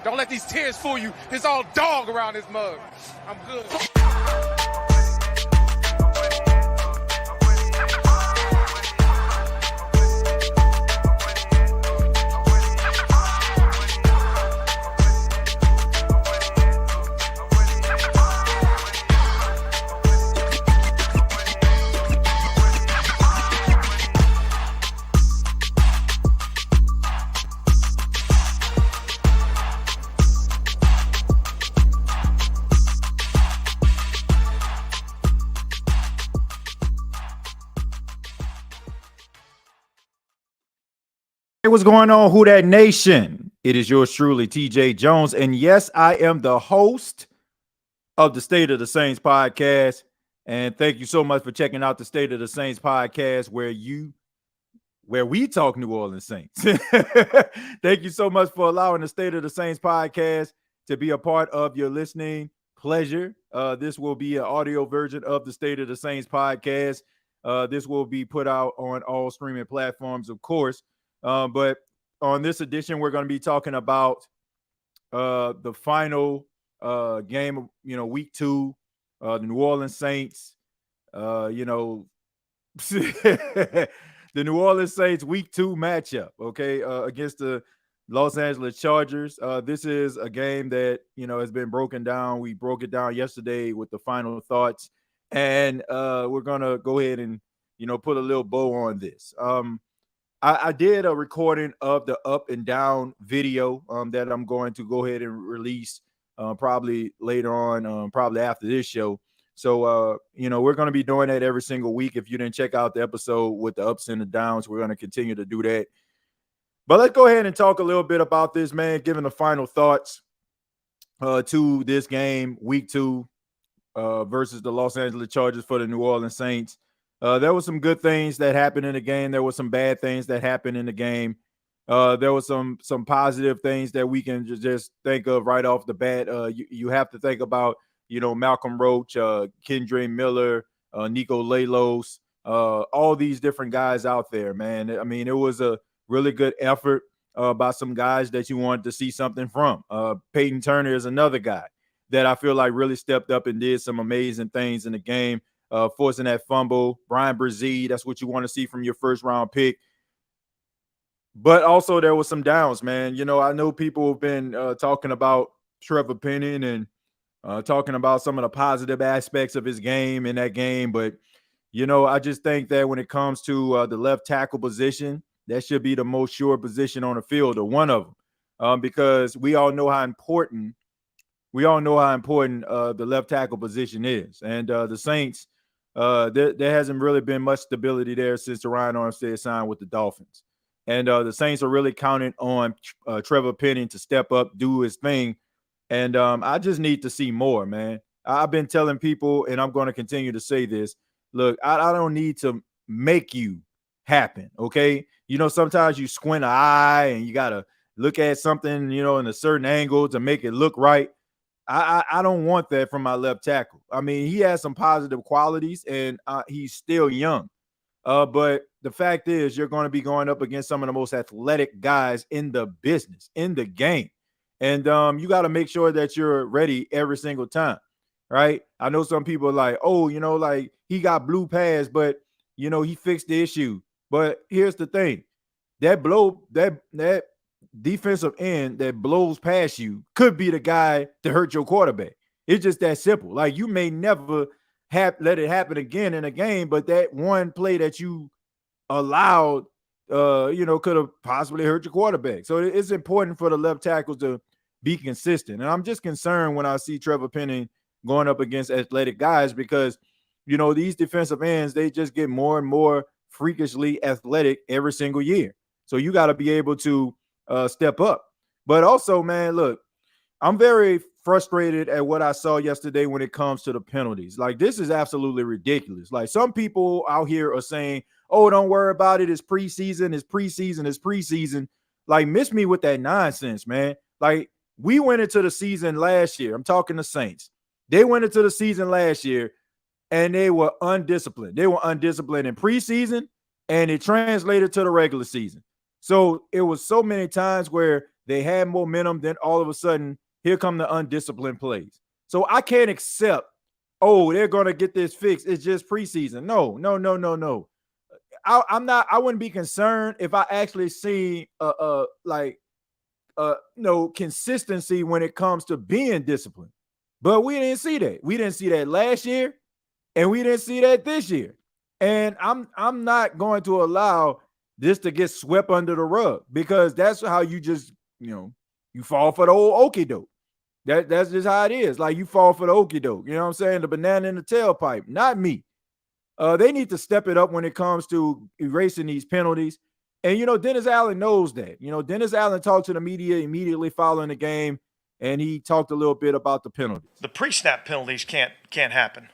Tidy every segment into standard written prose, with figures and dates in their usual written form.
Don't let these tears fool you. There's all dog around this mug. I'm good. Hey, what's going on, Who Dat Nation? It is yours truly, TJAY Jones. And yes, I am the host of the State of the Saints podcast. And thank you so much for checking out the State of the Saints podcast, where we talk New Orleans Saints. Thank you so much for allowing the State of the Saints podcast to be a part of your listening pleasure. This will be an audio version of the State of the Saints podcast. This will be put out on all streaming platforms, of course. But on this edition, we're going to be talking about the final game of, week 2, the New Orleans Saints, the New Orleans Saints week 2 matchup, okay, against the Los Angeles Chargers. This is a game that, has been broken down. We broke it down yesterday with the final thoughts, and we're going to go ahead and, put a little bow on this. I did a recording of the up and down video that I'm going to go ahead and release probably later on, probably after this show. So, we're going to be doing that every single week. If you didn't check out the episode with the ups and the downs, we're going to continue to do that. But let's go ahead and talk a little bit about this, man, giving the final thoughts to this game, week 2 versus the Los Angeles Chargers for the New Orleans Saints. There were some good things that happened in the game. There were some bad things that happened in the game. There were some positive things that we can just think of right off the bat. You have to think about, Malcolm Roach, Kendre Miller, Nico Lalos, all these different guys out there, man. I mean, it was a really good effort by some guys that you wanted to see something from. Peyton Turner is another guy that I feel like really stepped up and did some amazing things in the game. Forcing that fumble. Brian Brzee, that's what you want to see from your first round pick. But also there was some downs, man. I know people have been talking about Trevor Penning and talking about some of the positive aspects of his game in that game. But, I just think that when it comes to the left tackle position, that should be the most sure position on the field, or one of them, because we all know how important the left tackle position is. And the Saints, there hasn't really been much stability there since Ryan Armstead signed with the Dolphins. And the Saints are really counting on Trevor Penning to step up, do his thing. And I just need to see more, man. I've been telling people, and I'm going to continue to say this. Look, I don't need to make you happen, okay? Sometimes you squint an eye and you got to look at something, in a certain angle to make it look right. I don't want that from my left tackle. I mean, he has some positive qualities, and he's still young. But the fact is, you're going to be going up against some of the most athletic guys in the business, in the game. And you got to make sure that you're ready every single time, right? I know some people are like, oh, like he got blue pads, but, he fixed the issue. But here's the thing. That defensive end that blows past you could be the guy to hurt your quarterback. It's just that simple. Like, you may never let it happen again in a game, but that one play that you allowed, could have possibly hurt your quarterback. So it's important for the left tackles to be consistent. And I'm just concerned when I see Trevor Penning going up against athletic guys because, these defensive ends, they just get more and more freakishly athletic every single year. So you got to be able to step up. But also, man, look, I'm very frustrated at what I saw yesterday when it comes to the penalties. Like, this is absolutely ridiculous. Like, some people out here are saying, oh, don't worry about it. It's preseason. It's preseason. It's preseason. Like, miss me with that nonsense, man. Like, we went into the season last year. I'm talking the Saints. They went into the season last year, and they were undisciplined. They were undisciplined in preseason, and it translated to the regular season. So it was so many times where They had momentum. Then all of a sudden, here come the undisciplined plays. So I can't accept, oh, they're going to get this fixed. It's just preseason. No. I wouldn't be concerned if I actually see consistency when it comes to being disciplined. But we didn't see that. We didn't see that last year, and we didn't see that this year. And I'm not going to allow this to get swept under the rug, because that's how you just, you fall for the old okie doke. That's just how it is. Like, you fall for the okie doke. You know what I'm saying? The banana in the tailpipe. Not me. They need to step it up when it comes to erasing these penalties. And, Dennis Allen knows that. Dennis Allen talked to the media immediately following the game, and he talked a little bit about the penalties. The pre-snap penalties can't happen.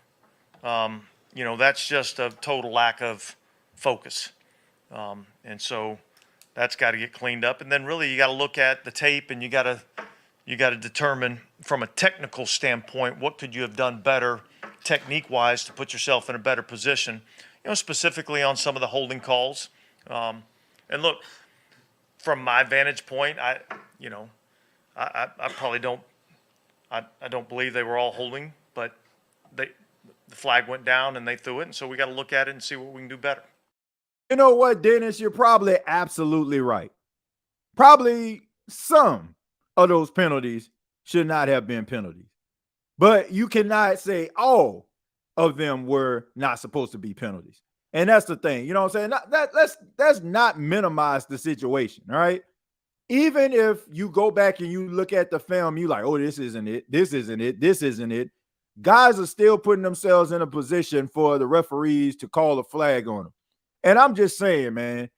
That's just a total lack of focus. And so that's got to get cleaned up. And then really you got to look at the tape, and you got to determine from a technical standpoint, what could you have done better technique-wise to put yourself in a better position, specifically on some of the holding calls. And look, from my vantage point, I probably don't, I don't believe they were all holding, but the flag went down and they threw it. And so we got to look at it and see what we can do better. You know what, Dennis? You're probably absolutely right. Probably some of those penalties should not have been penalties. But you cannot say all of them were not supposed to be penalties. And that's the thing. You know what I'm saying? Let's not minimize the situation, all right? Even if you go back and you look at the film, you like, oh, this isn't it. This isn't it. This isn't it. Guys are still putting themselves in a position for the referees to call a flag on them. And I'm just saying, man,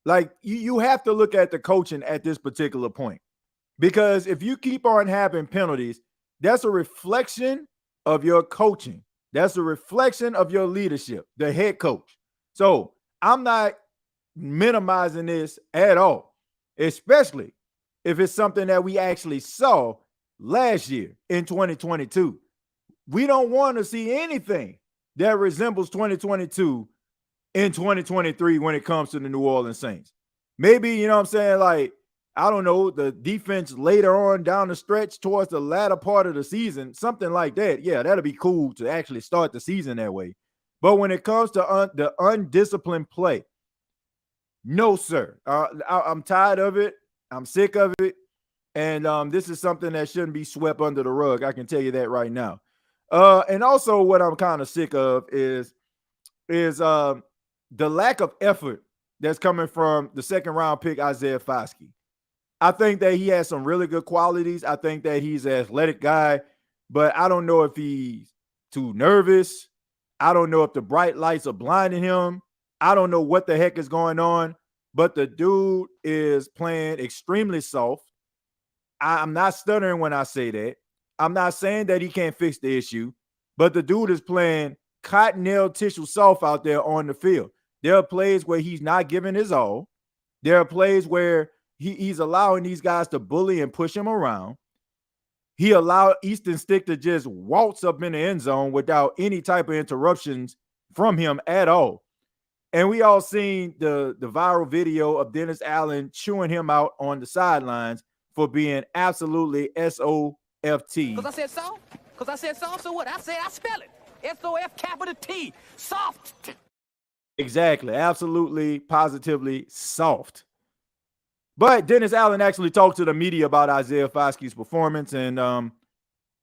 like, you have to look at the coaching at this particular point. Because if you keep on having penalties, that's a reflection of your coaching. That's a reflection of your leadership, the head coach. So I'm not minimizing this at all, especially if it's something that we actually saw last year in 2022. We don't want to see anything that resembles 2022 in 2023 when it comes to the New Orleans Saints. Maybe, you know what I'm saying, like, I don't know, the defense later on down the stretch towards the latter part of the season, something like that. Yeah, that'll be cool to actually start the season that way. But when it comes to the undisciplined play, no, sir. I'm tired of it. I'm sick of it. And this is something that shouldn't be swept under the rug. I can tell you that right now. And also what I'm kind of sick of is the lack of effort that's coming from the second-round pick, Isaiah Foskey. I think that he has some really good qualities. I think that he's an athletic guy, but I don't know if he's too nervous. I don't know if the bright lights are blinding him. I don't know what the heck is going on, but the dude is playing extremely soft. I'm not stuttering when I say that. I'm not saying that he can't fix the issue, but the dude is playing cottonelle tissue soft out there on the field. There are plays where he's not giving his all. There are plays where he's allowing these guys to bully and push him around. He allowed Easton Stick to just waltz up in the end zone without any type of interruptions from him at all. And we all seen the viral video of Dennis Allen chewing him out on the sidelines for being absolutely S-O-F-T. Because I said soft? Because I said soft, so what? I said I spell it. S-O-F capital T. Soft. Exactly. Absolutely, positively soft. But Dennis Allen actually talked to the media about Isaiah Foskey's performance and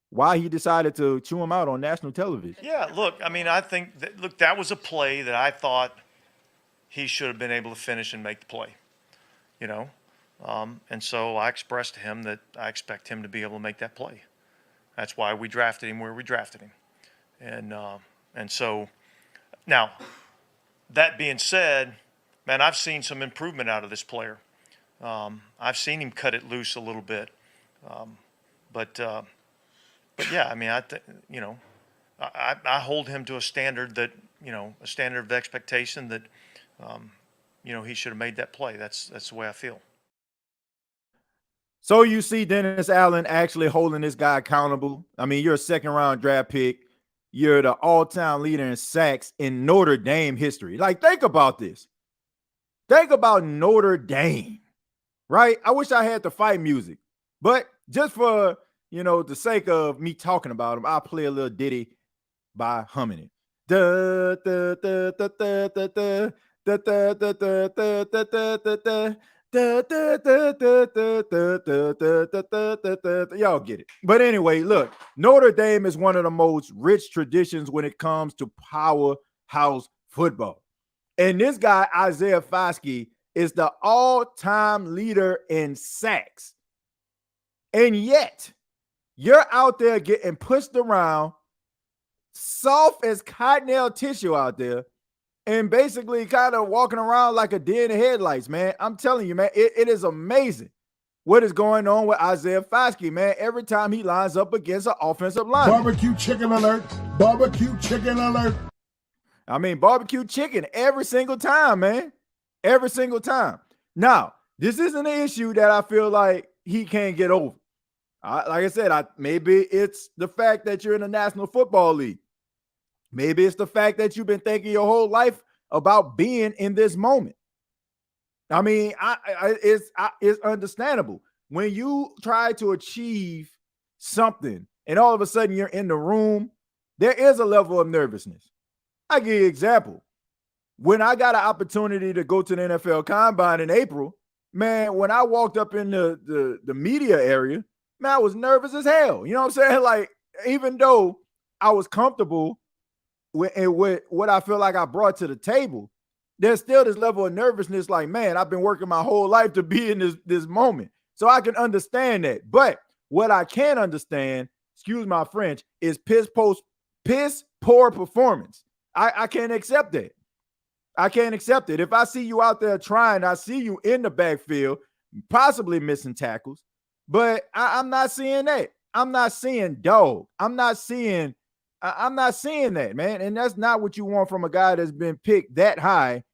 why he decided to chew him out on national television. Yeah, look, I mean, I think that was a play that I thought he should have been able to finish and make the play, and so I expressed to him that I expect him to be able to make that play. That's why we drafted him where we drafted him. And so now, that being said, man, I've seen some improvement out of this player. I've seen him cut it loose a little bit, but yeah, I mean, I hold him to a standard that a standard of expectation that he should have made that play. That's the way I feel. So you see Dennis Allen actually holding this guy accountable. I mean, you're a second-round draft pick. You're the all-time leader in sacks in Notre Dame history. Like, think about this. Think about Notre Dame. right? I wish I had the fight music, but just for, the sake of me talking about him, I'll play a little ditty by humming it. Da, da, da, da, da, da, da, da, da, da, da, da, da, da, da, da. Y'all get it. But anyway, look, Notre Dame is one of the most rich traditions when it comes to powerhouse football. And this guy, Isaiah Foskey, is the all-time leader in sacks. And yet, you're out there getting pushed around, soft as cottonelle tissue out there, and basically kind of walking around like a deer in the headlights, man. I'm telling you, man, it is amazing what is going on with Isaiah Foskey, man. Every time he lines up against an offensive line. Barbecue chicken alert. Barbecue chicken alert. I mean, barbecue chicken every single time, man. Every single time. Now, this isn't an issue that I feel like he can't get over. Like I said, maybe it's the fact that you're in the National Football League. Maybe it's the fact that you've been thinking your whole life about being in this moment. I mean, it's understandable. When you try to achieve something and all of a sudden you're in the room, there is a level of nervousness. I give you an example. When I got an opportunity to go to the NFL Combine in April, man, when I walked up in the media area, man, I was nervous as hell. You know what I'm saying? Like, even though I was comfortable with what I feel like I brought to the table, there's still this level of nervousness. Like, man, I've been working my whole life to be in this moment. So I can understand that. But what I can't understand, excuse my French, is piss poor performance. I can't accept that. I can't accept it. If I see you out there trying, I see you in the backfield, possibly missing tackles, but I'm not seeing that. I'm not seeing dog. I'm not seeing that, man. And that's not what you want from a guy that's been picked that high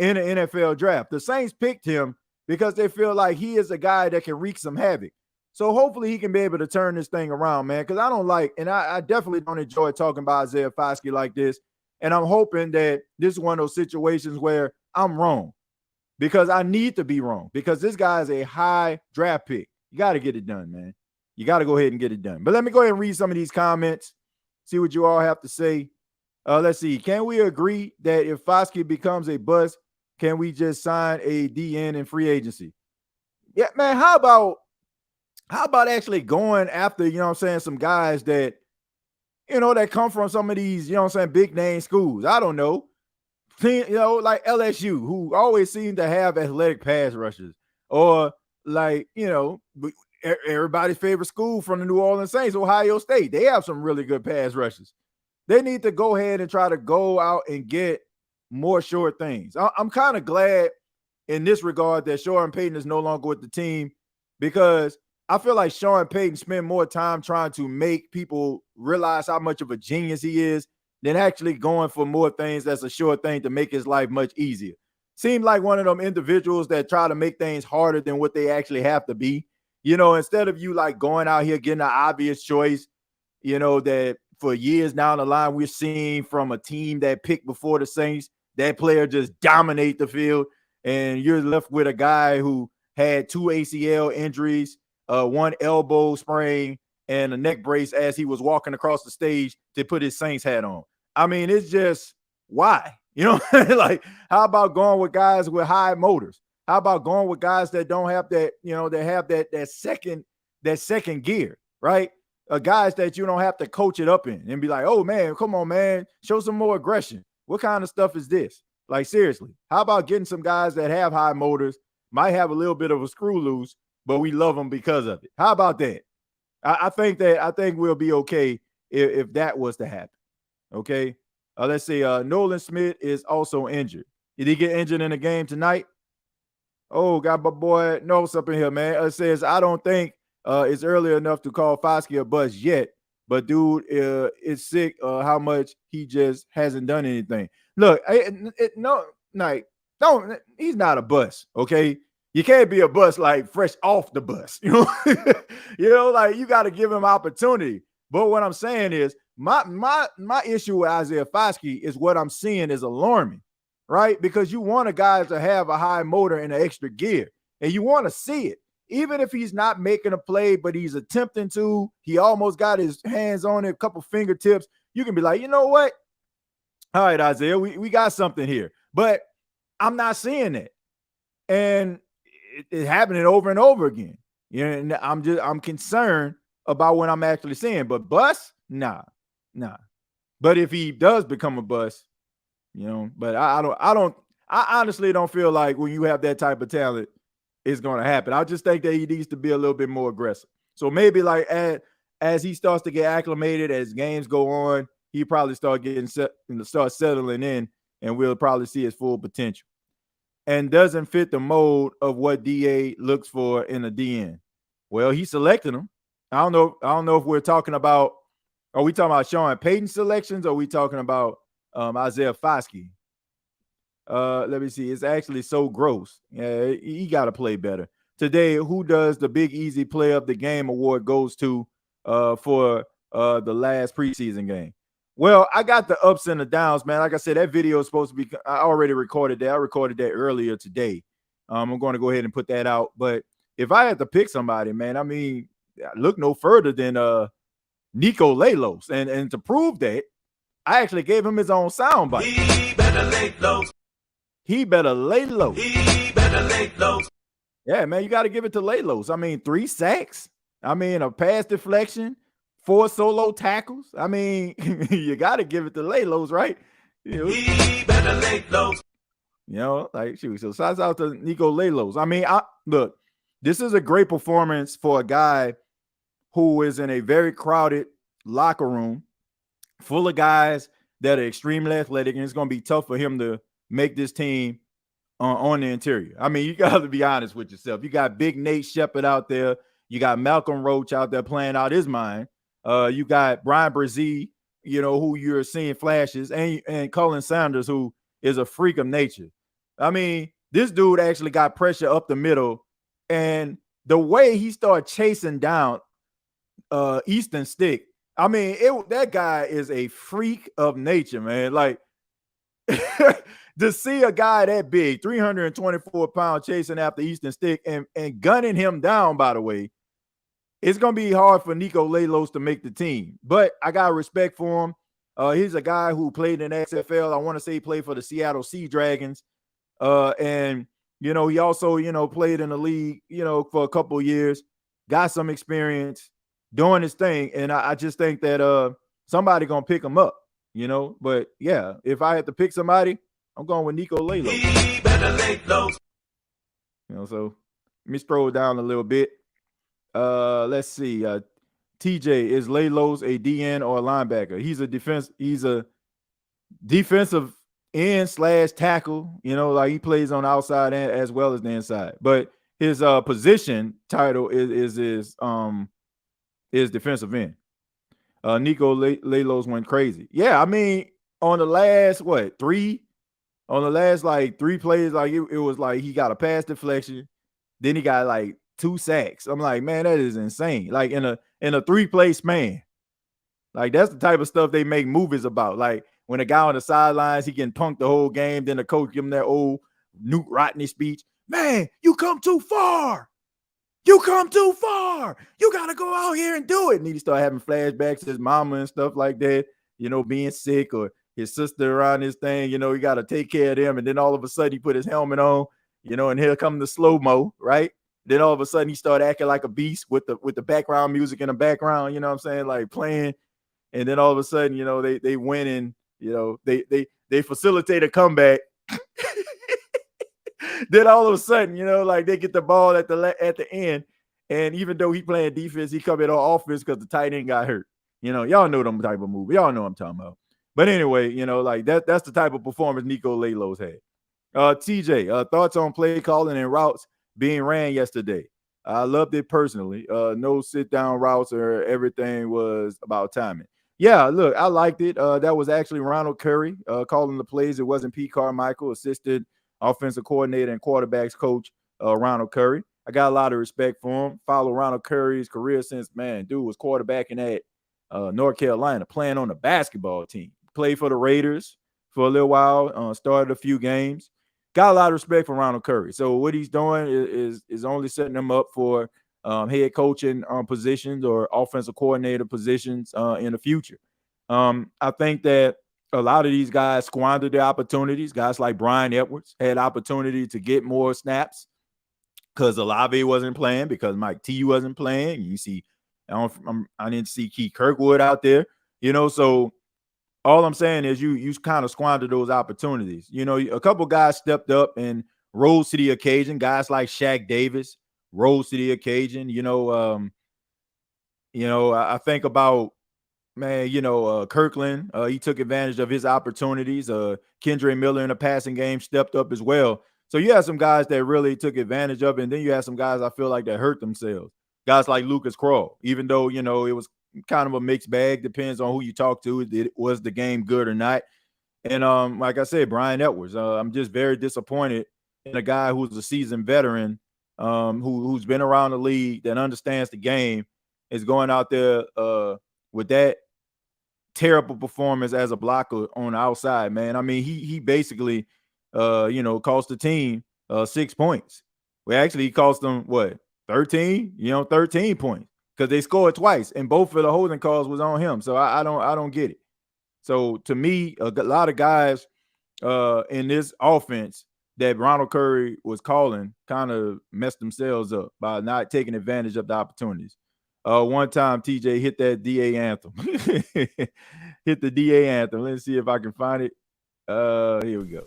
in an NFL draft. The Saints picked him because they feel like he is a guy that can wreak some havoc. So hopefully he can be able to turn this thing around, man, because I definitely don't enjoy talking about Isaiah Foskey like this. And I'm hoping that this is one of those situations where I'm wrong, because I need to be wrong, because this guy is a high draft pick. You got to get it done, man. You got to go ahead and get it done. But let me go ahead and read some of these comments, see what you all have to say. Let's see. Can we agree that if Foskey becomes a bust, can we just sign a DN in free agency? Yeah, man, how about actually going after, some guys that, that come from some of these, big name schools. I don't know. Like LSU, who always seem to have athletic pass rushers, or like, everybody's favorite school from the New Orleans Saints, Ohio State. They have some really good pass rushers. They need to go ahead and try to go out and get more sure things. I'm kind of glad in this regard that Sean Payton is no longer with the team, because I feel like Sean Payton spent more time trying to make people realize how much of a genius he is than actually going for more things that's a sure thing to make his life much easier. Seemed like one of them individuals that try to make things harder than what they actually have to be. Instead of you like going out here getting an obvious choice, that for years down the line we're seeing from a team that picked before the Saints, that player just dominate the field, and you're left with a guy who had 2 ACL injuries, one elbow sprain, and a neck brace as he was walking across the stage to put his Saints hat on. I mean, it's just, why? Like, how about going with guys with high motors? How about going with guys that don't have that, that have that second gear, right? Guys that you don't have to coach it up in and be like, oh man, come on, man, show some more aggression. What kind of stuff is this? Like, seriously, how about getting some guys that have high motors, might have a little bit of a screw loose, but we love them because of it? How about that? I think we'll be okay if that was to happen. Okay. Let's see. Nolan Smith is also injured. Did he get injured in the game tonight? Oh, got my boy Notes up in here, man. It says, I don't think it's early enough to call Foskey a bust yet, but dude, it's sick how much he just hasn't done anything. Look, he's not a bust. Okay. You can't be a bust like fresh off the bus, like you got to give him opportunity. But what I'm saying is my issue with Isaiah Foskey is what I'm seeing is alarming, right? Because you want a guy to have a high motor and an extra gear. and you want to see it. Even if he's not making a play, but he's attempting to, he almost got his hands on it, a couple fingertips. You can be like, you know what? All right, Isaiah, we got something here. But I'm not seeing it. And it's happening over and over again. And I'm concerned about what I'm actually seeing. But bust? Nah. But if he does become a bust, but I honestly don't feel like when you have that type of talent, it's going to happen. I just think that he needs to be a little bit more aggressive. So maybe like as he starts to get acclimated, as games go on, he probably start settling in, and we'll probably see his full potential. And doesn't fit the mold of what DA looks for in a DN. Well, he selected him. I don't know if we're talking about, are we talking about Sean Payton selections, or are we talking about Isaiah Foskey? Let me see. It's actually so gross. Yeah, he got to play better. Today, who does the Big Easy Play of the Game award goes to for the last preseason game? Well, I got the ups and the downs, man. Like I said, that video is supposed to be, I already recorded that. I recorded that earlier today. I'm going to go ahead and put that out. But if I had to pick somebody, man, I mean, look no further than Nico Lalos. And to prove that, I actually gave him his own soundbite. He better lay low. He better lay low. He better lay low. Yeah, man, you got to give it to Lalos. I mean, 3 sacks. I mean, a pass deflection, 4 solo tackles. I mean, you got to give it to Lalos, right? He better lay low. Like, shoot. So, shouts out to Nico Lalos. I mean, look, this is a great performance for a guy who is in a very crowded locker room full of guys that are extremely athletic, and it's going to be tough for him to make this team on the interior. I mean, you got to be honest with yourself. You got Big Nate Shepard out there. You got Malcolm Roach out there playing out his mind. You got Brian Brzee, who you're seeing flashes, and Colin Sanders, who is a freak of nature. I mean, this dude actually got pressure up the middle, and the way he started chasing down Easton Stick, I mean, that guy is a freak of nature, man. Like, to see a guy that big, 324 pounds, chasing after Easton Stick and gunning him down, by the way, it's going to be hard for Nico Lalos to make the team. But I got respect for him. He's a guy who played in XFL. I want to say he played for the Seattle Sea Dragons. And, he also, played in the league, for a couple of years, got some experience doing his thing. And I just think that somebody going to pick him up, But, yeah, if I had to pick somebody, I'm going with Nico Lalos. He better lay low. So let me scroll down a little bit. Let's see. TJ, is Lalos a DN or a linebacker? He's a defensive end / tackle. Like he plays on the outside end as well as the inside. But his position title is defensive end. Nico Lalos went crazy. Yeah, I mean, on the last 3 plays, like it was like he got a pass deflection, then he got like 2 sacks. I'm like, man, that is insane. Like in a 3-play span. Like that's the type of stuff they make movies about. Like when a guy on the sidelines, he getting punked the whole game, then the coach give him that old Newt Rodney speech. Man, you come too far. You come too far. You got to go out here and do it. And he start having flashbacks to his mama and stuff like that, being sick, or his sister around this thing, he got to take care of them. And then all of a sudden he put his helmet on, and here come the slow-mo, right? Then all of a sudden he started acting like a beast with the background music in the background, you know what I'm saying? Like playing. And then all of a sudden, they win, and, they facilitate a comeback. Then all of a sudden, like they get the ball at the end. And even though he playing defense, he come in on offense because the tight end got hurt. Y'all know them type of movie. Y'all know what I'm talking about. But anyway, like that's the type of performance Nico Lalos had. TJ, thoughts on play calling and routes being ran yesterday? I loved it personally. No sit-down routes, or everything was about timing. Yeah, look, I liked it. That was actually Ronald Curry calling the plays. It wasn't Pete Carmichael, assistant offensive coordinator and quarterbacks coach Ronald Curry. I got a lot of respect for him. Follow Ronald Curry's career since, dude was quarterbacking at North Carolina, playing on the basketball team. Played for the Raiders for a little while, started a few games. got a lot of respect for Ronald Curry. So what he's doing is only setting him up for head coaching positions or offensive coordinator positions in the future. I think that a lot of these guys squandered their opportunities. Guys like Brian Edwards had opportunity to get more snaps because Olave wasn't playing, because Mike T wasn't playing. You see, I didn't see Keith Kirkwood out there, so all I'm saying is you kind of squandered those opportunities. A couple guys stepped up and rose to the occasion. Guys like Shaq Davis rose to the occasion. I think about, man, Kirkland, he took advantage of his opportunities. Kendre Miller in the passing game stepped up as well. So you had some guys that really took advantage of it, and then you had some guys I feel like that hurt themselves. Guys like Lucas Kroll, even though, it was kind of a mixed bag, depends on who you talk to. Was the game good or not? And like I said, Brian Edwards, I'm just very disappointed in a guy who's a seasoned veteran, who's been around the league, that understands the game, is going out there with that terrible performance as a blocker on the outside, man. I mean, he basically cost the team 6 points. Well, actually, he cost them 13? 13 points, because they scored twice, and both of the holding calls was on him. So I don't get it. So to me, a lot of guys in this offense that Ronald Curry was calling kind of messed themselves up by not taking advantage of the opportunities. One time, TJ hit that DA anthem. Hit the DA anthem. Let's see if I can find it. Here we go.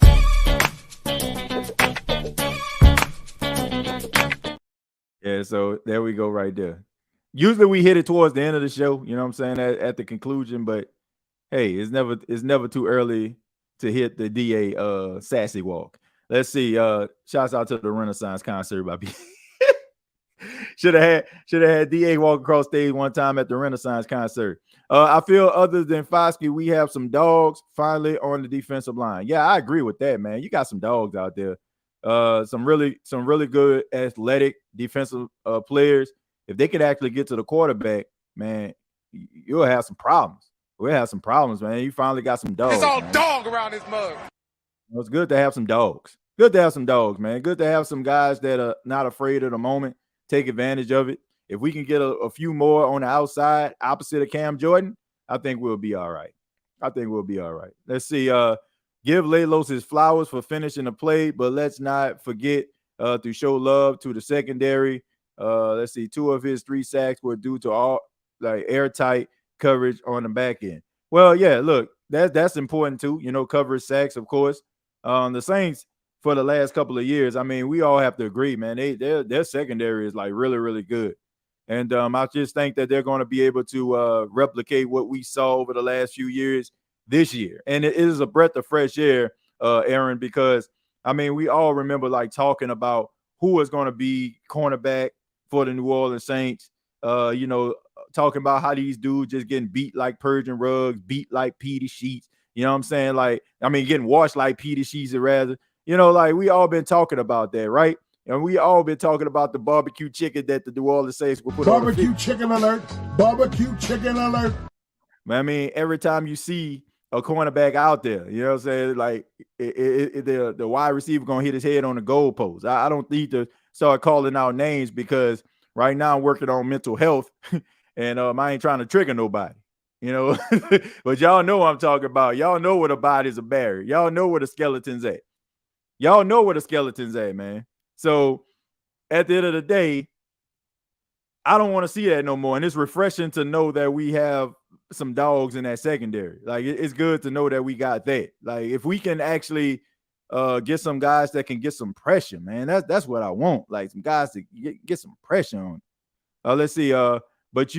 Yeah, so there we go right there. Usually we hit it towards the end of the show, you know what I'm saying, at the conclusion, but hey, it's never too early to hit the DA sassy walk. Let's see. Shouts out to the Renaissance concert by B. Should have had DA walk across stage one time at the Renaissance concert. I feel other than Foskey, we have some dogs finally on the defensive line. Yeah, I agree with that, man. You got some dogs out there. Some really good athletic defensive players. If they could actually get to the quarterback, man, you'll have some problems. We'll have some problems, man. You finally got some dogs. It's all man. dog around this mug. It's good to have some dogs. Good to have some dogs, man. Good to have some guys that are not afraid of the moment. Take advantage of it. If we can get a few more on the outside, opposite of Cam Jordan, I think we'll be all right. Let's see. Give Lelos his flowers for finishing the play, but let's not forget to show love to the secondary. Let's see. 2 of his 3 sacks were due to all airtight coverage on the back end. Well, yeah, look, that's important too. Coverage sacks, of course. The Saints, for the last couple of years, I mean, we all have to agree, man, their secondary is like really, really good. And I just think that they're going to be able to replicate what we saw over the last few years this year. And it is a breath of fresh air, Aaron, because, I mean, we all remember talking about who is going to be cornerback for the New Orleans Saints, talking about how these dudes just getting beat like Persian rugs, beat like Petey sheets. You know what I'm saying? Getting washed like Petey sheets, rather. We all been talking about that, right? And we all been talking about the barbecue chicken that the New Orleans Saints will put on. Barbecue chicken alert. Barbecue chicken alert. I mean, every time you see a cornerback out there, you know what I'm saying? The wide receiver going to hit his head on the goalpost. I don't need to start calling out names, because right now I'm working on mental health and I ain't trying to trigger nobody, but y'all know what I'm talking about. Y'all know where the bodies are buried. Y'all know where the skeletons at. Man. So at the end of the day, I don't want to see that no more. And it's refreshing to know that we have some dogs in that secondary. It's good to know that we got that. If we can actually get some guys that can get some pressure, man, that's what I want. Some guys to get some pressure on. Let's see. But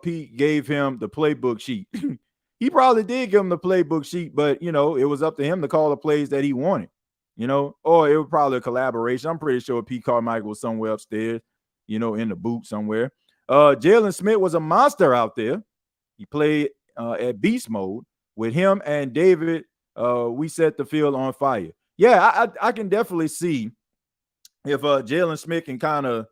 Pete gave him the playbook sheet. He probably did give him the playbook sheet, but it was up to him to call the plays that he wanted. Or it was probably a collaboration. I'm pretty sure Pete Carmichael was somewhere upstairs, in the booth somewhere. Jalen Smith was a monster out there. He played at beast mode. With him and David, we set the field on fire. Yeah, I can definitely see if Jalen Smith can kind of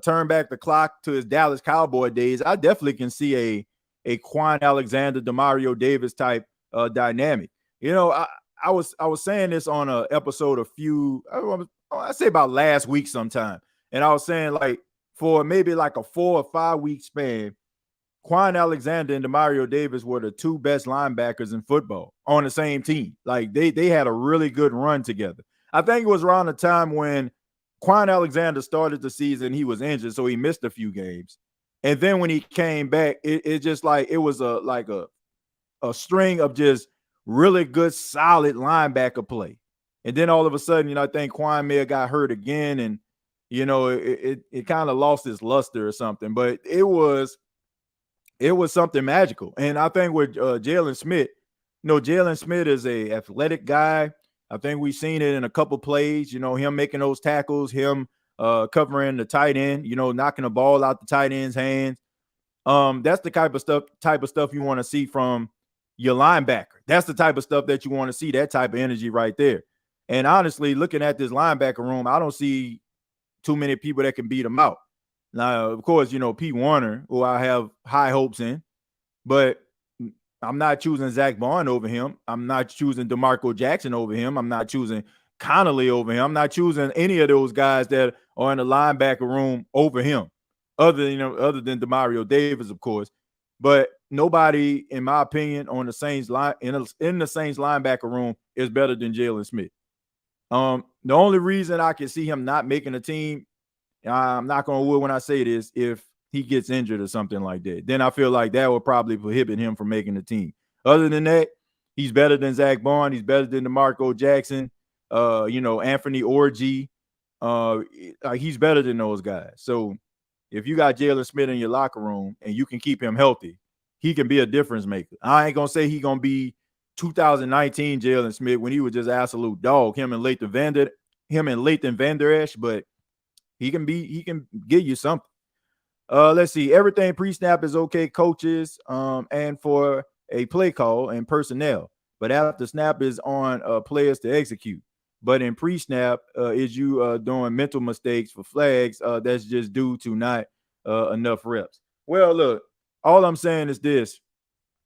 turn back the clock to his Dallas Cowboy days. I definitely can see a Quan Alexander, Demario Davis type dynamic. I was saying this on a episode I say about last week sometime, and I was saying like for maybe like a 4 or 5 week span, Quan Alexander and Demario Davis were the two best linebackers in football on the same team. Like they had a really good run together. I think it was around the time when Quan Alexander started the season, he was injured, so he missed a few games. And then when he came back, it just like it was a string of just really good, solid linebacker play. And then all of a sudden, I think Quan may have got hurt again, and it kind of lost its luster or something. But it was something magical. And I think with Jalen Smith, Jalen Smith is a athletic guy. I think we've seen it in a couple plays, him making those tackles, him covering the tight end, knocking the ball out the tight end's hands. That's the type of stuff you want to see from your linebacker. That's the type of stuff that you want to see, that type of energy right there. And honestly, looking at this linebacker room, I don't see too many people that can beat him out. Now, of course, Pete Warner, who I have high hopes in, but I'm not choosing Zach Bond over him. I'm not choosing DeMarco Jackson over him. I'm not choosing Connolly over him. I'm not choosing any of those guys that are in the linebacker room over him, other than Demario Davis, of course. But nobody, in my opinion, on the Saints in the Saints linebacker room is better than Jalen Smith. The only reason I can see him not making a team, I'm not going to wood when I say this, if he gets injured or something like that, then I feel like that would probably prohibit him from making the team. Other than that, he's better than Zach Bond. He's better than DeMarco Jackson, Anthony Orji. He's better than those guys. So if you got Jalen Smith in your locker room and you can keep him healthy, he can be a difference maker. I ain't going to say he's going to be 2019 Jalen Smith when he was just absolute dog, him and Leighton Vander Esch, but he can give you something. Let's see. Everything pre-snap is okay, coaches, and for a play call and personnel. But after snap is on players to execute. But in pre-snap, is you doing mental mistakes for flags? That's just due to not enough reps. Well, look, all I'm saying is this.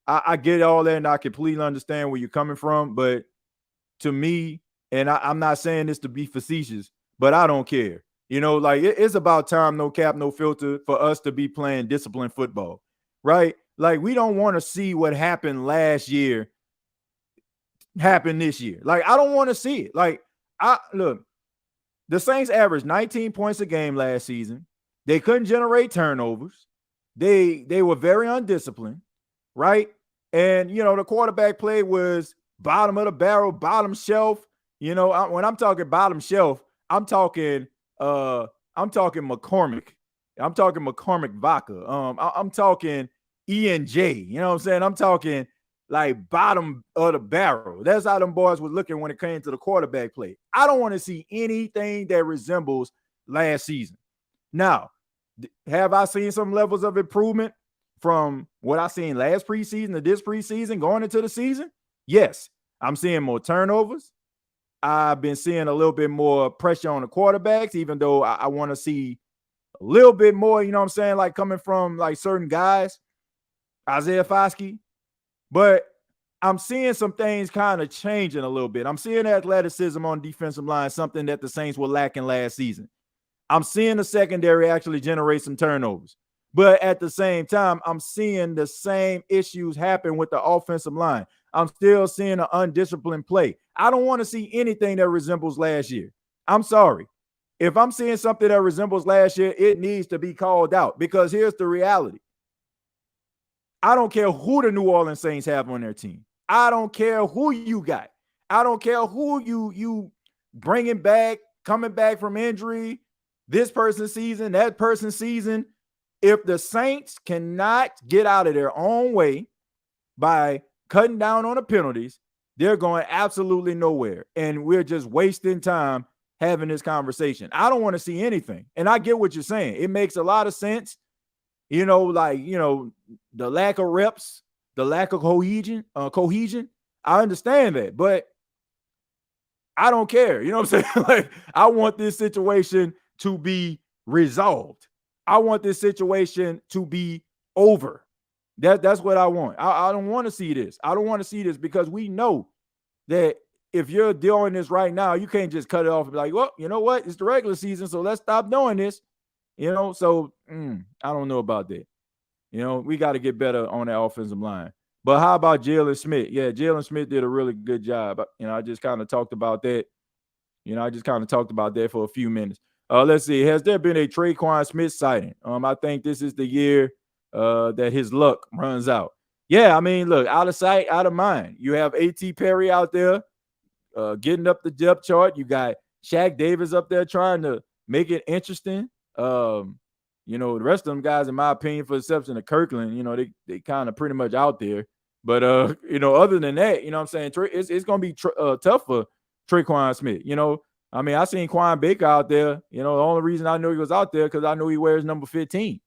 I get all that, and I completely understand where you're coming from. But to me, and I'm not saying this to be facetious, but I don't care. It's about time, no cap, no filter, for us to be playing disciplined football, right? Like, we don't want to see what happened last year happen this year. Like, I don't want to see it. Like, look, the Saints averaged 19 points a game last season. They couldn't generate turnovers. They were very undisciplined, right? And, the quarterback play was bottom of the barrel, bottom shelf. When I'm talking bottom shelf, I'm talking McCormick. I'm talking McCormick vodka. I'm talking E&J. You know what I'm saying? I'm talking like bottom of the barrel. That's how them boys were looking when it came to the quarterback play. I don't want to see anything that resembles last season. Now, have I seen some levels of improvement from what I seen last preseason to this preseason going into the season? Yes. I'm seeing more turnovers. I've been seeing a little bit more pressure on the quarterbacks, even though I want to see a little bit more, like coming from like certain guys, Isaiah Foskey. But I'm seeing some things kind of changing a little bit. I'm seeing athleticism on defensive line, something that the Saints were lacking last season. I'm seeing the secondary actually generate some turnovers. But at the same time, I'm seeing the same issues happen with the offensive line. I'm still seeing an undisciplined play. I don't want to see anything that resembles last year. I'm sorry. If I'm seeing something that resembles last year, it needs to be called out, because here's the reality. I don't care who the New Orleans Saints have on their team. I don't care who you got. I don't care who you bringing back, coming back from injury, this person's season, that person's season. If the Saints cannot get out of their own way by cutting down on the penalties, they're going absolutely nowhere. And we're just wasting time having this conversation. I don't want to see anything. And I get what you're saying. It makes a lot of sense. The lack of reps, the lack of cohesion. I understand that, but I don't care. You know what I'm saying? Like, I want this situation to be resolved. I want this situation to be over. That's what I want. I don't want to see this. I don't want to see this, because we know that if you're doing this right now, you can't just cut it off and be like, well, you know what? It's the regular season, so let's stop doing this. You know, so I don't know about that. You know, we got to get better on that offensive line. But how about Jalen Smith? Yeah, Jalen Smith did a really good job. You know, I just kind of talked about that. For a few minutes. Let's see. Has there been a Traquan Smith sighting? I think this is the year that his luck runs out. Yeah, I mean, look, out of sight, out of mind. You have A.T. Perry out there getting up the depth chart. You got Shaq Davis up there trying to make it interesting. You know, the rest of them guys, in my opinion, for the exception of Kirkland, you know, they kind of pretty much out there. But, you know, other than that, you know what I'm saying, it's going to be tough for Traquan Smith. You know, I mean, I seen Quan Baker out there. You know, the only reason I know he was out there because I know he wears number 15.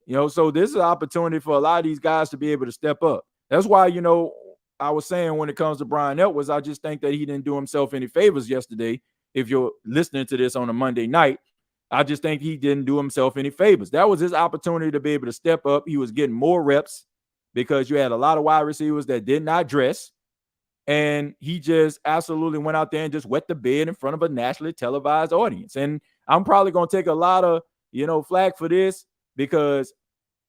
You know, so this is an opportunity for a lot of these guys to be able to step up. That's why, you know, I was saying when it comes to Brian Edwards, I just think that he didn't do himself any favors yesterday. If you're listening to this on a Monday night, I just think he didn't do himself any favors. That was his opportunity to be able to step up. He was getting more reps because you had a lot of wide receivers that did not dress. And he just absolutely went out there and just wet the bed in front of a nationally televised audience. And I'm probably going to take a lot of, you know, flack for this because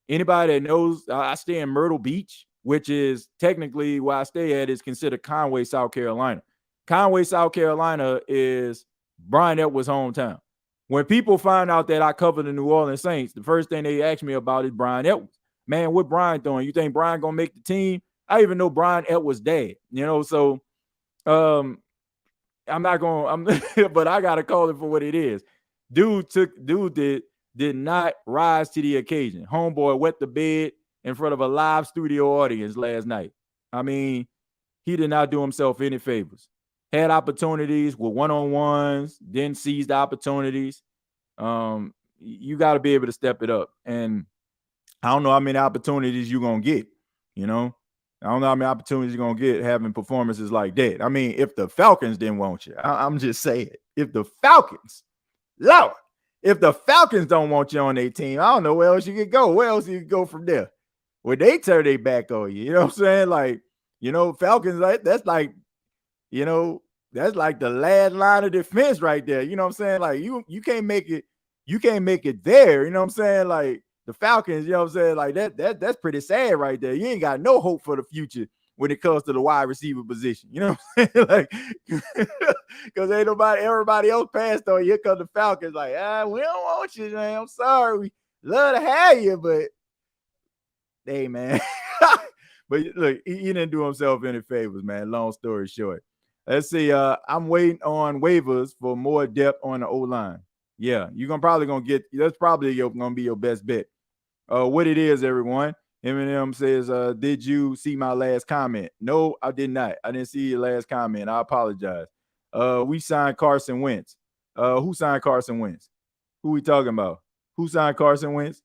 anybody that knows I stay in Myrtle Beach, which is technically where I stay at, is considered Conway, South Carolina. Conway, South Carolina is Brian Edwards' hometown. When people find out that I cover the New Orleans Saints, the first thing they ask me about is Brian Edwards. Man, what Brian doing? You think Brian going to make the team? I even know Brian Edwards' dad, you know, so I'm not going to, but I got to call it for what it is. Dude did not rise to the occasion. Homeboy wet the bed in front of a live studio audience last night. I mean, he did not do himself any favors. Had opportunities with one-on-ones, didn't seize the opportunities. You got to be able to step it up. And I don't know how many opportunities you're going to get, you know. I don't know how many opportunities you're going to get having performances like that. I mean, if the Falcons didn't want you, I'm just saying, if the Falcons, Lord, if the Falcons don't want you on their team, I don't know where else you could go. Where else you could go from there? Where they turn their back on you, you know what I'm saying? Like, you know, Falcons, that's like, you know, that's like the last line of defense right there. You know what I'm saying? Like, you can't make it there. You know what I'm saying? Like, the Falcons, you know what I'm saying? Like that's pretty sad right there. You ain't got no hope for the future when it comes to the wide receiver position. You know what I'm saying? Like, because ain't everybody else passed on you. Here comes the Falcons, like, we don't want you, man. I'm sorry. We love to have you, but hey, man. But look, he didn't do himself any favors, man. Long story short. Let's see. I'm waiting on waivers for more depth on the O-line. Yeah, you're probably gonna get. That's probably gonna be your best bet. What it is, everyone. Eminem says, did you see my last comment? No, I did not. I didn't see your last comment. I apologize. We signed Carson Wentz. Who signed Carson Wentz? Who we talking about? Who signed Carson Wentz?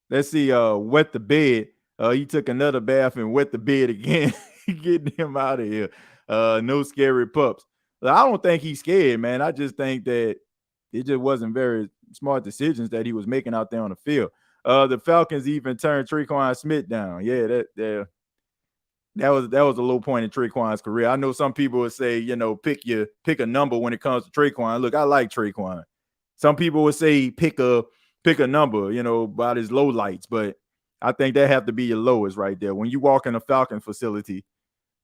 Let's see. Wet the bed. He took another bath and wet the bed again. Getting him out of here. No scary pups. I don't think he's scared, man. I just think that it just wasn't very smart decisions that he was making out there on the field. The Falcons even turned Traquan Smith down. Yeah, that was a low point in Traquan's career. I know some people would say, you know, pick a number when it comes to Traquan. Look, I like Traquan. Some people would say pick a number, you know, about his low lights, but I think that have to be your lowest right there. When you walk in a Falcon facility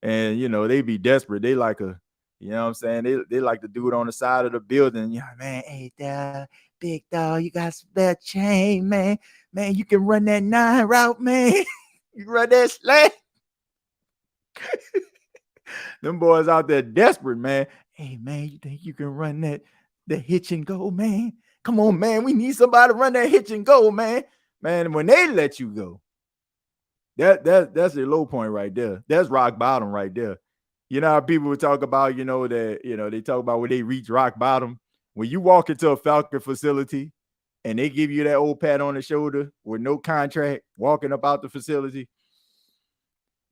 and, you know, they be desperate. They like you know what I'm saying? They like the dude on the side of the building. Yeah, man, hey, dog, big dog, you got some bad chain, man. Man, you can run that 9 route, man. You run that slant. Them boys out there desperate, man. Hey, man, you think you can run the hitch and go, man? Come on, man. We need somebody to run that hitch and go, man. Man, when they let you go, that's the low point right there. That's rock bottom right there. You know how people would talk about, you know, that, you know, they talk about when they reach rock bottom. When you walk into a Falcon facility and they give you that old pat on the shoulder with no contract, walking up out the facility,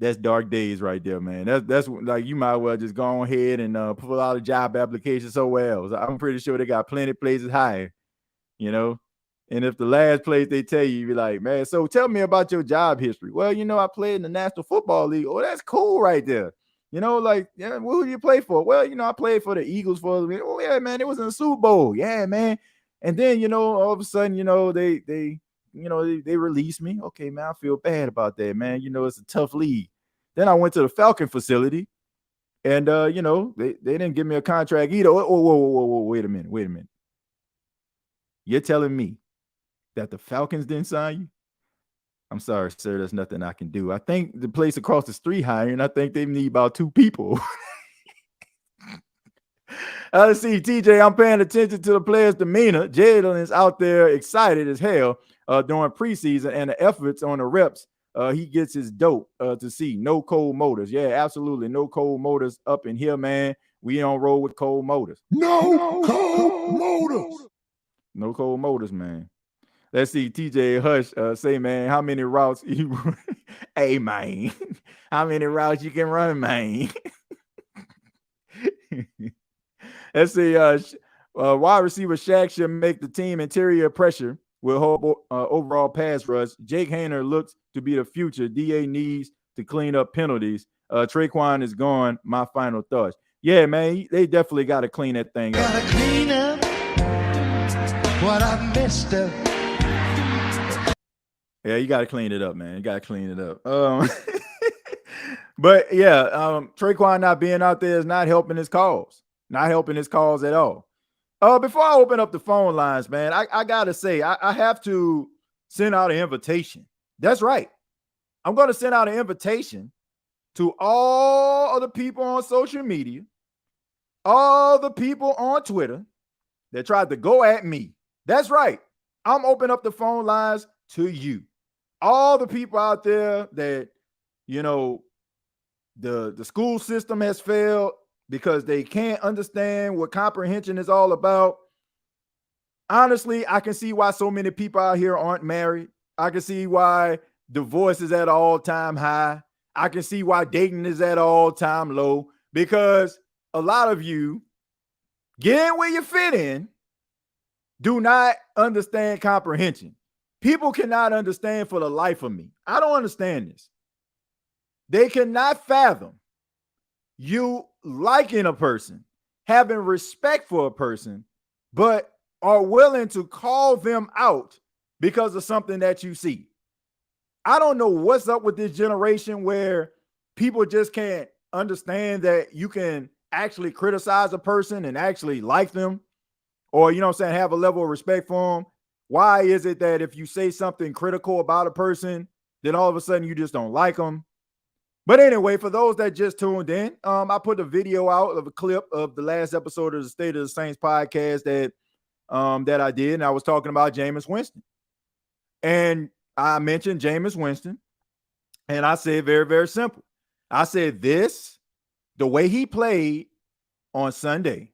that's dark days right there, man. That's like, you might well just go ahead and pull out a job application somewhere else. I'm pretty sure they got plenty of places higher, you know. And if the last place they tell you, you're like, man, so tell me about your job history. Well, you know, I played in the National Football League. Oh, that's cool right there. You know, like, yeah, who do you play for? Well, you know, I played for the Eagles for, oh yeah, man, it was in the Super Bowl. Yeah, man. And then, you know, all of a sudden, you know, they released me. Okay, man, I feel bad about that, man. You know, it's a tough league. Then I went to the Falcon facility, and you know, they didn't give me a contract either. Whoa, wait a minute. You're telling me that the Falcons didn't sign you? I'm sorry, sir. There's nothing I can do. I think the place across the street hiring. I think they need about 2 people. Let's see, TJ, I'm paying attention to the players' demeanor. Jalen is out there excited as hell during preseason, and the efforts on the reps. He gets his dope to see. No cold motors. Yeah, absolutely. No cold motors up in here, man. We don't roll with cold motors. No cold motors. No cold motors, man. Let's see, TJ Hush say, man, how many routes you run? Hey, man, how many routes you can run, man? Let's see, wide receiver Shaq should make the team interior pressure with overall pass rush. Jake Haener looks to be the future. DA needs to clean up penalties. Traquan is gone. My final thoughts. Yeah, man, they definitely got to clean that thing up. Gotta clean up what I messed up. Yeah, you got to clean it up, man. You got to clean it up. But yeah, Traquan not being out there is not helping his cause. Not helping his cause at all. Before I open up the phone lines, man, I got to say, I have to send out an invitation. That's right. I'm going to send out an invitation to all of the people on social media, all the people on Twitter that tried to go at me. That's right. I'm opening up the phone lines to you. All the people out there that, you know, the school system has failed because they can't understand what comprehension is all about. Honestly, I can see why so many people out here aren't married. I can see why divorce is at an all-time high. I can see why dating is at an all-time low, because a lot of you get in where you fit in, do not understand comprehension. People cannot understand for the life of me. I don't understand this. They cannot fathom you liking a person, having respect for a person, but are willing to call them out because of something that you see. I don't know what's up with this generation where people just can't understand that you can actually criticize a person and actually like them, or, you know what I'm saying, have a level of respect for them. Why is it that if you say something critical about a person, then all of a sudden you just don't like them? But anyway, for those that just tuned in, I put a video out of a clip of the last episode of the State of the Saints podcast that I did, and I was talking about Jameis Winston. And I mentioned Jameis Winston, and I said very, very simple. I said the way he played on Sunday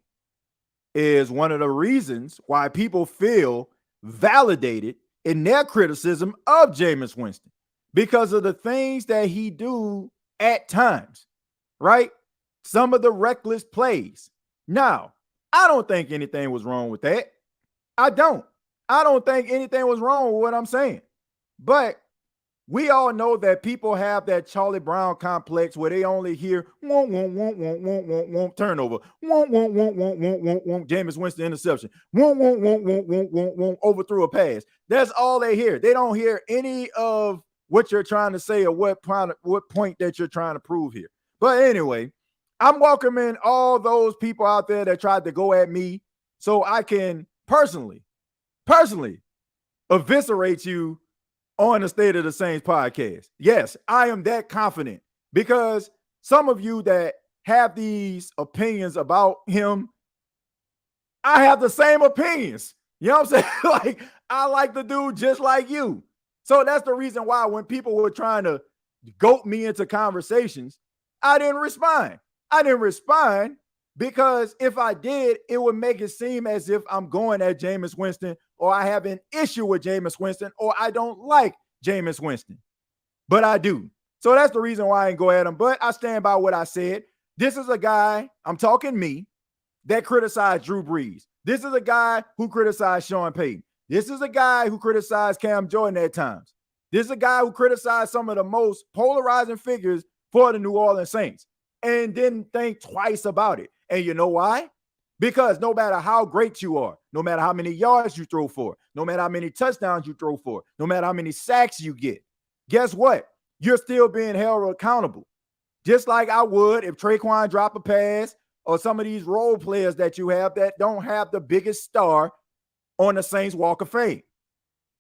is one of the reasons why people feel validated in their criticism of Jameis Winston, because of the things that he do at times, right? Some of the reckless plays. Now, I don't think anything was wrong with that. I don't think anything was wrong with what I'm saying. But we all know that people have that Charlie Brown complex where they only hear won't turnover, won't Jameis Winston interception, won't overthrew a pass. That's all they hear. They don't hear any of what you're trying to say or what point that you're trying to prove here. But anyway, I'm welcoming all those people out there that tried to go at me so I can personally eviscerate you on the State of the Saints podcast. Yes, I am that confident, because some of you that have these opinions about him, I have the same opinions. You know what I'm saying? Like, I like the dude just like you. So that's the reason why when people were trying to goat me into conversations, I didn't respond. I didn't respond because if I did, it would make it seem as if I'm going at Jameis Winston, or I have an issue with Jameis Winston, or I don't like Jameis Winston. But I do. So that's the reason why I didn't go at him. But I stand by what I said. This is a guy, I'm talking me, that criticized Drew Brees. This is a guy who criticized Sean Payton. This is a guy who criticized Cam Jordan at times. This is a guy who criticized some of the most polarizing figures for the New Orleans Saints. and didn't think twice about it. And you know why? Because no matter how great you are, no matter how many yards you throw for, no matter how many touchdowns you throw for, no matter how many sacks you get, guess what? You're still being held accountable. Just like I would if Traquan dropped a pass or some of these role players that you have that don't have the biggest star on the Saints Walk of Fame.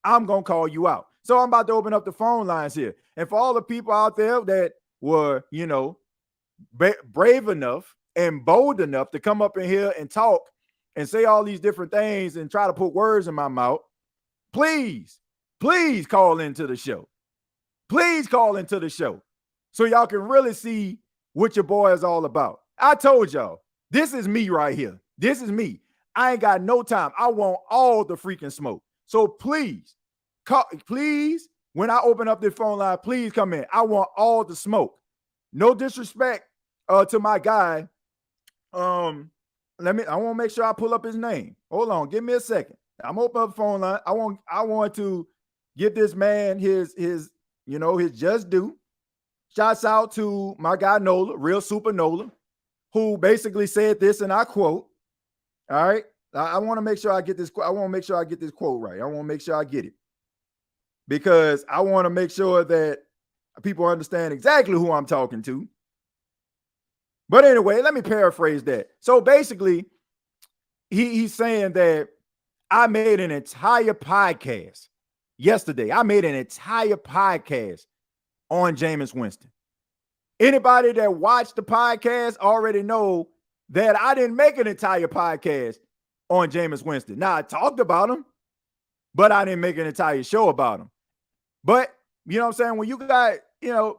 I'm going to call you out. So I'm about to open up the phone lines here. And for all the people out there that were, you know, brave enough and bold enough to come up in here and talk and say all these different things and try to put words in my mouth, please call into the show. Please call into the show so y'all can really see what your boy is all about. I told y'all, this is me right here. This is me. I ain't got no time. I want all the freaking smoke. So please, when I open up this phone line, please come in. I want all the smoke. No disrespect to my guy. I want to make sure I pull up his name. Hold on, give me a second. I'm opening up the phone line. I want to give this man his just due. Shouts out to my guy Nola, Real Super Nola, who basically said this, and I quote. All right. I want to make sure I get this. I want to make sure I get this quote right. I want to make sure I get it because I want to make sure that people understand exactly who I'm talking to. But anyway, let me paraphrase that. So basically, he's saying that I made an entire podcast yesterday. I made an entire podcast on Jameis Winston. Anybody that watched the podcast already know that I didn't make an entire podcast on Jameis Winston. Now, I talked about him, but I didn't make an entire show about him. But, you know what I'm saying? When you got,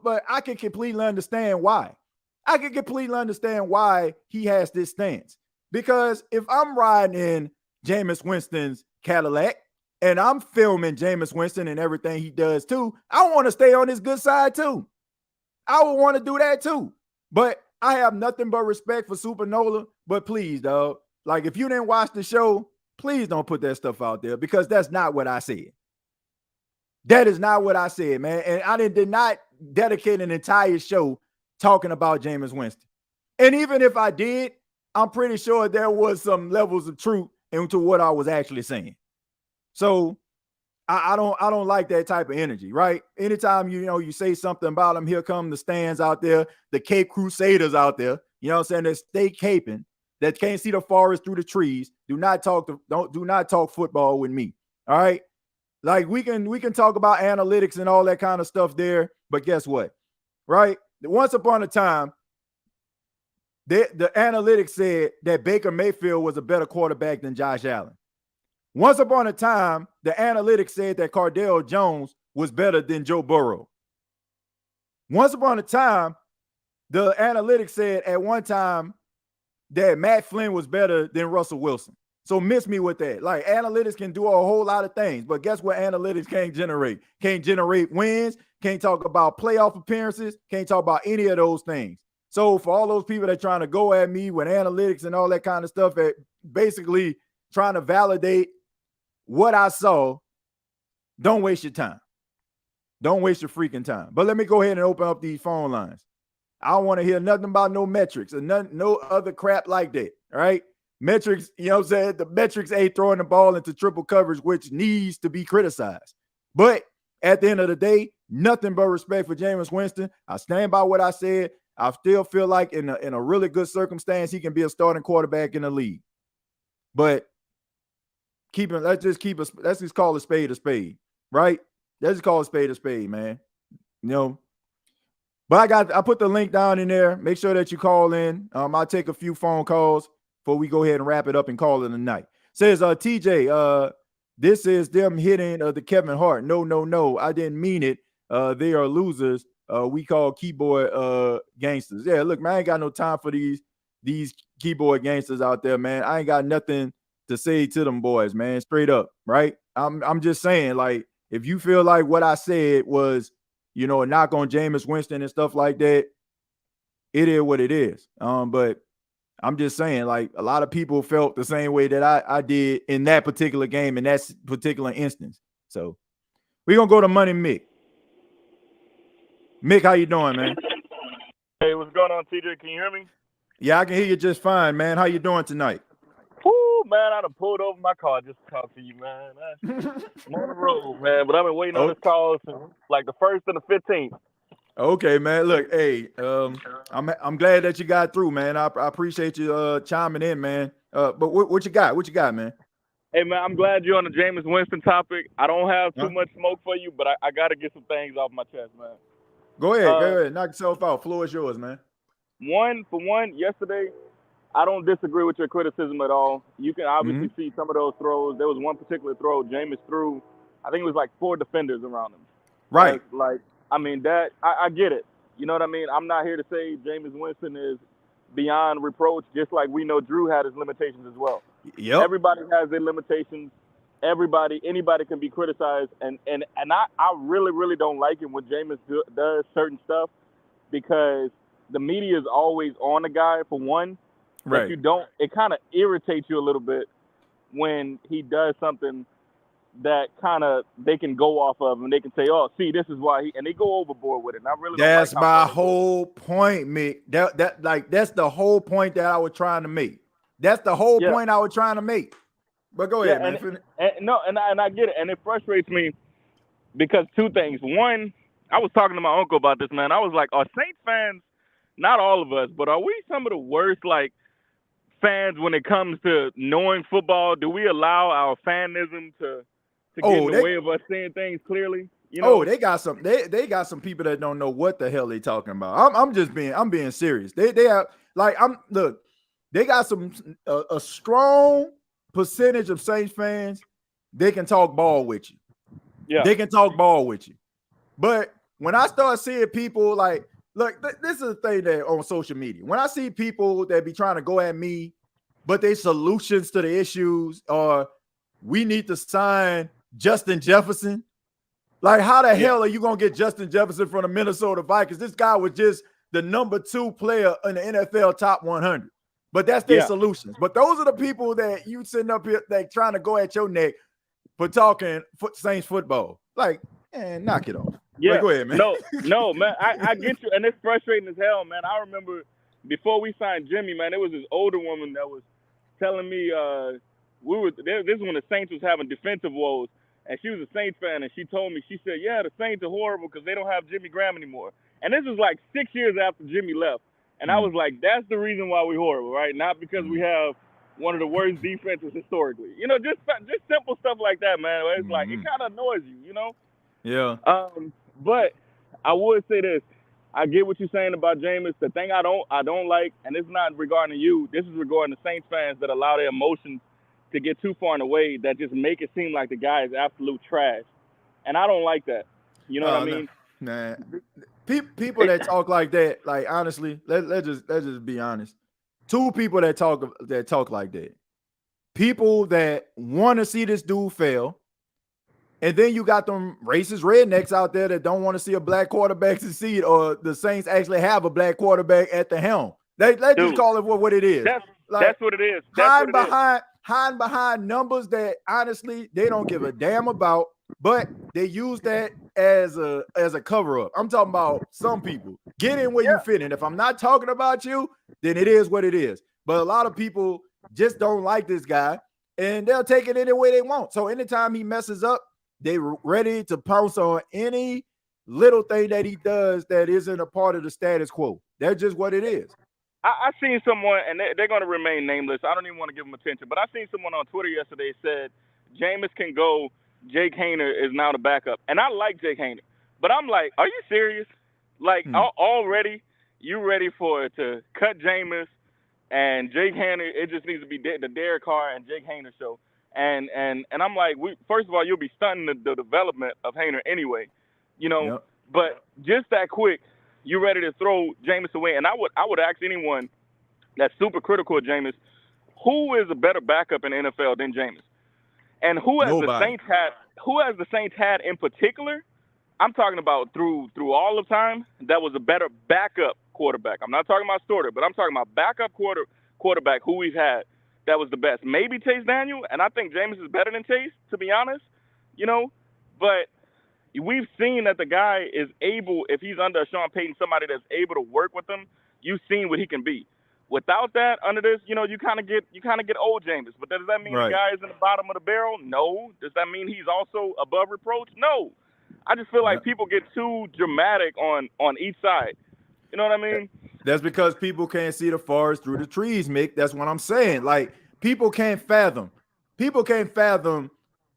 but I can completely understand why. I can completely understand why he has this stance. Because if I'm riding in Jameis Winston's Cadillac and I'm filming Jameis Winston and everything he does too, I want to stay on his good side too. I would want to do that too. But I have nothing but respect for Super Nola. But please, dog, like if you didn't watch the show, please don't put that stuff out there because that's not what I said. That is not what I said, man. And I did not dedicate an entire show talking about Jameis Winston. And even if I did, I'm pretty sure there was some levels of truth into what I was actually saying. So I don't like that type of energy, right? Anytime you say something about them, here come the stands out there, the Cape Crusaders out there, you know what I'm saying? That stay caping, that can't see the forest through the trees. Do not talk football with me. All right. Like we can talk about analytics and all that kind of stuff there, but guess what? Right? Once upon a time, the analytics said that Baker Mayfield was a better quarterback than Josh Allen. Once upon a time, the analytics said that Cardale Jones was better than Joe Burrow. Once upon a time, the analytics said at one time that Matt Flynn was better than Russell Wilson. So miss me with that. Like analytics can do a whole lot of things, but guess what analytics can't generate? Can't generate wins, can't talk about playoff appearances, can't talk about any of those things. So for all those people that are trying to go at me with analytics and all that kind of stuff, that basically trying to validate what I saw, don't waste your time. Don't waste your freaking time. But let me go ahead and open up these phone lines. I don't want to hear nothing about no metrics or no other crap like that. All right. Metrics, you know what I'm saying? The metrics ain't throwing the ball into triple coverage, which needs to be criticized. But at the end of the day, nothing but respect for Jameis Winston. I stand by what I said. I still feel like in a really good circumstance, he can be a starting quarterback in the league. But let's just call a spade, right? Let's just call a spade, man. But I put the link down in there. Make sure that you call in. I'll take a few phone calls before we go ahead and wrap it up and call it a night. Says TJ, this is them hitting the Kevin Hart. No, I didn't mean it. They are losers. We call keyboard gangsters. Yeah, look, man, I ain't got no time for these keyboard gangsters out there, man. I ain't got nothing to say to them boys, man. Straight up, right? I'm just saying, like, if you feel like what I said was, a knock on Jameis Winston and stuff like that, it is what it is. But I'm just saying, like, a lot of people felt the same way that I did in that particular game, in that particular instance. So we're going to go to Money Mick. Mick, how you doing, man? Hey, what's going going on, TJ? Can you hear me? Yeah, I can hear you just fine, man. How you doing tonight? Woo, man, I done pulled over my car just to talk to you, man. I'm on the road, man, but I've been waiting on this call since like the 1st and the 15th. Okay, man. Look, hey, I'm glad that you got through, man. I appreciate you chiming in, man. But what you got? What you got, man? Hey, man, I'm glad you're on the Jameis Winston topic. I don't have too much smoke for you, but I got to get some things off my chest, man. Go ahead. Knock yourself out. Floor is yours, man. One, yesterday, I don't disagree with your criticism at all. You can obviously see some of those throws. There was one particular throw Jameis threw. I think it was like 4 defenders around him. Right. I mean, that I get it. You know what I mean? I'm not here to say Jameis Winston is beyond reproach, just like we know Drew had his limitations as well. Yep. Everybody has their limitations. Anybody can be criticized. And I really, really don't like it when Jameis does certain stuff because the media is always on the guy, for one. Right. It kind of irritates you a little bit when he does something that kind of they can go off of and they can say, oh, see, this is why and they go overboard with it. And I really that's don't like my whole point, Mick. That's the whole point that I was trying to make. That's the whole point I was trying to make. But go ahead, man. And I get it. And it frustrates me because 2 things. One, I was talking to my uncle about this, man. I was like, are Saints fans, not all of us, but are we some of the worst, fans when it comes to knowing football? Do we allow our fanism to get in the way of us seeing things clearly? You know? They got some. They got some people that don't know what the hell they talking about. I'm being serious. They have they got a strong percentage of Saints fans. They can talk ball with you. Yeah, they can talk ball with you. But when I start seeing people this is the thing that on social media, when I see people that be trying to go at me, but they solutions to the issues are we need to sign Justin Jefferson. Like, how the hell are you going to get Justin Jefferson from the Minnesota Vikings? This guy was just the number 2 player in the NFL top 100. But that's their solutions. But those are the people that you sitting up here trying to go at your neck for talking Saints football. Like, knock it off. Yeah, go ahead, man. No, man. I get you, and it's frustrating as hell, man. I remember before we signed Jimmy, man, there was this older woman that was telling me this is when the Saints was having defensive woes, and she was a Saints fan, and she told me, she said, yeah, the Saints are horrible because they don't have Jimmy Graham anymore. And this was like 6 years after Jimmy left, and I was like, that's the reason why we're horrible, right? Not because we have one of the worst defenses historically. You know, just simple stuff like that, man. It's like it kind of annoys you, you know? Yeah. But I would say this. I get what you're saying about Jameis. The thing I don't like, and it's not regarding you, this is regarding the Saints fans that allow their emotions to get too far in the way that just make it seem like the guy is absolute trash. And I don't like that. You know what I mean? Nah. People that talk like that, like, honestly, let's just be honest. 2 people that talk like that. People that want to see this dude fail. And then you got them racist rednecks out there that don't want to see a black quarterback succeed, or the Saints actually have a black quarterback at the helm. Let's just call it what it is. That's what it is. Hiding behind numbers that honestly they don't give a damn about, but they use that as a cover up. I'm talking about some people. Get in where you fit in. If I'm not talking about you, then it is what it is. But a lot of people just don't like this guy, and they'll take it any way they want. So anytime he messes up, they ready to pounce on any little thing that he does that isn't a part of the status quo. That's just what it is. I seen someone, and they're going to remain nameless. I don't even want to give them attention, but I seen someone on Twitter yesterday said Jameis can go. Jake Haener is now the backup. And I like Jake Haener. But I'm like, are you serious? Like, already you ready for it to cut Jameis and Jake Haener? It just needs to be the Derek Carr and Jake Haener show. And I'm like, first of all, you'll be stunting the development of Haener anyway, you know. Yep. But just that quick, you ready to throw Jameis away? And I would ask anyone that's super critical of Jameis, who is a better backup in the NFL than Jameis? And who has the Saints had in particular? I'm talking about through all of time, that was a better backup quarterback. I'm not talking about starter, but I'm talking about backup quarterback who we've had. That was the best. Maybe Chase Daniel, and I think Jameis is better than Chase, to be honest, you know. But we've seen that the guy is able, if he's under Sean Payton, somebody that's able to work with him you've seen what he can be. Without that, under this, you kind of get old Jameis. But does that mean the guy is in the bottom of the barrel? No. Does that mean he's also above reproach? No. I just feel like people get too dramatic on each side. You know what I mean? That's because people can't see the forest through the trees, Mick. That's what I'm saying. Like, people can't fathom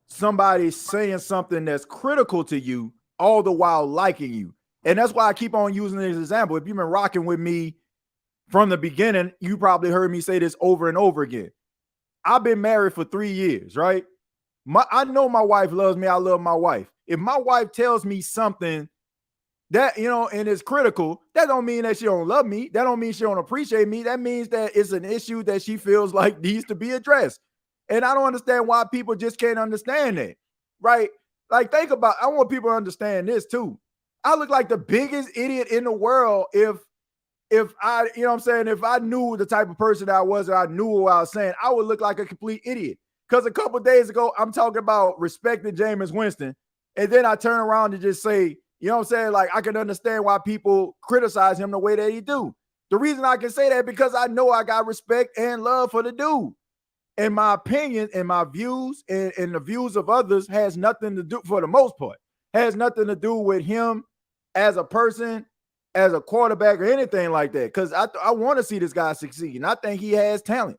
somebody saying something that's critical to you all the while liking you. And that's why I keep on using this example. If you've been rocking with me from the beginning, you probably heard me say this over and over again. I've been married for 3 years, right? I know my wife loves me. I love my wife. If my wife tells me something that, and it's critical, that don't mean that she don't love me. That don't mean she don't appreciate me. That means that it's an issue that she feels like needs to be addressed. And I don't understand why people just can't understand that, right? Like, I want people to understand this too. I look like the biggest idiot in the world if I, if I knew the type of person I was, or I knew what I was saying, I would look like a complete idiot. Because a couple of days ago, I'm talking about respecting Jameis Winston, and then I turn around and just say, like, I can understand why people criticize him the way that he do. The reason I can say that because I know I got respect and love for the dude. And my opinion and my views and the views of others has nothing to do, for the most part, has nothing to do with him as a person, as a quarterback, or anything like that. Because I want to see this guy succeed, and I think he has talent.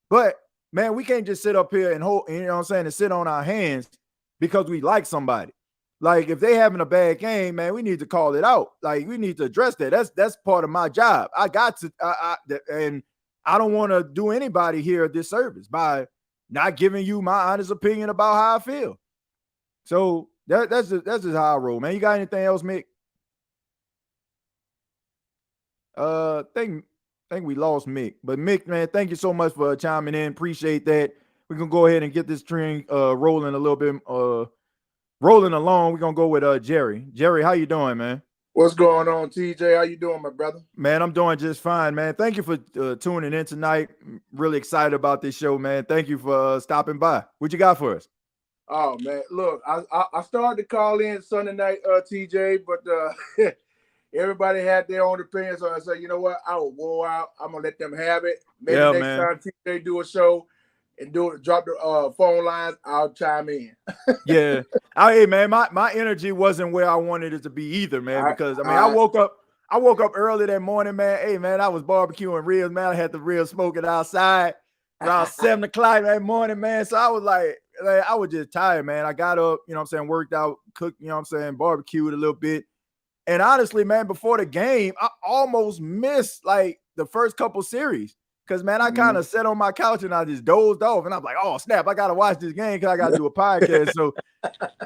But, man, we can't just sit up here and hold, and sit on our hands because we like somebody. Like, if they having a bad game, man, we need to call it out. Like, we need to address that. That's part of my job. I got to, and I don't want to do anybody here a disservice by not giving you my honest opinion about how I feel. So that's just how I roll, man. You got anything else, Mick? Think we lost Mick, but Mick, man, thank you so much for chiming in. Appreciate that. We can go ahead and get this train rolling a little bit, rolling along. We're gonna go with Jerry. Jerry, how you doing, man? What's going on, TJ? How you doing, my brother? Man, I'm doing just fine, man. Thank you for tuning in tonight. Really excited about this show, man. Thank you for stopping by. What you got for us? Oh, man, look, I started to call in Sunday night, TJ, but everybody had their own opinion, so I said, you know what? I will go out. I'm gonna let them have it. Maybe next time TJ do a show and drop the phone lines, I'll chime in. Yeah. Hey, man, my energy wasn't where I wanted it to be either, man, because I woke up early that morning, man. Hey, man, I was barbecuing ribs, man. I had the ribs smoking outside around 7 o'clock that morning, man. So I was like, I was just tired, man. I got up, worked out, cooked, barbecued a little bit. And honestly, man, before the game, I almost missed like the first couple series. Because, man, I kind of sat on my couch and I just dozed off. And I'm like, oh, snap, I got to watch this game because I got to do a podcast. So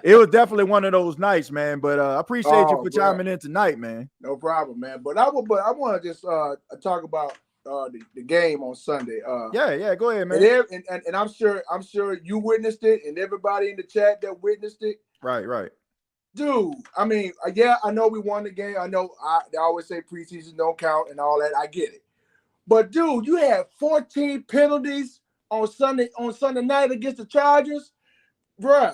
it was definitely one of those nights, man. But I appreciate you for chiming in tonight, man. No problem, man. But I want to just talk about the game on Sunday. Yeah, go ahead, man. And I'm sure you witnessed it, and everybody in the chat that witnessed it. Right. Dude, I mean, yeah, I know we won the game. I know they always say preseason don't count and all that. I get it. But dude, you had 14 penalties on Sunday night against the Chargers, bruh.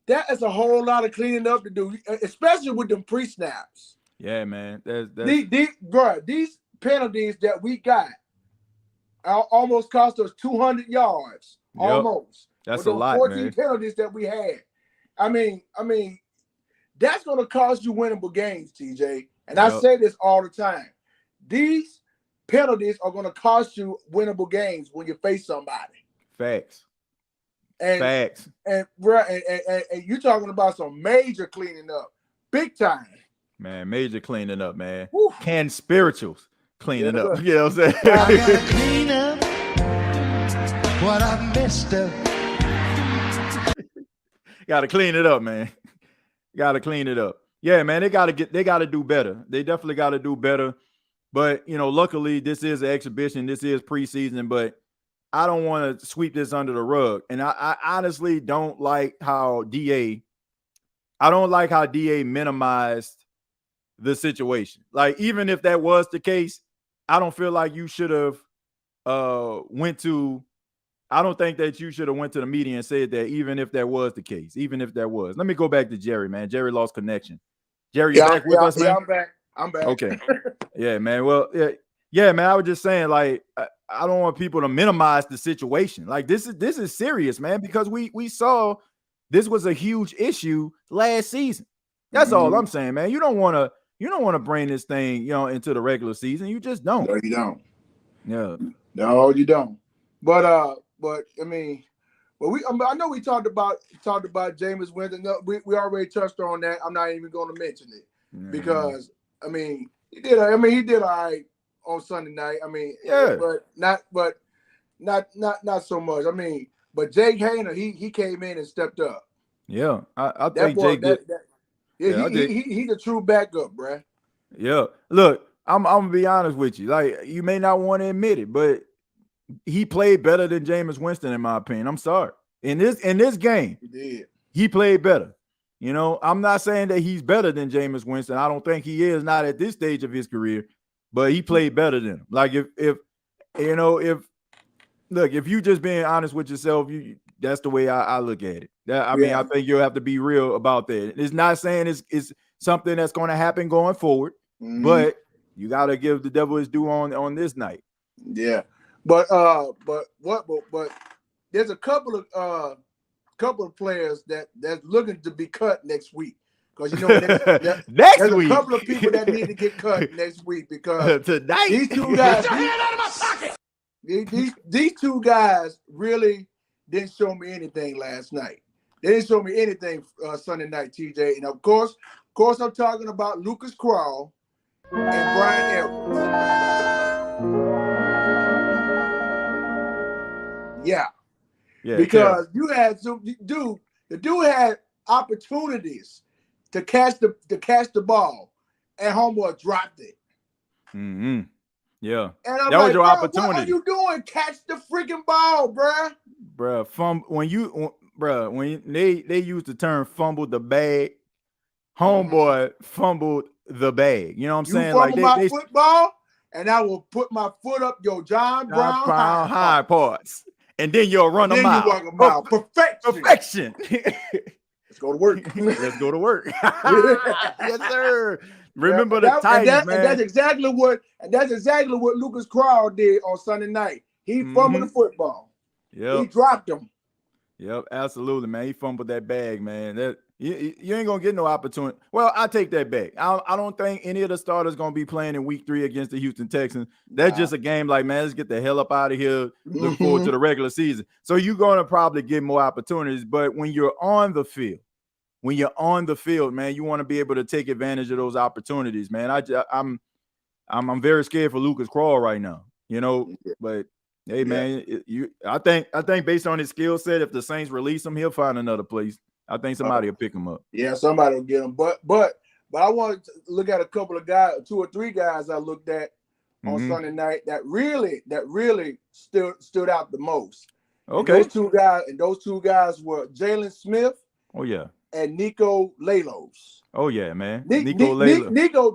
That is a whole lot of cleaning up to do, especially with them pre-snaps. Yeah, man. These penalties that we got almost cost us 200 yards. Yep. Almost. That's a lot, 14 man. penalties that we had. I mean, that's going to cost you winnable games, TJ. And I say this all the time. These penalties are going to cost you winnable games when you face somebody. Facts. And you're talking about some major cleaning up, big time. Man, major cleaning up, man. Woo. Canned spirituals cleaning up. You know what I'm saying? I gotta clean up what I messed up. Gotta clean it up, man. Gotta clean it up. Yeah, man. They gotta do better. They definitely gotta do better. But luckily, this is an exhibition. This is preseason, but I don't want to sweep this under the rug. And I honestly don't like how DA minimized the situation. Like, even if that was the case, I don't feel like you should have I don't think that you should have went to the media and said that, even if that was the case, even if that was. Let me go back to Jerry, man. Jerry lost connection. Jerry, you back with us, man? Yeah, I'm back. Okay. Yeah, man. Well, yeah, Yeah, man. I was just saying, like, I don't want people to minimize the situation. Like, this is serious, man, because we saw this was a huge issue last season. That's all I'm saying, man. You don't want to bring this thing, into the regular season. You just don't. No, you don't. Yeah. No, you don't. But I mean, I know we talked about Jameis Winston. No, we already touched on that. I'm not even going to mention it because I mean he did all right on Sunday night. I mean, but not so much. I mean, but Jake Hayner, he came in and stepped up. Yeah, I think Jake did. He's a true backup, bruh. Yeah. Look, I'm gonna be honest with you. Like, you may not want to admit it, but he played better than Jameis Winston, in my opinion. I'm sorry. In this game, He did. he played better. I'm not saying that he's better than Jameis Winston. I don't think he is, not at this stage of his career, but he played better than him. Like, if you just being honest with yourself, that's the way I look at it. I mean, I think you'll have to be real about that. It's not saying it's something that's going to happen going forward, but you got to give the devil his due on this night. Yeah. But there's a couple of players that's looking to be cut next week, because there's week. a couple of people that need to get cut next week, because tonight these two guys, Get your hand out of my pocket! these two guys really didn't show me anything last night. They didn't show me anything Sunday night, TJ. And of course, I'm talking about Lucas Krull and Brian Edwards. Yeah. Because you had the dude had opportunities to catch the ball, and homeboy dropped it. Mm-hmm. Yeah. And I'm that was your bro, opportunity. what are you doing? Catch the freaking ball, bruh. Bruh, when they used the term fumble the bag, homeboy fumbled the bag. You know what I'm saying? You fumble my football, and I will put my foot up your John Brown high parts. And then you'll run a mile. You walk a mile. Perfection. Let's go to work. Let's go to work. Yes, sir. Remember the Titans, man. And that's exactly what Lucas Krull did on Sunday night. He fumbled the football. Yep. He dropped him. Yep, absolutely, man. He fumbled that bag, man. You ain't gonna get no opportunity. Well, I take that back. I don't think any of the starters gonna be playing in week 3 against the Houston Texans. That's just a game like, man, let's get the hell up out of here. Look forward to the regular season. So you're gonna probably get more opportunities. But when you're on the field, man, you want to be able to take advantage of those opportunities, man. I'm very scared for Lucas Krull right now, but. Hey, man, I think based on his skill set, if the Saints release him, he'll find another place. I think somebody will pick him up. Yeah, somebody will get him. But I want to look at a couple of guys, 2 or 3 guys I looked at on Sunday night that really stood out the most. Okay. And those two guys were Jalen Smith. Oh yeah. And Nico Lalos. Oh yeah, man. Nico Lalos. Nico,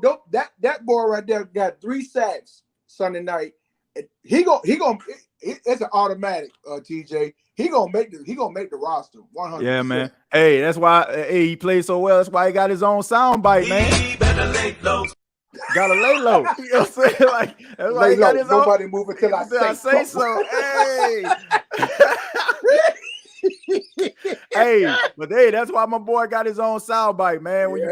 that boy right there got 3 sacks Sunday night. It's an automatic, TJ. He gonna make the roster 100%. Yeah, man. Hey, that's why he plays so well. That's why he got his own sound bite, man. He better lay low. Gotta lay low. You know what I'm saying? Like, that's why he got his nobody own. move until I say so. Hey. Hey, but that's why my boy got his own sound bite, man. When you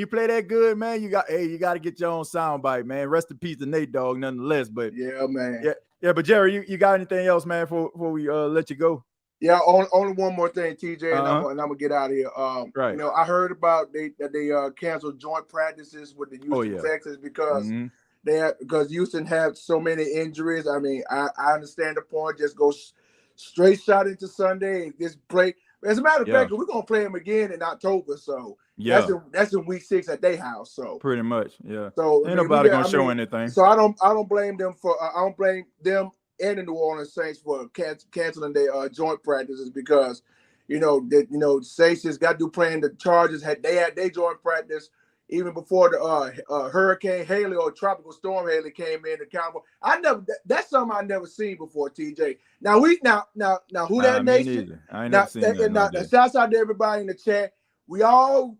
play that good, man, you got to get your own sound bite, man. Rest in peace to Nate Dogg, nonetheless. But yeah, man. Yeah. But Jerry, you got anything else, man, before we let you go? Yeah, only one more thing, TJ, and I'm gonna get out of here. Right. I heard about they canceled joint practices with the Houston Texans because Houston had so many injuries. I mean, I understand the point. Just go straight shot into Sunday and just play. As a matter of fact, we're gonna play them again in October. So that's in week 6 at their house. So pretty much, yeah. So ain't nobody gonna show anything. So I don't blame them and the New Orleans Saints for canceling their joint practices, because Saints just got to playing the Chargers. They had their joint practice even before the Hurricane Haley or Tropical Storm Haley came in to Cowboys. That's something I never seen before, TJ. Now who that nation? I ain't never seen that. Shouts out to everybody in the chat. We all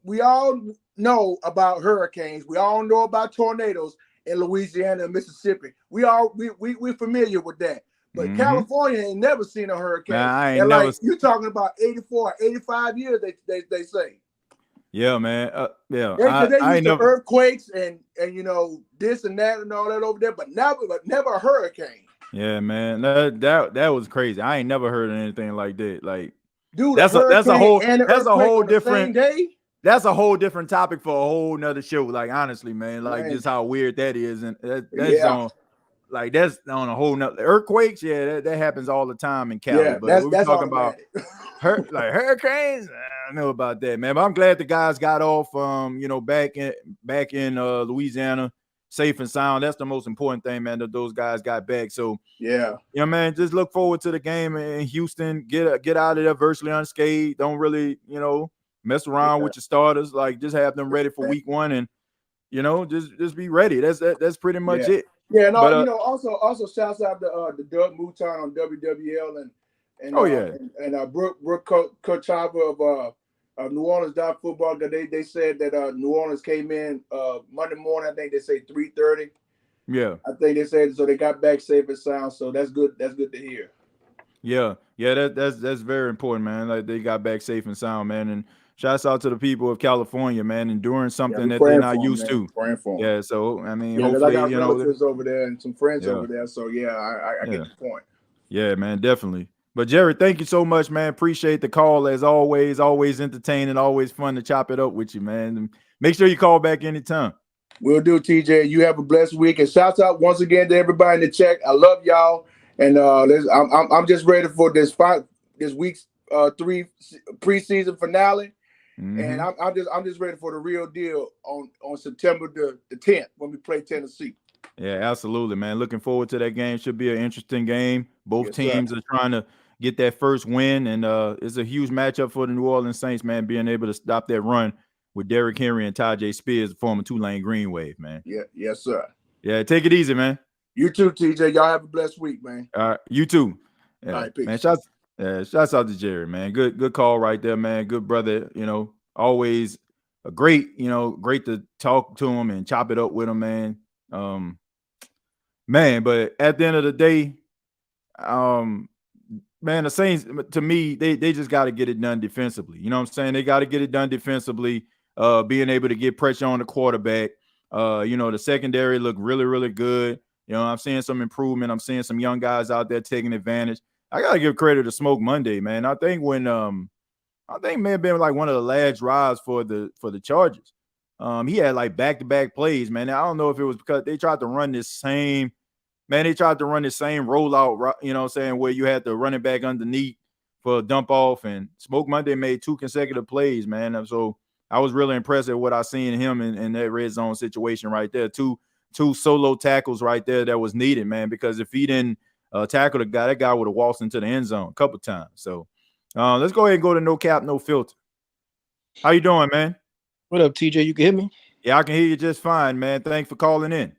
know about hurricanes. We all know about tornadoes. in Louisiana and Mississippi. We're familiar with that. But Mhm. California ain't never seen a hurricane. Man, I ain't and never like you talking about 84, 85 years, they say. Yeah, man. Yeah. They I used ain't to never earthquakes and this and that and all that over there, but never a hurricane. Yeah, man. That was crazy. I ain't never heard of anything like that. Like, Dude, that's a whole and that's a earthquake whole on the different same day. that's a whole different topic for a whole nother show. Like, honestly, man, like Man. just how weird that is. And that's Yeah. that's on a whole nother earthquakes. Yeah, that happens all the time in Cali. Yeah, But we're that's talking about automatic. like hurricanes. I don't know about that, man. But I'm glad the guys got off back in Louisiana safe and sound. That's the most important thing, man, that those guys got back. So yeah. Man, just look forward to the game in Houston. Get out of there virtually unscathed. Don't really, mess around with your starters. Like, just have them ready for week 1 and just be ready. That's pretty much it. Yeah, and But, also shouts out to the Doug Mouton on WWL and Brooke Kochava of New Orleans Football. They said that New Orleans came in Monday morning. I think they say 3:30. Yeah, I think they said so. They got back safe and sound. So that's good. That's good to hear. Yeah. That's very important, man. Like, they got back safe and sound, man. And shouts out to the people of California, man, enduring something that they're not used to. Praying for them. Yeah. So I mean, because hopefully, I got relatives over there and some friends over there. So I get the point. Yeah, man, definitely. But Jerry, thank you so much, man. Appreciate the call as always. Always entertaining. Always fun to chop it up with you, man. And make sure you call back anytime. We'll do, TJ. You have a blessed week, and shouts out once again to everybody in the chat. I love y'all, and I'm just ready for this week's 3 preseason finale, and I'm just ready for the real deal on September the 10th when we play Tennessee. Yeah, absolutely, man. Looking forward to that game. Should be an interesting game. Both teams are trying to get that first win, and it's a huge matchup for the New Orleans Saints, man, being able to stop that run with Derrick Henry and TJAY Spears, the former Tulane Green Wave, man. Yeah, yes, sir. Yeah, take it easy, man. You too, TJ. Y'all have a blessed week, man. All right, you too. Yeah, all right, peace. Man, shouts out to Jerry, man. Good call right there, man. Good brother, always a great to talk to him and chop it up with him, man. Man, but at the end of the day, man, the Saints, to me, they just got to get it done defensively. You know what I'm saying? They got to get it done defensively, being able to get pressure on the quarterback. The secondary looked really, really good. I'm seeing some improvement. I'm seeing some young guys out there taking advantage. I got to give credit to Smoke Monday, man. I think may have been like one of the last drives for the Chargers. He had like back-to-back plays, man. I don't know if it was because they tried to run this same rollout, you know what I'm saying, where you had the running back underneath for a dump off, and Smoke Monday made 2 consecutive plays, man. And so I was really impressed at what I seen him in that red zone situation right there. Two solo tackles right there that was needed, man, because if he didn't tackle the guy, that guy would have waltzed into the end zone a couple times. So let's go ahead and go to No Cap, No Filter. How you doing, man? What up, TJ? You can hear me? Yeah, I can hear you just fine, man. Thanks for calling in.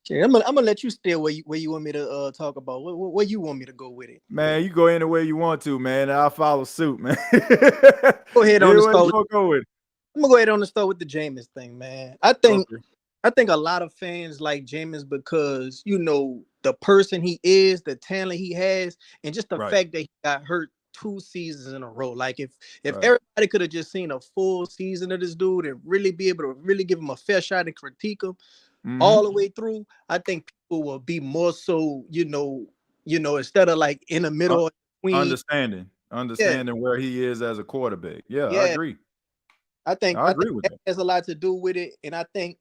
Yeah, I'm gonna let you stay where you want me to talk about. Where you want me to go with it? Man, you go anywhere you want to, man. I'll follow suit, man. Go ahead on the start. I'm gonna go ahead on the start with the Jameis thing, man. I think a lot of fans like Jameis because the person he is, the talent he has, and just the fact that he got hurt 2 seasons in a row. Like if everybody could have just seen a full season of this dude and really be able to really give him a fair shot and critique him all the way through, I think people will be more so, instead of like in the middle understanding where he is as a quarterback. Yeah, I agree. I think with that. Has a lot to do with it. And I think,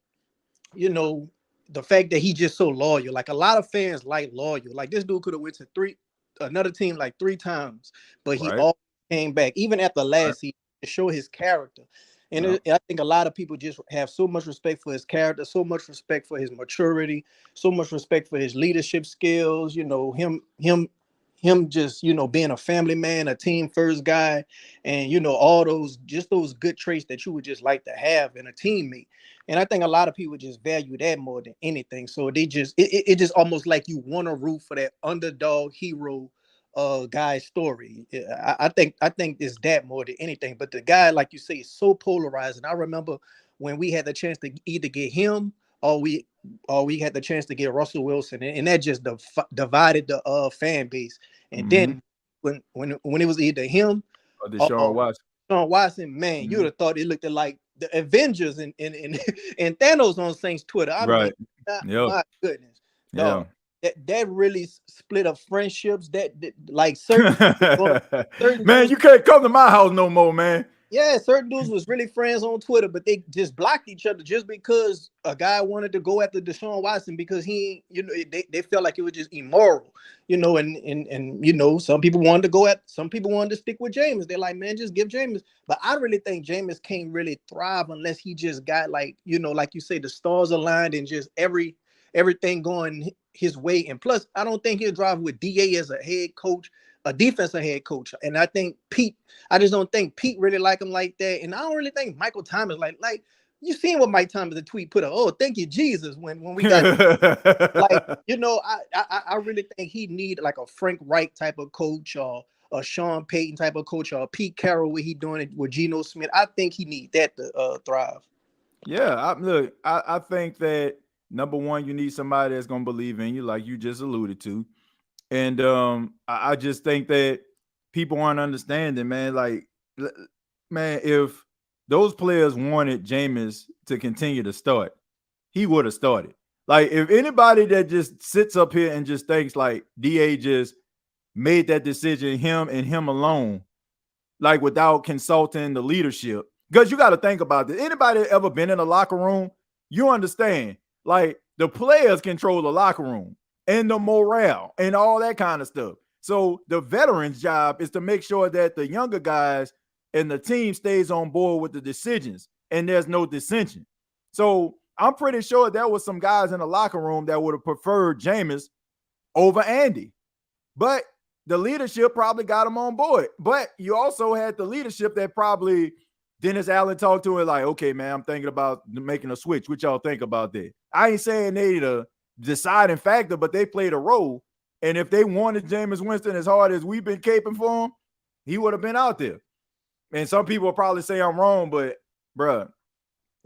the fact that he's just so loyal. Like a lot of fans like loyal. Like this dude could have went to another team like 3 times, but he always came back, even at the last season, to show his character. And I think a lot of people just have so much respect for his character, so much respect for his maturity, so much respect for his leadership skills. Him just, being a family man, a team first guy, and, all those good traits that you would just like to have in a teammate. And I think a lot of people just value that more than anything. So they just, it just almost like you want to root for that underdog hero guy's story. I think it's that more than anything. But the guy, like you say, is so polarized. And I remember when we had the chance to either get him or we we had the chance to get Russell Wilson, and that just divided the fan base. And Mm-hmm. then when it was either him or Deshaun Watson. Deshaun Watson, man, you would have thought it looked like the Avengers and Thanos on Saints Twitter. I mean, my goodness, dog. That really split up friendships. That like certain man, you can't come to my house no more, man. Yeah, certain dudes was really friends on Twitter, but they just blocked each other just because a guy wanted to go after Deshaun Watson because he, they felt like it was just immoral, and some people wanted to stick with Jameis. They're like, man, just give Jameis. But I really think Jameis can't really thrive unless he just got like you say, the stars aligned and just everything going his way. And plus, I don't think he'll drive with DA as a head coach, a defensive head coach. And I think I just don't think Pete really like him like that. And I don't really think Michael Thomas like you seen what Mike Thomas the tweet put up. Oh, thank you, Jesus, when we got I really think he need like a Frank Reich type of coach or a Sean Payton type of coach or a Pete Carroll what he doing it with Geno Smith. I think he need that to thrive. Yeah, I think that number one, you need somebody that's gonna believe in you, like you just alluded to. And I just think that people aren't understanding, man. Like, man, if those players wanted Jameis to continue to start, he would have started. Like, if anybody that just sits up here and just thinks like DA just made that decision, him and him alone, like without consulting the leadership, because you got to think about this. Anybody ever been in a locker room, you understand, like the players control the locker room and the morale and all that kind of stuff. So the veterans' job is to make sure that the younger guys and the team stays on board with the decisions and there's no dissension. So I'm pretty sure there was some guys in the locker room that would have preferred Jameis over Andy. But the leadership probably got him on board. But you also had the leadership that probably Dennis Allen talked to it like, okay, man, I'm thinking about making a switch. What y'all think about that? I ain't saying they the deciding factor, but they played a role. And if they wanted Jameis Winston as hard as we've been caping for him, he would have been out there. And some people will probably say I'm wrong, but bruh,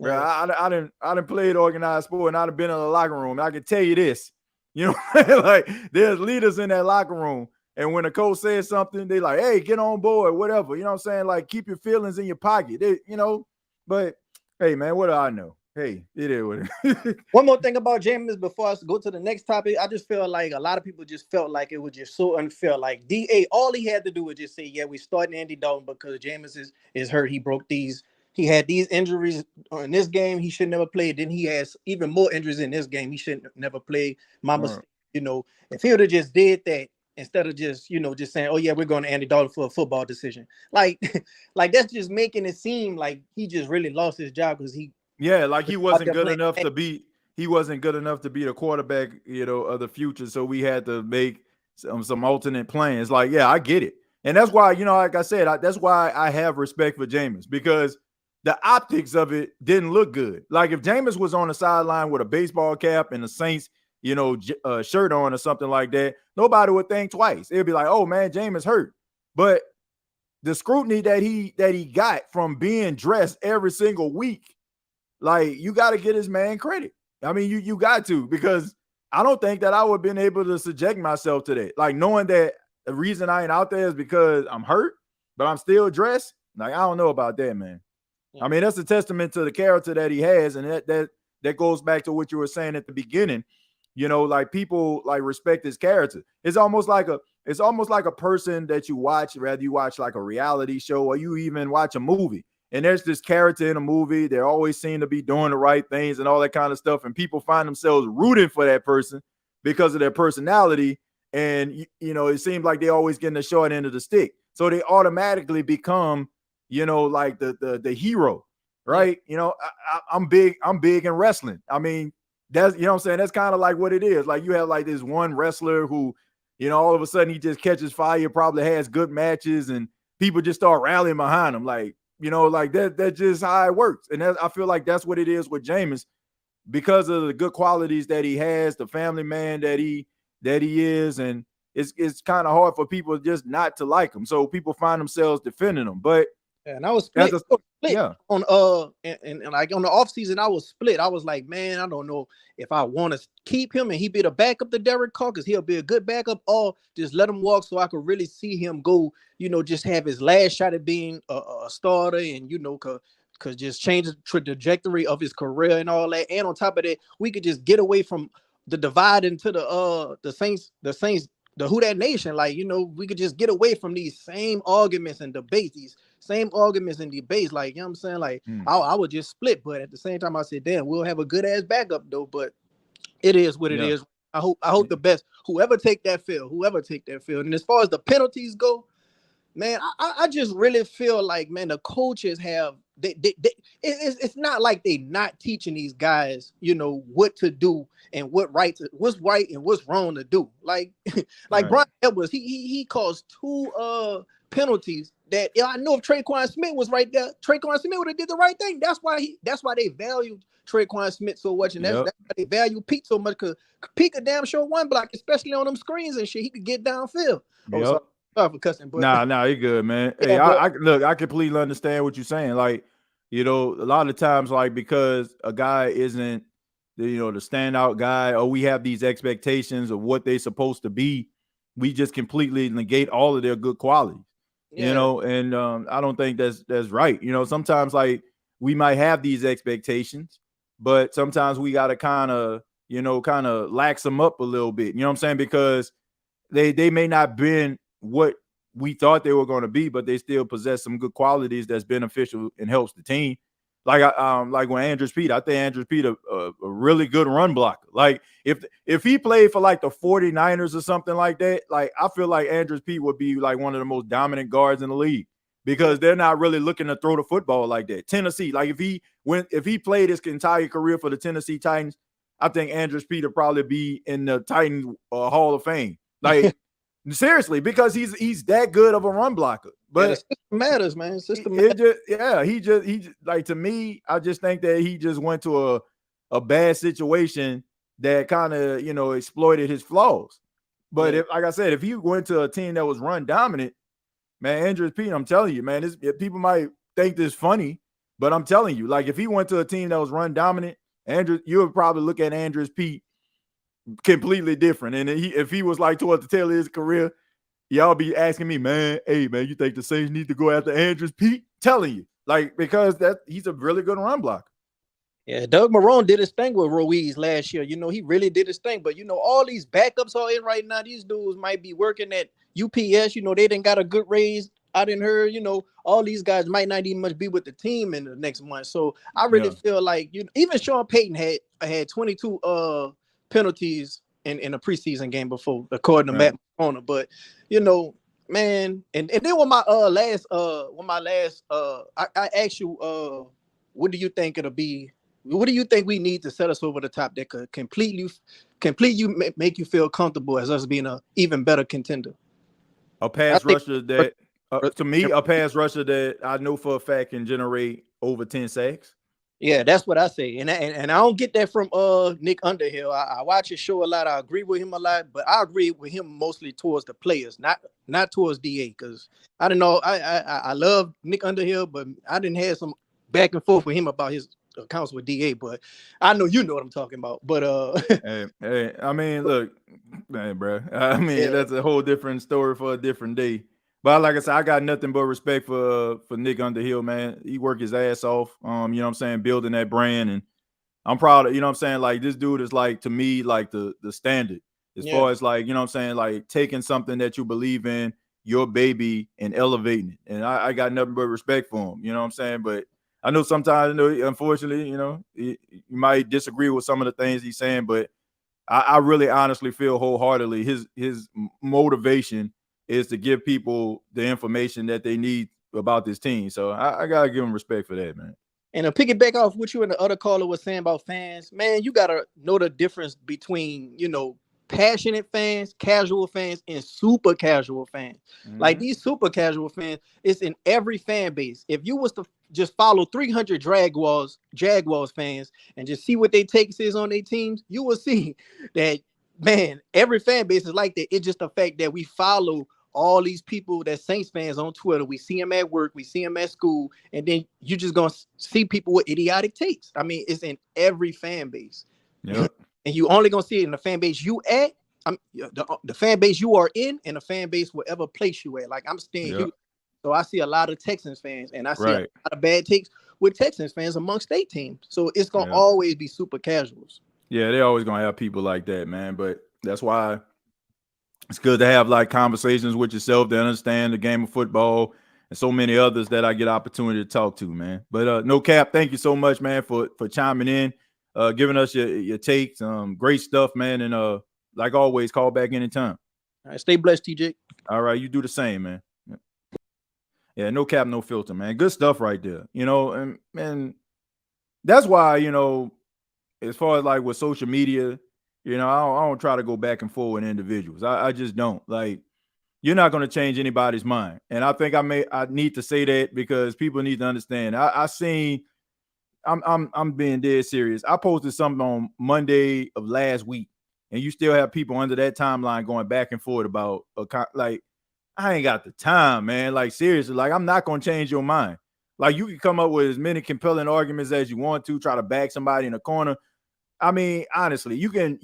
I didn't play organized sport and I'd have been in the locker room. I can tell you this, like there's leaders in that locker room. And when a coach says something, they like, hey, get on board, whatever. You know what I'm saying? Like, keep your feelings in your pocket. But hey, man, what do I know? Hey, it is what it is. One more thing about Jameis before I go to the next topic. I just feel like a lot of people just felt like it was just so unfair. Like DA, all he had to do was just say, yeah, we starting Andy Dalton because Jameis is hurt. He broke these. He had these injuries in this game. He should never play. Then he has even more injuries in this game. He should never play. If he would have just did that instead of just saying, oh yeah, we're going to Andy Dalton for a football decision. Like that's just making it seem like he just really lost his job because he. Yeah, like he wasn't good enough to be the quarterback, of the future. So we had to make some alternate plans. Like, yeah, I get it. And that's why, like I said, that's why I have respect for Jameis, because the optics of it didn't look good. Like if Jameis was on the sideline with a baseball cap and the Saints, shirt on or something like that, nobody would think twice. It'd be like, oh man, Jameis hurt. But the scrutiny that he got from being dressed every single week, like, you got to get his man credit. I mean, you got to, because I don't think that I would have been able to subject myself to that. Like, knowing that the reason I ain't out there is because I'm hurt, but I'm still dressed. Like, I don't know about that, man. Yeah. I mean, that's a testament to the character that he has. And that goes back to what you were saying at the beginning. Like people like respect his character. It's almost like a person that you watch, whether you watch like a reality show or you even watch a movie. And there's this character in a movie. They always seem to be doing the right things and all that kind of stuff. And people find themselves rooting for that person because of their personality. And, it seems like they always getting the short end of the stick. So they automatically become, like the hero, right? I'm big in wrestling. I mean, that's, what I'm saying? That's kind of like what it is. Like you have like this one wrestler who, all of a sudden he just catches fire, probably has good matches, and people just start rallying behind him. Like, like that's just how it works. And I feel like that's what it is with Jameis, because of the good qualities that he has, the family man that he is. And it's kind of hard for people just not to like him. So people find themselves defending him. But And I was split. Yeah. On and like on the offseason, I was split. I was like, man, I don't know if I want to keep him and he be the backup to Derek Carr because he'll be a good backup, or just let him walk so I could really see him go, just have his last shot at being a starter and could just change the trajectory of his career and all that. And on top of that, we could just get away from the divide into the Saints, the Who That Nation. Like, we could just get away from these same arguments and debates, like, you know what I'm saying? Like, I would just split, but at the same time I said, damn, we'll have a good ass backup though. But it is what it is. I hope the best, whoever take that field. And as far as the penalties go, man, I just really feel like, man, the coaches have it's not like they not teaching these guys, what to do and what's right and what's wrong to do. Like Brian Edwards, he caused 2 penalties that I know if Traquan Smith was right there, Traquan Smith would have did the right thing. That's why they valued Traquan Smith so much, and that's why they value Pete so much, because Pete could damn sure one block, especially on them screens and shit. He could get downfield. Sorry for cussing, but nah, you're good, man. Hey, I completely understand what you're saying. Like, a lot of times, like, because a guy isn't the standout guy, or we have these expectations of what they're supposed to be, we just completely negate all of their good qualities. And I don't think that's right. Sometimes, like, we might have these expectations, but sometimes we got to kind of lax them up a little bit. You know what I'm saying? Because they may not been what we thought they were going to be, but they still possess some good qualities that's beneficial and helps the team. Like when Andrews Pete, I think Andrews Pete a really good run blocker. Like if he played for like the 49ers or something like that, like I feel like Andrews Pete would be like one of the most dominant guards in the league, because they're not really looking to throw the football like that. Tennessee, like if he played his entire career for the Tennessee Titans, I think Andrews Pete would probably be in the Titans Hall of Fame. Like seriously, because he's that good of a run blocker. But the system matters, man. He just like, to me, I just think that he just went to a bad situation that kind of exploited his flaws. But like I said, if he went to a team that was run dominant, man, Andrews Pete, I'm telling you, man, people might think this funny, but I'm telling you, like, if he went to a team that was run dominant, you would probably look at Andrews Pete completely different. And if he was like towards the tail of his career, y'all be asking me, man, hey, man, you think the Saints need to go after Andrews Pete? Telling you, like, because he's a really good run blocker. Yeah, Doug Marrone did his thing with Ruiz last year. He really did his thing. But, all these backups are in right now. These dudes might be working at UPS. They didn't got a good raise. I didn't hear, all these guys might not even much be with the team in the next month. So I really feel like, even Sean Payton had 22 penalties in a preseason game before, according to Matt Marrone. But, man, and then when my last I asked you, what do you think it'll be? What do you think we need to set us over the top that could completely make you feel comfortable as us being an even better contender? A pass rusher that, to me, a pass rusher that I know for a fact can generate over 10 sacks. Yeah, that's what I say. And I don't get that from Nick Underhill. I watch his show a lot. I agree with him a lot, but I agree with him mostly towards the players, not towards DA, because I don't know. I love Nick Underhill, but I didn't have some back and forth with him about his accounts with DA, but I know what I'm talking about. But hey, I mean, look, man, bro. I mean, that's a whole different story for a different day. But like I said, I got nothing but respect for Nick Underhill, man. He worked his ass off, you know what I'm saying, building that brand. And I'm proud of, you know what I'm saying, like, this dude is, like, to me, like the standard as far as, like, you know what I'm saying, like, taking something that you believe in, your baby, and elevating it. And I got nothing but respect for him, you know what I'm saying? But I know sometimes, unfortunately, you might disagree with some of the things he's saying, but I really honestly feel wholeheartedly his motivation is to give people the information that they need about this team. So I gotta give him respect for that, man. And to piggyback off what you and the other caller was saying about fans, man, you gotta know the difference between, passionate fans, casual fans, and super casual fans. Mm-hmm. Like, these super casual fans, it's in every fan base. If you was to just follow 300 Jaguars fans and just see what their takes is on their teams, you will see that, man, every fan base is like that. It's just the fact that we follow all these people that Saints fans on Twitter. We see them at work, we see them at school, and then you just gonna see people with idiotic takes. I mean, it's in every fan base. Yep. And you only gonna see it in the fan base you at. The fan base you are in, and the fan base whatever place you at. Like I'm staying here, so I see a lot of Texans fans, and I see a lot of bad takes with Texans fans amongst state teams. So it's gonna always be super casuals. Yeah, they're always gonna have people like that, man. But that's why it's good to have like conversations with yourself to understand the game of football and so many others that I get opportunity to talk to, man. But no cap, thank you so much, man, for chiming in, giving us your takes. Great stuff, man. And like always, call back anytime. All right, stay blessed, TJ. All right, you do the same, man. Yeah, no cap, no filter, man. Good stuff right there. You know, and that's why, you know, as far as like with social media, you know, I don't try to go back and forth with individuals. I just don't. Like, you're not going to change anybody's mind. And I think I need to say that because people need to understand. I'm being dead serious. I posted something on Monday of last week, and you still have people under that timeline going back and forth about like, I ain't got the time, man. Like, seriously, like, I'm not going to change your mind. Like, you can come up with as many compelling arguments as you want to, try to back somebody in a corner. I mean, honestly, you can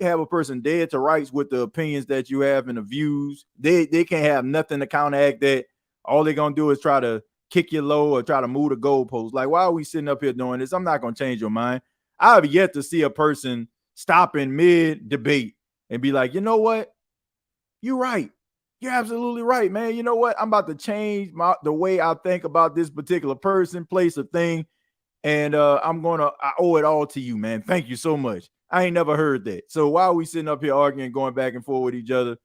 have a person dead to rights with the opinions that you have and the views. They can't have nothing to counteract that. All they're going to do is try to kick you low or try to move the goalpost. Like, why are we sitting up here doing this? I'm not going to change your mind. I have yet to see a person stop in mid-debate and be like, you know what? You're right. You're absolutely right, man. You know what? I'm about to change the way I think about this particular person, place, or thing. And I owe it all to you, man. Thank you so much. I ain't never heard that. So why are we sitting up here arguing, going back and forth with each other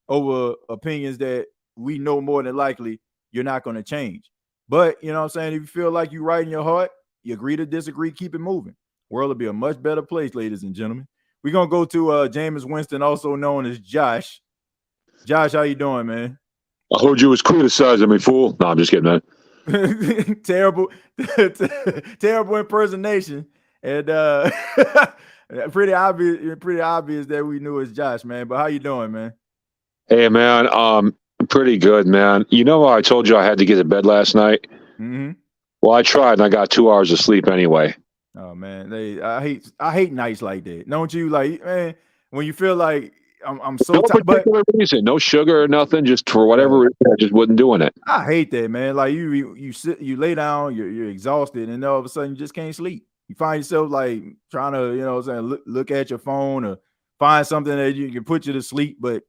over opinions that we know more than likely you're not going to change? But, you know what I'm saying? If you feel like you're right in your heart, you agree to disagree, keep it moving. World will be a much better place, ladies and gentlemen. We're going to go to Jameis Winston, also known as Josh. Josh, how you doing, man? I heard you was criticizing me, fool. No, I'm just kidding, man. terrible impersonation, and pretty obvious that we knew it's Josh, man. But how you doing, man? Hey, man, pretty good, man. You know, I told you I had to get to bed last night. Mm-hmm. Well, I tried, and I got 2 hours of sleep anyway. Oh man, I hate nights like that. Don't you? Like, man, when you feel like I'm so tired. No particular reason, no sugar or nothing, just for whatever reason, I just wasn't doing it. I hate that, man. Like you sit, you lay down, you're exhausted, and all of a sudden you just can't sleep. You find yourself like trying to, you know what I'm saying, look at your phone or find something that you can put you to sleep. But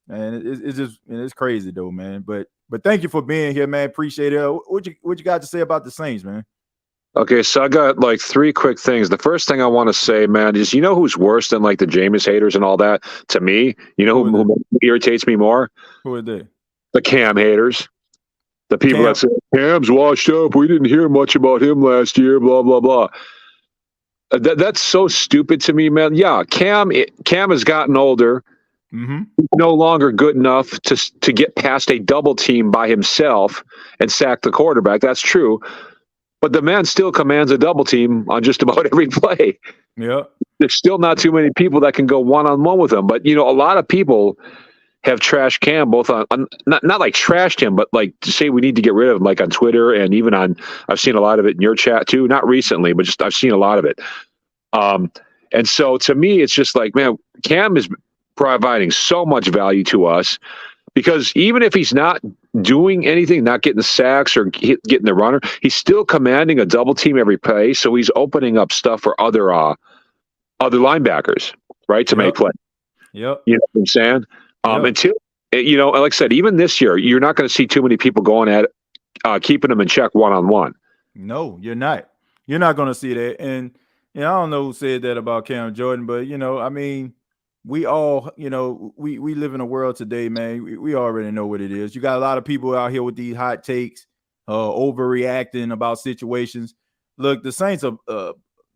man, it's just, it's crazy though, man. But thank you for being here, man. Appreciate it. What you got to say about the Saints, man? Okay, so I got like 3 quick things. The first thing I want to say, man, is you know who's worse than like the Jameis haters and all that? To me, you know who irritates me more? Who are they? The Cam haters. The people that say, Cam's washed up. We didn't hear much about him last year, blah, blah, blah. That's so stupid to me, man. Yeah, Cam has gotten older. Mm-hmm. He's no longer good enough to get past a double team by himself and sack the quarterback. That's true. But the man still commands a double team on just about every play. Yeah. There's still not too many people that can go one-on-one with him. But, you know, a lot of people have trashed Cam both on not like trashed him, but like to say we need to get rid of him, like on Twitter and even I've seen a lot of it in your chat too. Not recently, but just I've seen a lot of it. And so to me, it's just like, man, Cam is providing so much value to us. Because even if he's not doing anything, not getting the sacks or getting the runner, he's still commanding a double team every play. So he's opening up stuff for other linebackers, right, to make play. Yep. You know what I'm saying? Until, you know, like I said, even this year, you're not going to see too many people going at keeping them in check one-on-one. No, you're not. You're not going to see that. And you know, I don't know who said that about Cam Jordan, but you know, I mean, we all, you know, we live in a world today, man. We already know what it is. You got a lot of people out here with these hot takes, overreacting about situations. Look, the Saints are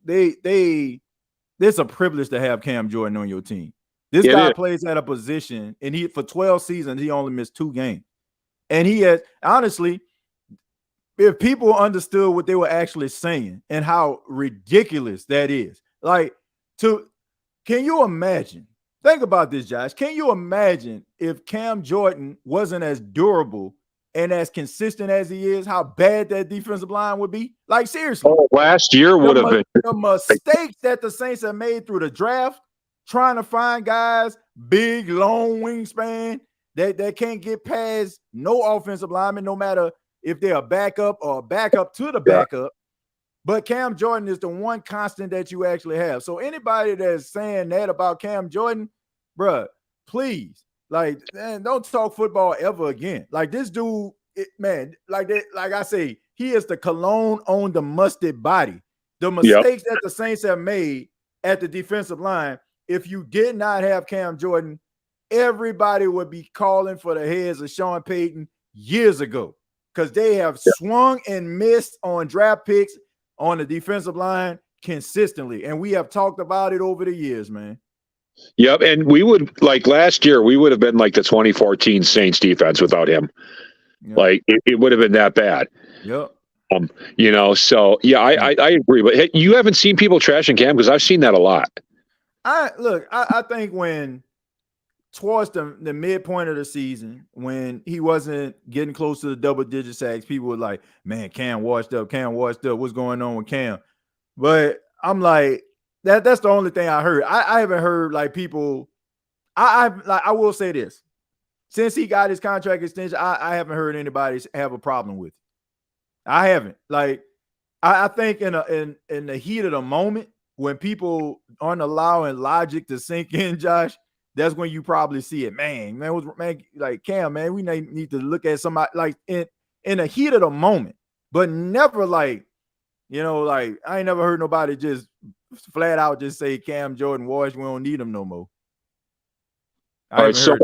it's a privilege to have Cam Jordan on your team. This guy plays at a position, and for 12 seasons, he only missed 2 games. And he has, honestly, if people understood what they were actually saying and how ridiculous that is, like, can you imagine Think about this, Josh. Can you imagine if Cam Jordan wasn't as durable and as consistent as he is, how bad that defensive line would be? Like, seriously. Oh, last year would have been. The mistakes that the Saints have made through the draft, trying to find guys, big, long wingspan, that can't get past no offensive lineman, no matter if they're a backup or a backup to the backup. But Cam Jordan is the one constant that you actually have. So anybody that's saying that about Cam Jordan, bruh, please, like, man, don't talk football ever again. Like, this dude, man, like I say, he is the cologne on the musted body. The mistakes that the Saints have made at the defensive line, if you did not have Cam Jordan, everybody would be calling for the heads of Sean Payton years ago, because they have swung and missed on draft picks on the defensive line consistently. And we have talked about it over the years, man. Yep. And we would, like last year, we would have been like the 2014 Saints defense without him. Yep. Like it would have been that bad. Yep. You know, so yeah, I agree. But hey, you haven't seen people trashing Cam, because I've seen that a lot. I think when towards the midpoint of the season, when he wasn't getting close to the double-digit sacks, people were like, man, Cam washed up, what's going on with Cam? But I'm like, that's the only thing I heard. I haven't heard like people, I will say this. Since he got his contract extension, I haven't heard anybody have a problem with it. I haven't. Like, I think in the heat of the moment, when people aren't allowing logic to sink in, Josh, that's when you probably see it. Man, like Cam, man, we need to look at somebody like in the heat of the moment, but never like, you know, like I ain't never heard nobody just flat out just say Cam Jordan washed, we don't need him no more. All right, so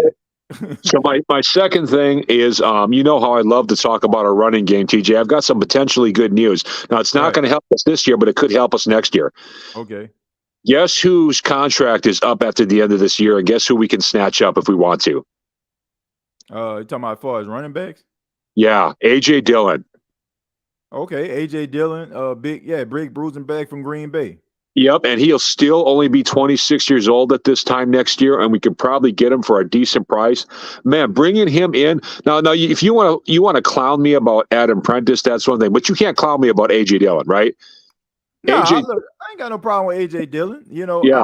my second thing is, you know how I love to talk about our running game, TJ. I've got some potentially good news. Now, it's not going to help us this year, but it could help us next year. Okay. Guess whose contract is up after the end of this year, and guess who we can snatch up if we want to? You talking about as far as running backs? Yeah, A.J. Dillon. Okay, A.J. Dillon, big bruising back from Green Bay. Yep, and he'll still only be 26 years old at this time next year, and we could probably get him for a decent price. Man, bringing him in now. If you want to clown me about Adam Prentice, that's one thing, but you can't clown me about A.J. Dillon, right? No, I ain't got no problem with A.J. Dillon. You know, yeah.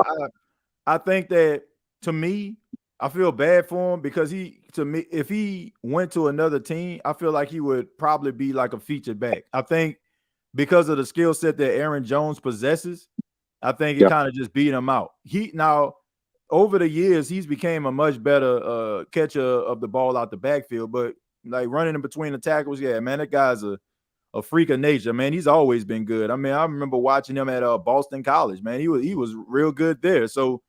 I think that, to me, I feel bad for him because if he went to another team, I feel like he would probably be like a featured back. I think because of the skill set that Aaron Jones possesses, I think it kind of just beat him out. Now, over the years, he's became a much better catcher of the ball out the backfield, but like running in between the tackles, yeah, man, that guy's a freak of nature, man. He's always been good. I mean, I remember watching him at Boston College, man. He was real good there. So,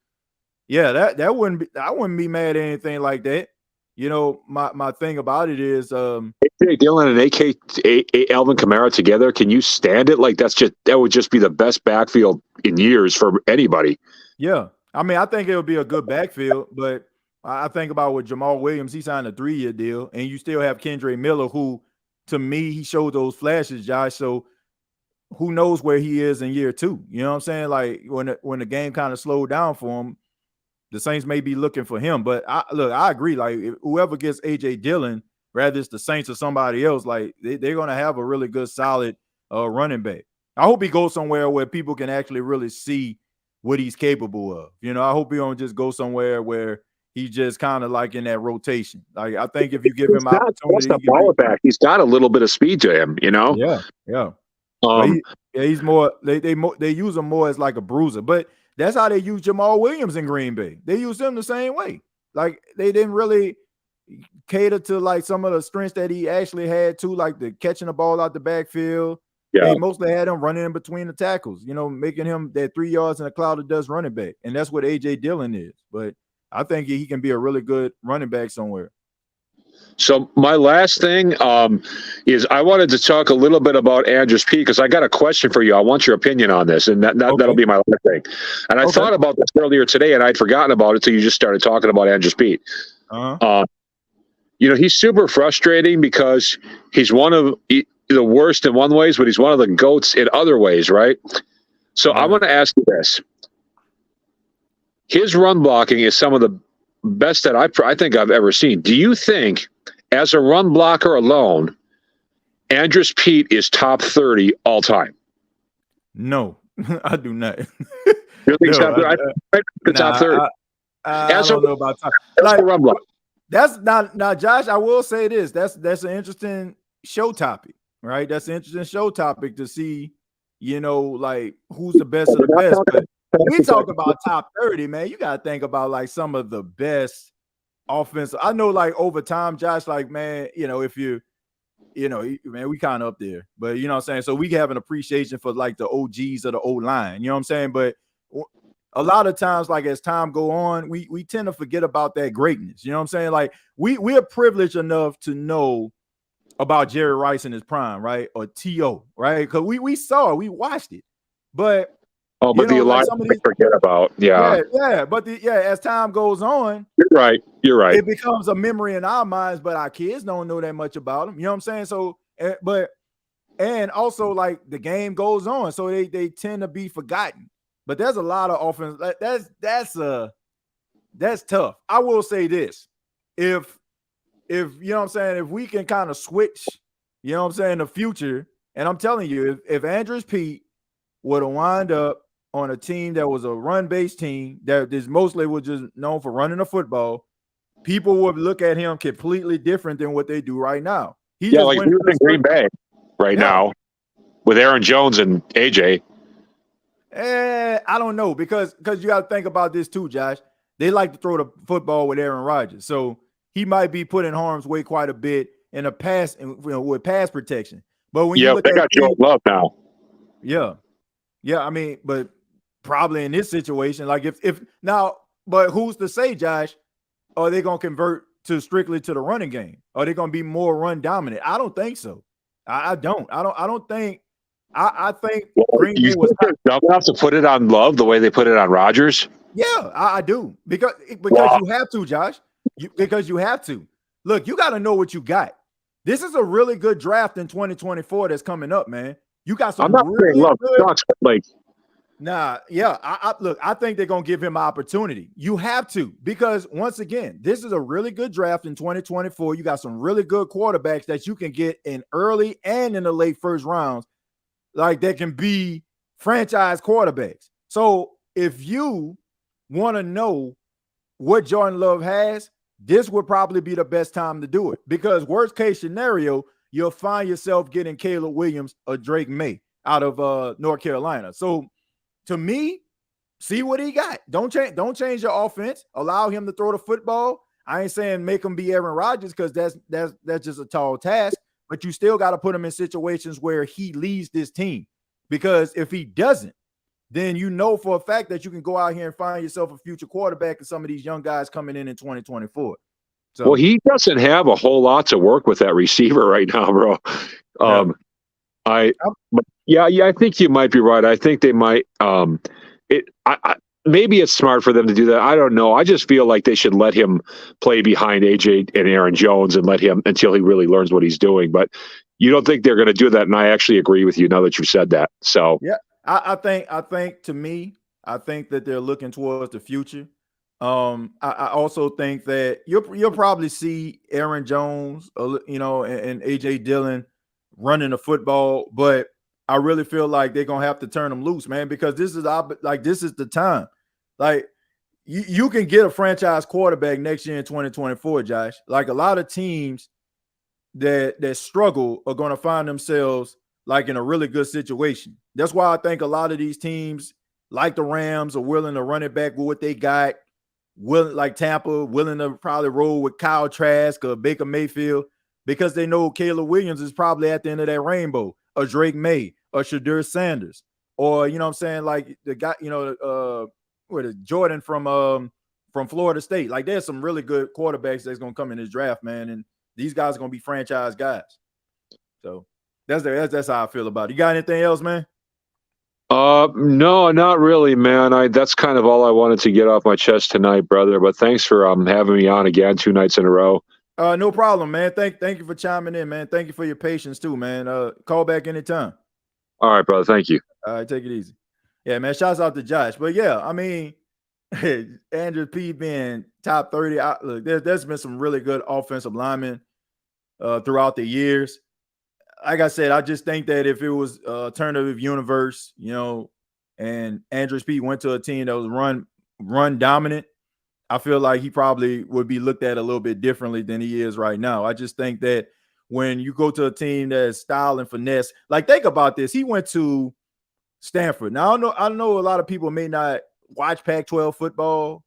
yeah, I wouldn't be mad at anything like that. You know, my thing about it is A.J. Dillon and Alvin Kamara together. Can you stand it? Like that would just be the best backfield in years for anybody. Yeah, I mean, I think it would be a good backfield, but I think about with Jamal Williams, he signed a 3-year deal, and you still have Kendre Miller, who, to me, he showed those flashes, Josh. So who knows where he is in year 2? You know what I'm saying? Like when the game kind of slowed down for him, the Saints may be looking for him. But I agree. Like whoever gets A.J. Dillon, whether it's the Saints or somebody else, like they're going to have a really good, solid running back. I hope he goes somewhere where people can actually really see what he's capable of. You know, I hope he don't just go somewhere where he's just kind of like in that rotation. Like I think if you give him opportunity, he's got a little bit of speed to him. You know. Yeah. He's more. They use him more as like a bruiser, but that's how they use Jamal Williams in Green Bay. They use him the same way. Like they didn't really cater to like some of the strengths that he actually had too, like the catching the ball out the backfield. Yeah. They mostly had him running in between the tackles, you know, making him that 3 yards in a cloud of dust running back. And that's what A.J. Dillon is. But I think he can be a really good running back somewhere. So my last thing is I wanted to talk a little bit about Andrus Peat because I got a question for you. I want your opinion on this, and that'll be my last thing. And I thought about this earlier today, and I'd forgotten about it until you just started talking about Andrus Peat. You know, he's super frustrating because he's one of the worst in one ways, but he's one of the GOATs in other ways, right? So I want to ask you this. his run blocking is some of the best that I think I've ever seen. Do you think, as a run blocker alone, Andres Pete is top 30 all time? No, I do not. You think top 30? I don't know about top. Like, run block. That's not now, Josh. I will say this. That's an interesting show topic, right? That's an interesting show topic to see, like who's the best of the best. But we talk about top 30, man. You gotta think about like some of the best offensive. I know, like over time, Josh, like man, if you, man, we kind of up there, but you know what I'm saying. So we have an appreciation for like the OGs of the old line. You know what I'm saying? But a lot of times, like as time go on, we tend to forget about that greatness. You know what I'm saying? Like we are privileged enough to know about Jerry Rice in his prime, right? Or T.O., right? Because we watched it. But but the Alliance we forget about. Yeah. But as time goes on, you're right. It becomes a memory in our minds, but our kids don't know that much about them. You know what I'm saying? So, and also like the game goes on, so they tend to be forgotten. But there's a lot of offense. That's tough. I will say this: if you know what I'm saying, if we can kind of switch, you know what I'm saying, in the future, and I'm telling you, if Andres Pete would have wound up on a team that was a run-based team that is mostly was just known for running the football, people would look at him completely different than what they do right now. Like he was in Green Bay right now with Aaron Jones and AJ. I don't know because you got to think about this too, Josh. They like to throw the football with Aaron Rodgers, so he might be put in harm's way quite a bit in a pass, with pass protection. But when you look they got Joe Love now. I mean, but probably in this situation, like if now, but who's to say, Josh? Are they gonna convert strictly to the running game? Are they gonna be more run dominant? I don't think so. I don't think. I think Green Bay was dumb enough to put it on Love the way they put it on Rodgers. Yeah, I do because you have to, Josh. Because you have to. Look, you got to know what you got. This is a really good draft in 2024 that's coming up, man. You got some. I'm not really Love sucks, like. Look, I think they're gonna give him an opportunity. You have to, because once again, this is a really good draft in 2024. You got some really good quarterbacks that you can get in early and in the late first rounds. Like they can be franchise quarterbacks. So if you want to know what Jordan Love has, this would probably be the best time to do it, because worst case scenario, you'll find yourself getting Caleb Williams or Drake May out of North Carolina. So to me, see what he got. Don't change your offense. Allow him to throw the football. I ain't saying make him be Aaron Rodgers, because that's just a tall task. But you still got to put him in situations where he leads this team, because if he doesn't, then you know for a fact that you can go out here and find yourself a future quarterback and some of these young guys coming in 2024. So, well, he doesn't have a whole lot to work with that receiver right now, bro. I think you might be right. I think they might. Maybe it's smart for them to do that. I don't know. I just feel like they should let him play behind AJ and Aaron Jones and let him until he really learns what he's doing. But you don't think they're going to do that, and I actually agree with you now that you said that. So yeah, I think that they're looking towards the future. I also think that you'll probably see Aaron Jones, and AJ Dillon running the football, but I really feel like they're gonna have to turn them loose, man, because this is the time. Like you can get a franchise quarterback next year in 2024, Josh. Like a lot of teams that struggle are gonna find themselves like in a really good situation. That's why I think a lot of these teams, like the Rams, are willing to run it back with what they got. Like Tampa, willing to probably roll with Kyle Trask or Baker Mayfield, because they know Caleb Williams is probably at the end of that rainbow, or Drake May, or Shadur Sanders, or you know what I'm saying, like the guy, Jordan from Florida State. Like there's some really good quarterbacks that's gonna come in this draft, man, and these guys are gonna be franchise guys. So that's how I feel about it. You got anything else, man? No, not really, man. That's kind of all I wanted to get off my chest tonight, brother. But thanks for having me on again 2 nights in a row. No problem, man. Thank you for chiming in, man. Thank you for your patience too, man. Call back anytime. All right, brother. Thank you. All right, take it easy. Yeah, man. Shouts out to Josh. But yeah, I mean, Andrews Pete being top 30. Look, there's been some really good offensive linemen throughout the years. Like I said, I just think that if it was alternative universe, and Andrews Pete went to a team that was run dominant, I feel like he probably would be looked at a little bit differently than he is right now. I just think that when you go to a team that is style and finesse, like think about this. He went to Stanford. Now I know a lot of people may not watch Pac-12 football,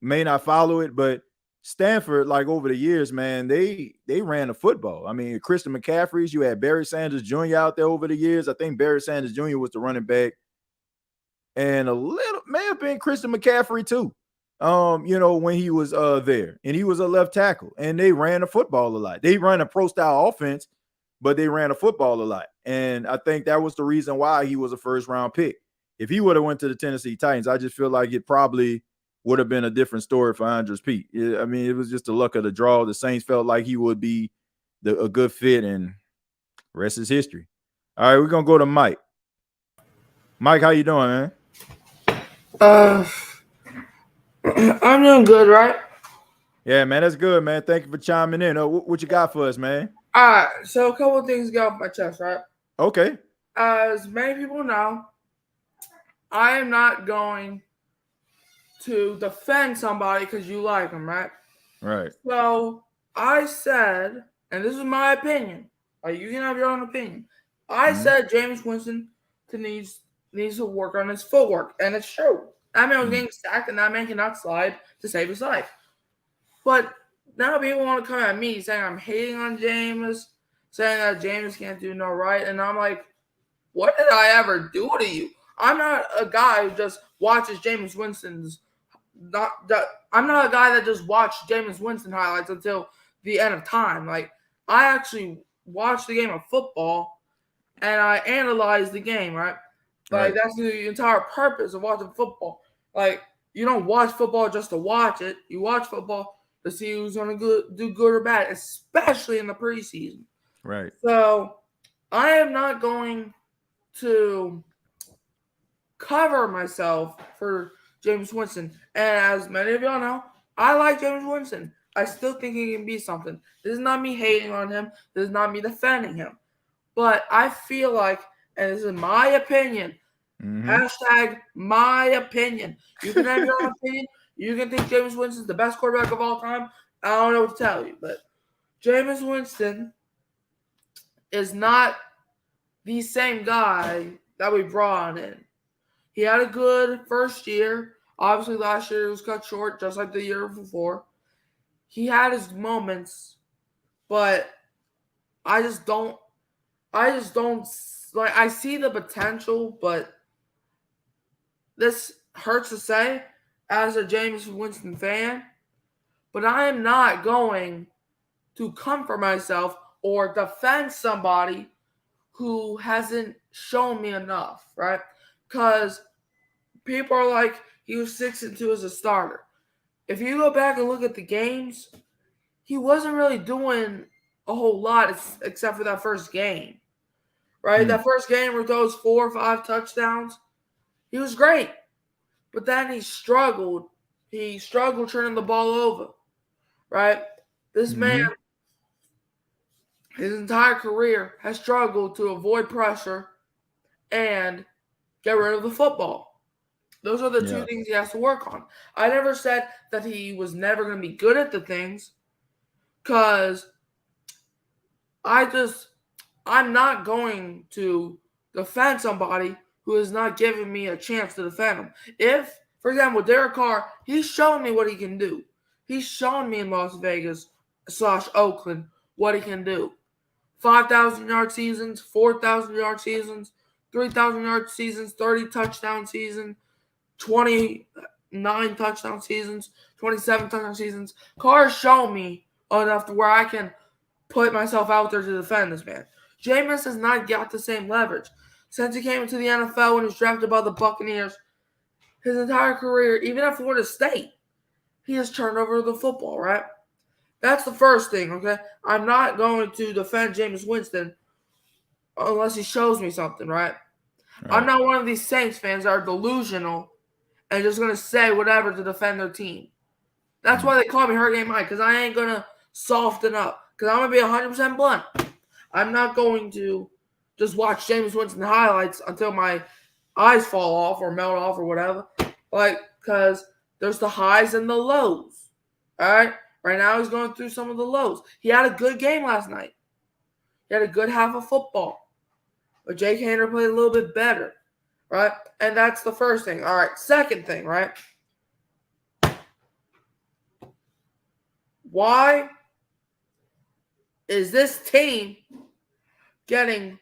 may not follow it, but Stanford, like over the years, man, they ran the football. I mean, Christian McCaffrey's, you had Barry Sanders Jr. out there over the years. I think Barry Sanders Jr. was the running back, and a little may have been Christian McCaffrey too. When he was there, and he was a left tackle, and they ran the football a lot. They ran a pro style offense, but they ran the football a lot, and I think that was the reason why he was a first round pick. If he would have went to the Tennessee Titans, I just feel like it probably would have been a different story for Andrews Pete. I mean, it was just the luck of the draw. The Saints felt like he would be a good fit, and rest is history. All right, we're gonna go to Mike. Mike, how you doing, man? I'm doing good, right? Yeah, man, that's good, man. Thank you for chiming in. What you got for us, man? All right, so a couple of things get off my chest, right? Okay. As many people know, I am not going to defend somebody because you like them, right? Right. So I said, and this is my opinion. You can have your own opinion. I said Jameis Winston needs to work on his footwork, and it's true. That man was getting sacked, and that man cannot slide to save his life. But now people want to come at me saying I'm hating on Jameis, saying that Jameis can't do no right, and I'm like, what did I ever do to you? I'm not a guy who just watches Jameis Winston's. I'm not a guy that just watched Jameis Winston highlights until the end of time. Like, I actually watched the game of football, and I analyzed the game, right? Like, that's the entire purpose of watching football. Like, you don't watch football just to watch it. You watch football to see who's going to do good or bad, especially in the preseason. Right. So, I am not going to cover myself for Jameis Winston. And as many of y'all know, I like Jameis Winston. I still think he can be something. This is not me hating on him. This is not me defending him. But I feel like, and this is my opinion, hashtag my opinion. You can have your own opinion. You can think Jameis Winston's the best quarterback of all time. I don't know what to tell you. But Jameis Winston is not the same guy that we brought in. He had a good first year. Obviously, last year it was cut short, just like the year before. He had his moments, but I just don't like. I see the potential, but this hurts to say as a Jameis Winston fan. But I am not going to comfort myself or defend somebody who hasn't shown me enough, right? Because people are like, he was 6-2 as a starter. If you go back and look at the games, he wasn't really doing a whole lot except for that first game, right? That first game where those 4 or 5 touchdowns, he was great. But then he struggled. He struggled turning the ball over, right? This man, his entire career, has struggled to avoid pressure and get rid of the football. Those are the two things he has to work on. I never said that he was never going to be good at the things, because I'm not going to defend somebody who is not giving me a chance to defend him. If, for example, Derek Carr, he's shown me what he can do. He's shown me in Las Vegas / Oakland what he can do. 5,000-yard seasons, 4,000-yard seasons, 3,000-yard seasons, 30 touchdown season, 29 touchdown seasons, 27 touchdown seasons. Carr's shown me enough to where I can put myself out there to defend this man. Jameis has not got the same leverage. Since he came into the NFL and was drafted by the Buccaneers, his entire career, even at Florida State, he has turned over the football, right? That's the first thing, okay? I'm not going to defend Jameis Winston unless he shows me something, right? I'm not one of these Saints fans that are delusional and just going to say whatever to defend their team. That's why they call me Hurricane Mike, because I ain't going to soften up. Because I'm going to be 100% blunt. I'm not going to just watch Jameis Winston highlights until my eyes fall off or melt off or whatever. Because there's the highs and the lows. All right? Right now he's going through some of the lows. He had a good game last night. He had a good half of football. But Jake Haener played a little bit better. Right? And that's the first thing. All right. Second thing, right? Why is this team getting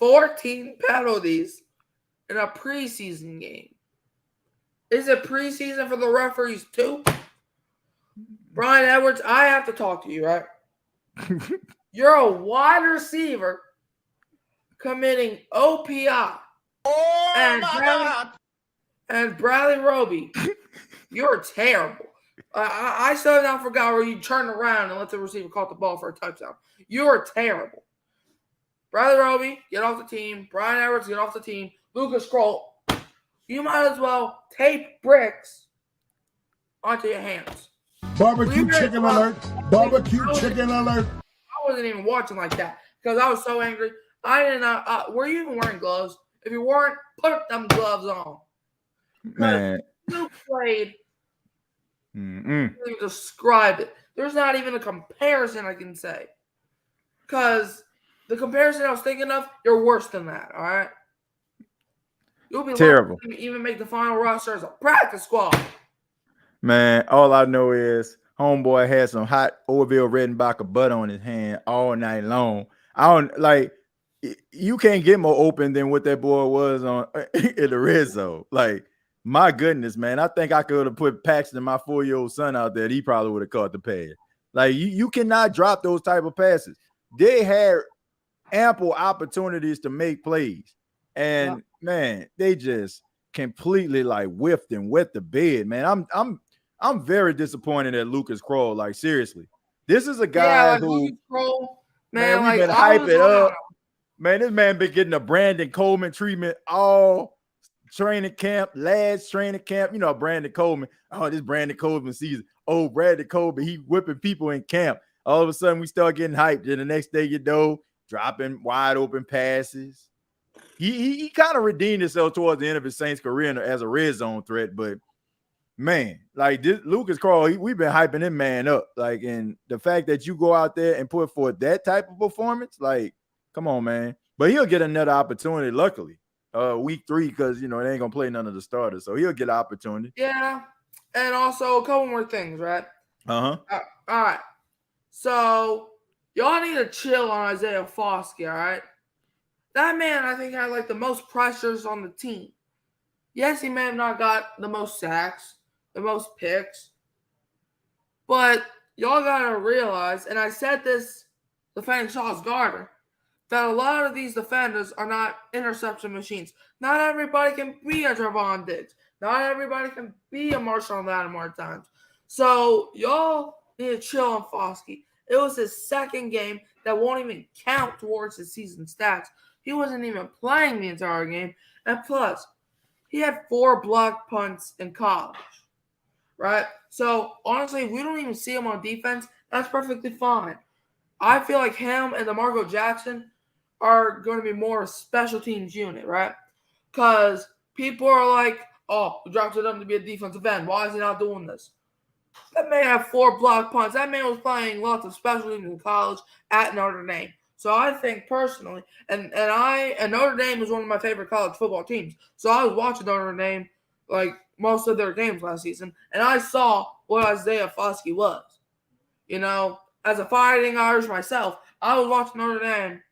14 penalties in a preseason game? Is it preseason for the referees too? Brian Edwards, I have to talk to you, right? You're a wide receiver committing OPI. And Bradley Roby, you're terrible. I still not forgot where you turned around and let the receiver caught the ball for a touchdown. You're terrible. Bradley Roby, get off the team. Brian Edwards, get off the team. Lucas Kroll, you might as well tape bricks onto your hands. Barbecue chicken alert. Barbecue chicken alert. I wasn't even watching like that because I was so angry. I did not. Were you even wearing gloves? If you weren't, put them gloves on. Man. You played. Can't even describe it. There's not even a comparison I can say. Because the comparison I was thinking of, you're worse than that, all right? You'll be terrible. Lucky to even make the final roster as a practice squad. Man, all I know is homeboy had some hot Orville Redenbacher butter on his hand all night long. I don't like you can't get more open than what that boy was on in the red zone. Like, my goodness, man. I think I could have put Paxton, my 4-year-old son, out there. He probably would have caught the pass. Like, you cannot drop those type of passes. They had ample opportunities to make plays. And man, they just completely like whiffed and wet the bed, man. I'm very disappointed at Lucas Kroll. Like, seriously. This is a guy who Lucas Kroll, man, we've been hyping up. Man, this man been getting a Brandon Coleman treatment all training camp, last training camp. You know, Brandon Coleman. Oh, this Brandon Coleman season. Oh, Brandon Coleman, he whipping people in camp. All of a sudden, we start getting hyped. And the next day, you know, dropping wide open passes. He kind of redeemed himself towards the end of his Saints career as a red zone threat. But, man, like this Lucas Kroll, we've been hyping him man up. Like, and the fact that you go out there and put forth that type of performance, like, come on, man. But he'll get another opportunity, luckily, week 3, because, you know, they ain't going to play none of the starters. So he'll get an opportunity. Yeah. And also a couple more things, right? Uh-huh. All right. So y'all need to chill on Isaiah Foskey, all right? That man, I think, had like the most pressures on the team. Yes, he may have not got the most sacks, the most picks. But y'all got to realize, and I said this defending Sauce Gardner, that a lot of these defenders are not interception machines. Not everybody can be a Trevon Diggs. Not everybody can be a Marshawn Lattimore times. So y'all need to chill on Foskey. It was his second game that won't even count towards his season stats. He wasn't even playing the entire game. And plus, he had 4 blocked punts in college. Right? So, honestly, if we don't even see him on defense, that's perfectly fine. I feel like him and DeMarco Jackson are going to be more a special teams unit, right? Because people are like, oh, we drafted him to be a defensive end. Why is he not doing this? That man had 4 block punts. That man was playing lots of special teams in college at Notre Dame. So I think personally, and Notre Dame is one of my favorite college football teams. So I was watching Notre Dame like most of their games last season, and I saw what Isaiah Foskey was. You know, as a Fighting Irish myself, I was watching Notre Dame.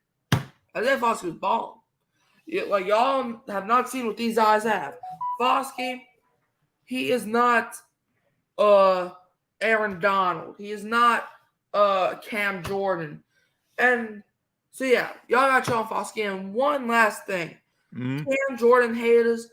Isaiah Foskey was balling. Like, y'all have not seen what these guys have. Foskey, he is not Aaron Donald. He is not Cam Jordan. And so, yeah, y'all got to chill on Foskey. And one last thing. Cam Jordan haters.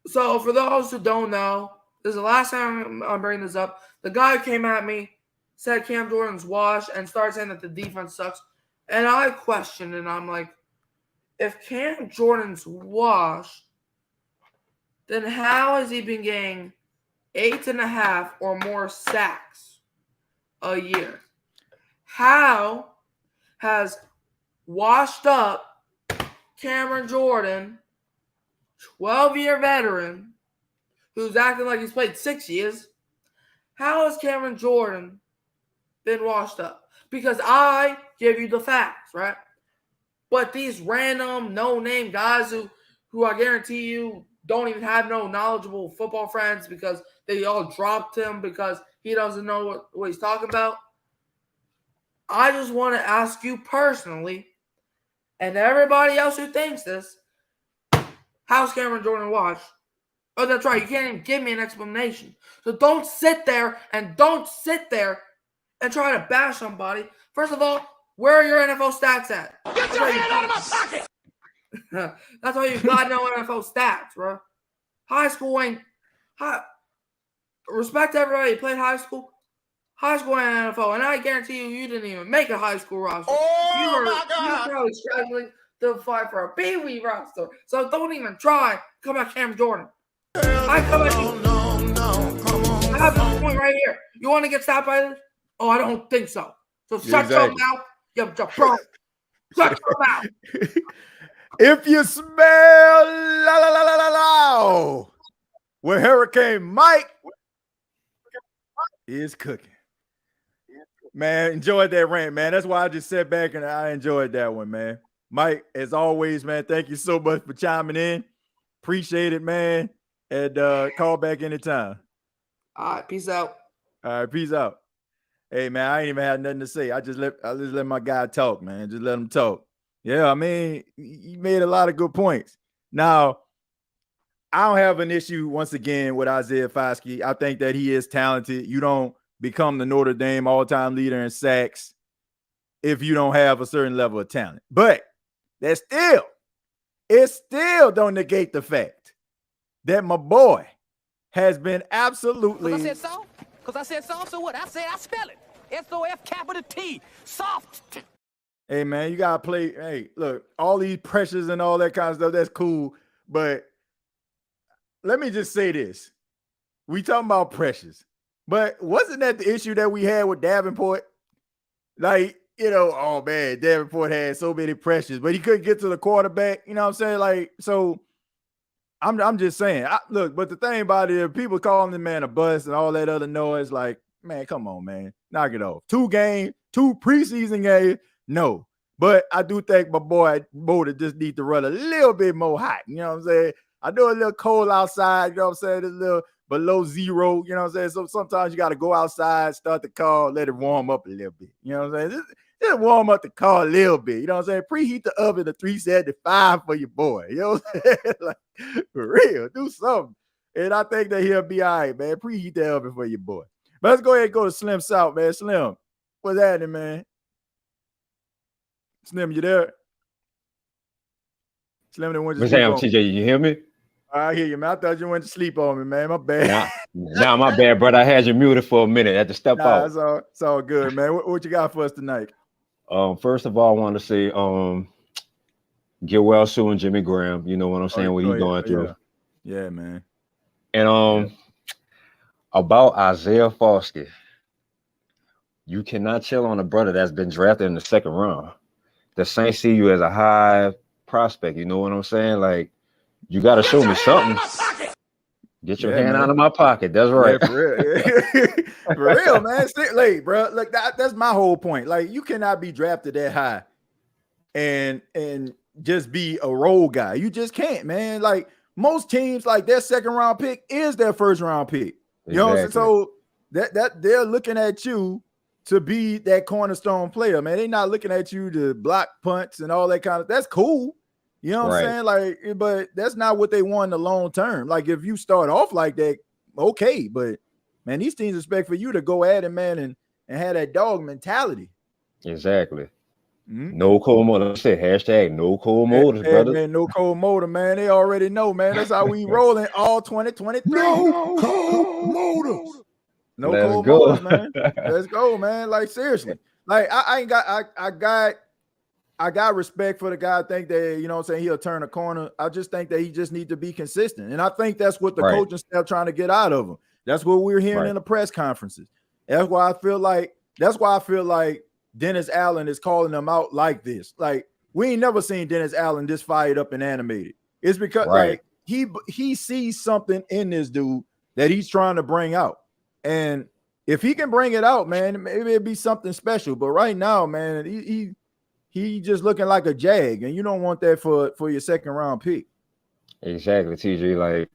So, for those who don't know, this is the last time I'm bringing this up. The guy came at me, said Cam Jordan's washed, and started saying that the defense sucks. And I questioned, and I'm like, if Cam Jordan's washed, then how has he been getting 8.5 or more sacks a year? How has washed up Cameron Jordan, 12-year veteran, who's acting like he's played 6 years, how has Cameron Jordan been washed up? Because I give you the facts, right? But these random, no-name guys who I guarantee you don't even have no knowledgeable football friends because they all dropped him because he doesn't know what he's talking about. I just want to ask you personally, and everybody else who thinks this, how's Cameron Jordan washed? Oh, that's right. You can't even give me an explanation. So don't sit there and try to bash somebody. First of all, where are your NFL stats at? Get your hand out of my pocket! That's why you got no NFL stats, bro. High school ain't respect to everybody who played high school. High school and NFL, and I guarantee you didn't even make a high school roster. Oh, my God. You're probably struggling to fight for a Pee-wee roster. So don't even try. Come at Cam Jordan. I come at you. No, come on. I have this point right here. You want to get stopped by this? Oh, I don't think so. So shut your mouth, you bro. Shut your mouth. If you smell la la la la la la, where Hurricane Mike is cooking. Man, enjoyed that rant, man. That's why I just sat back and I enjoyed that one, man. Mike, as always, man, thank you so much for chiming in. Appreciate it, man. And call back anytime. All right, peace out. All right, peace out. Hey, man, I ain't even had nothing to say. I just let my guy talk, man. Just let him talk. Yeah, I mean, he made a lot of good points. Now, I don't have an issue, once again, with Isaiah Foskey. I think that he is talented. You don't become the Notre Dame all-time leader in sacks if you don't have a certain level of talent. But it still don't negate the fact that my boy has been absolutely... Because I said soft, so what? I said I spell it. S-O-F-T, soft. Hey, man, you got to play. Hey, look, all these pressures and all that kind of stuff, that's cool. But let me just say this. We talking about pressures. But wasn't that the issue that we had with Davenport? Like, you know, oh, man, Davenport had so many pressures, but he couldn't get to the quarterback. You know what I'm saying? Like, so I'm just saying. Look, but the thing about it, people calling the man a bust and all that other noise, like, man, come on, man. Knock it off. 2 preseason games. No, but I do think my boy Motor just need to run a little bit more hot. You know what I'm saying? I know a little cold outside. You know what I'm saying? It's a little below zero. You know what I'm saying? So sometimes you got to go outside, start the car, let it warm up a little bit. You know what I'm saying? Just warm up the car a little bit. You know what I'm saying? Preheat the oven to 375 for your boy. You know what I'm saying? Like, for real, do something. And I think that he'll be all right, man. Preheat the oven for your boy. But let's go ahead and go to Slim South, man. Slim, what's happening, man? Slim, you there? Slim, they went to sleep on me. TJ, you hear me? I hear you, man. I thought you went to sleep on me, man. My bad. Nah, my bad, brother. I had you muted for a minute. I had to step out. It's all good, man. What you got for us tonight? First of all, I want to say, get well soon, Jimmy Graham. You know what I'm saying? What he's going through. Yeah, man. And about Isaiah Foskey, you cannot chill on a brother that's been drafted in the 2nd round. The Saints see you as a high prospect. You know what I'm saying? Like, you got to show me something. Get your hand out of my pocket. That's right. Yeah, for real. For real, man. Like, bro, look, that's my whole point. Like, you cannot be drafted that high and just be a role guy. You just can't, man. Like, most teams, like, their 2nd round pick is their 1st round pick. You know what I'm saying? So that they're looking at you to be that cornerstone player, man. They're not looking at you to block punts and all that kind of. That's cool. You know what I'm saying? Like, but that's not what they want in the long term. Like, if you start off like that, okay. But man, these teams expect for you to go at it, man, and have that dog mentality. Exactly. Mm-hmm. No cold motor. Say hashtag no cold motors, brother. Man, no cold motor, man. They already know, man. That's how we rolling all 2023. No cold motors. No cold motors, man. Let's go, man. Like, seriously. Like, I got I got respect for the guy. I think that, you know what I'm saying, he'll turn a corner. I just think that he just needs to be consistent. And I think that's what the coaching staff trying to get out of him. That's what we're hearing in the press conferences. That's why I feel like Dennis Allen is calling them out like this. Like, we ain't never seen Dennis Allen this fired up and animated. It's because like he sees something in this dude that he's trying to bring out. And if he can bring it out, man, maybe it'd be something special. But right now, man, he just looking like a jag, and you don't want that for your second round pick. Exactly, TJ. Like,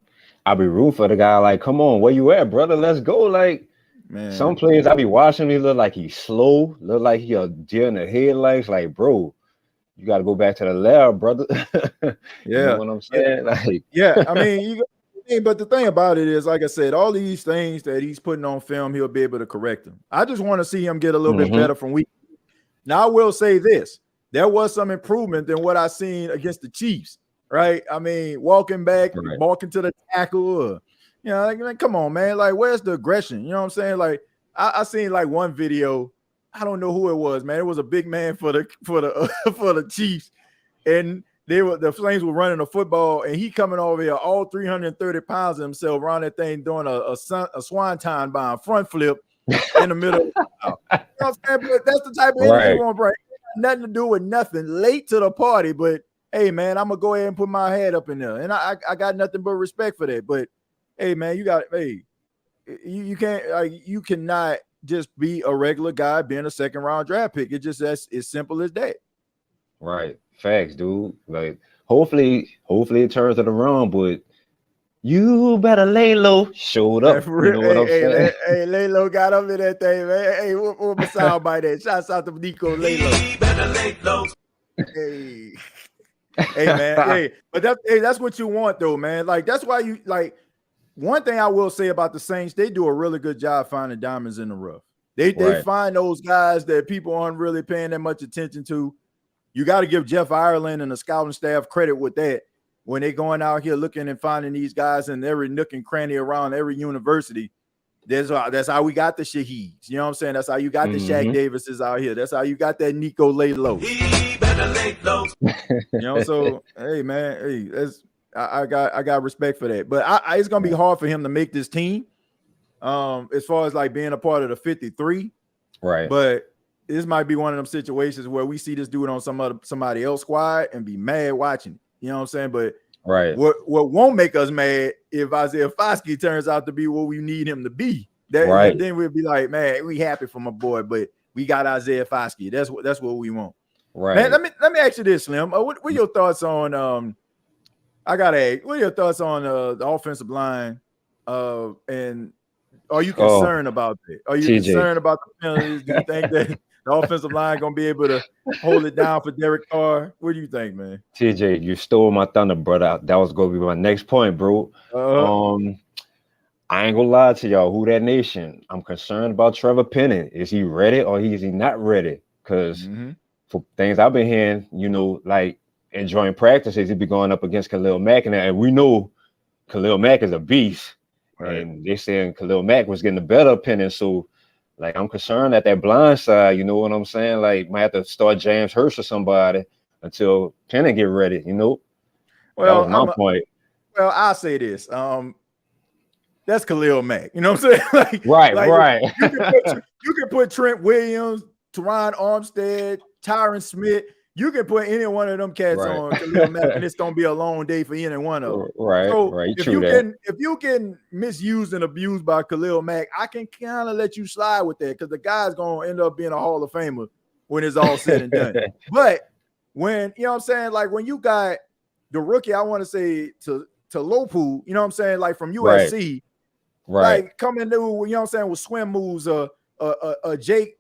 I'll be rooting for the guy. Like, come on, where you at, brother? Let's go. Like, man, some players I be watching, he look like he's slow, look like he a deer in the headlights. Like, bro, you got to go back to the lab, brother. You know what I'm saying? Like, I mean, but the thing about it is, like I said, all these things that he's putting on film, he'll be able to correct them. I just want to see him get a little bit better from week. Now, I will say this. There was some improvement than what I seen against the Chiefs, right? I mean, walking back, walking to the tackle, or, you know, like, come on, man. Like, where's the aggression? You know what I'm saying? Like, I seen like one video. I don't know who it was, man. It was a big man for the for the Chiefs, and the Flames were running a football, and he coming over here, all 330 pounds of himself, around that thing doing a swanton bomb front flip in the middle. You know what I'm saying? But that's the type of energy you want to bring. Nothing to do with nothing. Late to the party, but hey, man, I'm gonna go ahead and put my head up in there, and I got nothing but respect for that. But hey, man, you can't you cannot just be a regular guy being a second round draft pick. It's just as simple as that. Right, facts, dude. Like, hopefully it turns it around, but you better lay low. Showed up. You know what I'm saying? Hey, lay low got up in that thing, man. Hey, what my sound by that? Shouts out to Nico Lay Low. Better lay low. Hey, man. Hey, but that's what you want, though, man. Like, that's why you like. One thing I will say about the Saints, they do a really good job finding diamonds in the rough. They find those guys that people aren't really paying that much attention to. You got to give Jeff Ireland and the scouting staff credit with that. When they're going out here looking and finding these guys in every nook and cranny around every university, that's how we got the Shaheeds. You know what I'm saying? That's how you got the Shaq Davises out here. That's how you got that Nico Lay Low. He better lay low. You know, so hey, man, hey, I got respect for that. But it's gonna be hard for him to make this team. As far as like being a part of the 53, right? But this might be one of them situations where we see this dude on somebody else squad and be mad watching it. You know what I'm saying? But what won't make us mad if Isaiah Foskey turns out to be what we need him to be. Then we'll be like, man, we happy for my boy, but we got Isaiah Foskey. That's what we want. Right. Man, let me ask you this, Slim. What are your thoughts on I gotta ask, what are your thoughts on the offensive line? And are you concerned about that? Are you concerned about the penalties? Do you think that the offensive line gonna be able to hold it down for Derek Carr? What do you think, man? TJ, you stole my thunder, brother. That was gonna be my next point, bro. I ain't gonna lie to y'all. Who that nation? I'm concerned about Trevor Penning. Is he ready or is he not ready? Because for things I've been hearing, you know, like enjoying practices, he'd be going up against Khalil Mack, and we know Khalil Mack is a beast. Right. And they saying Khalil Mack was getting the better of Penning, so. Like, I'm concerned at that blind side, you know what I'm saying? Like, might have to start James Hurst or somebody until Penning get ready, you know? Well, that was my point. Well, I'll say this. That's Khalil Mack. You know what I'm saying? Right. You can put Trent Williams, Teron Armstead, Tyron Smith. You can put any one of them cats on Khalil Mack, and it's gonna be a long day for any one of them. Right. If you getting misused and abused by Khalil Mack, I can kind of let you slide with that because the guy's gonna end up being a Hall of Famer when it's all said and done. But when you know what I'm saying, like when you got the rookie, I want to say to Lopu, you know what I'm saying, like from USC, like coming to, you know what I'm saying, with swim moves, Jake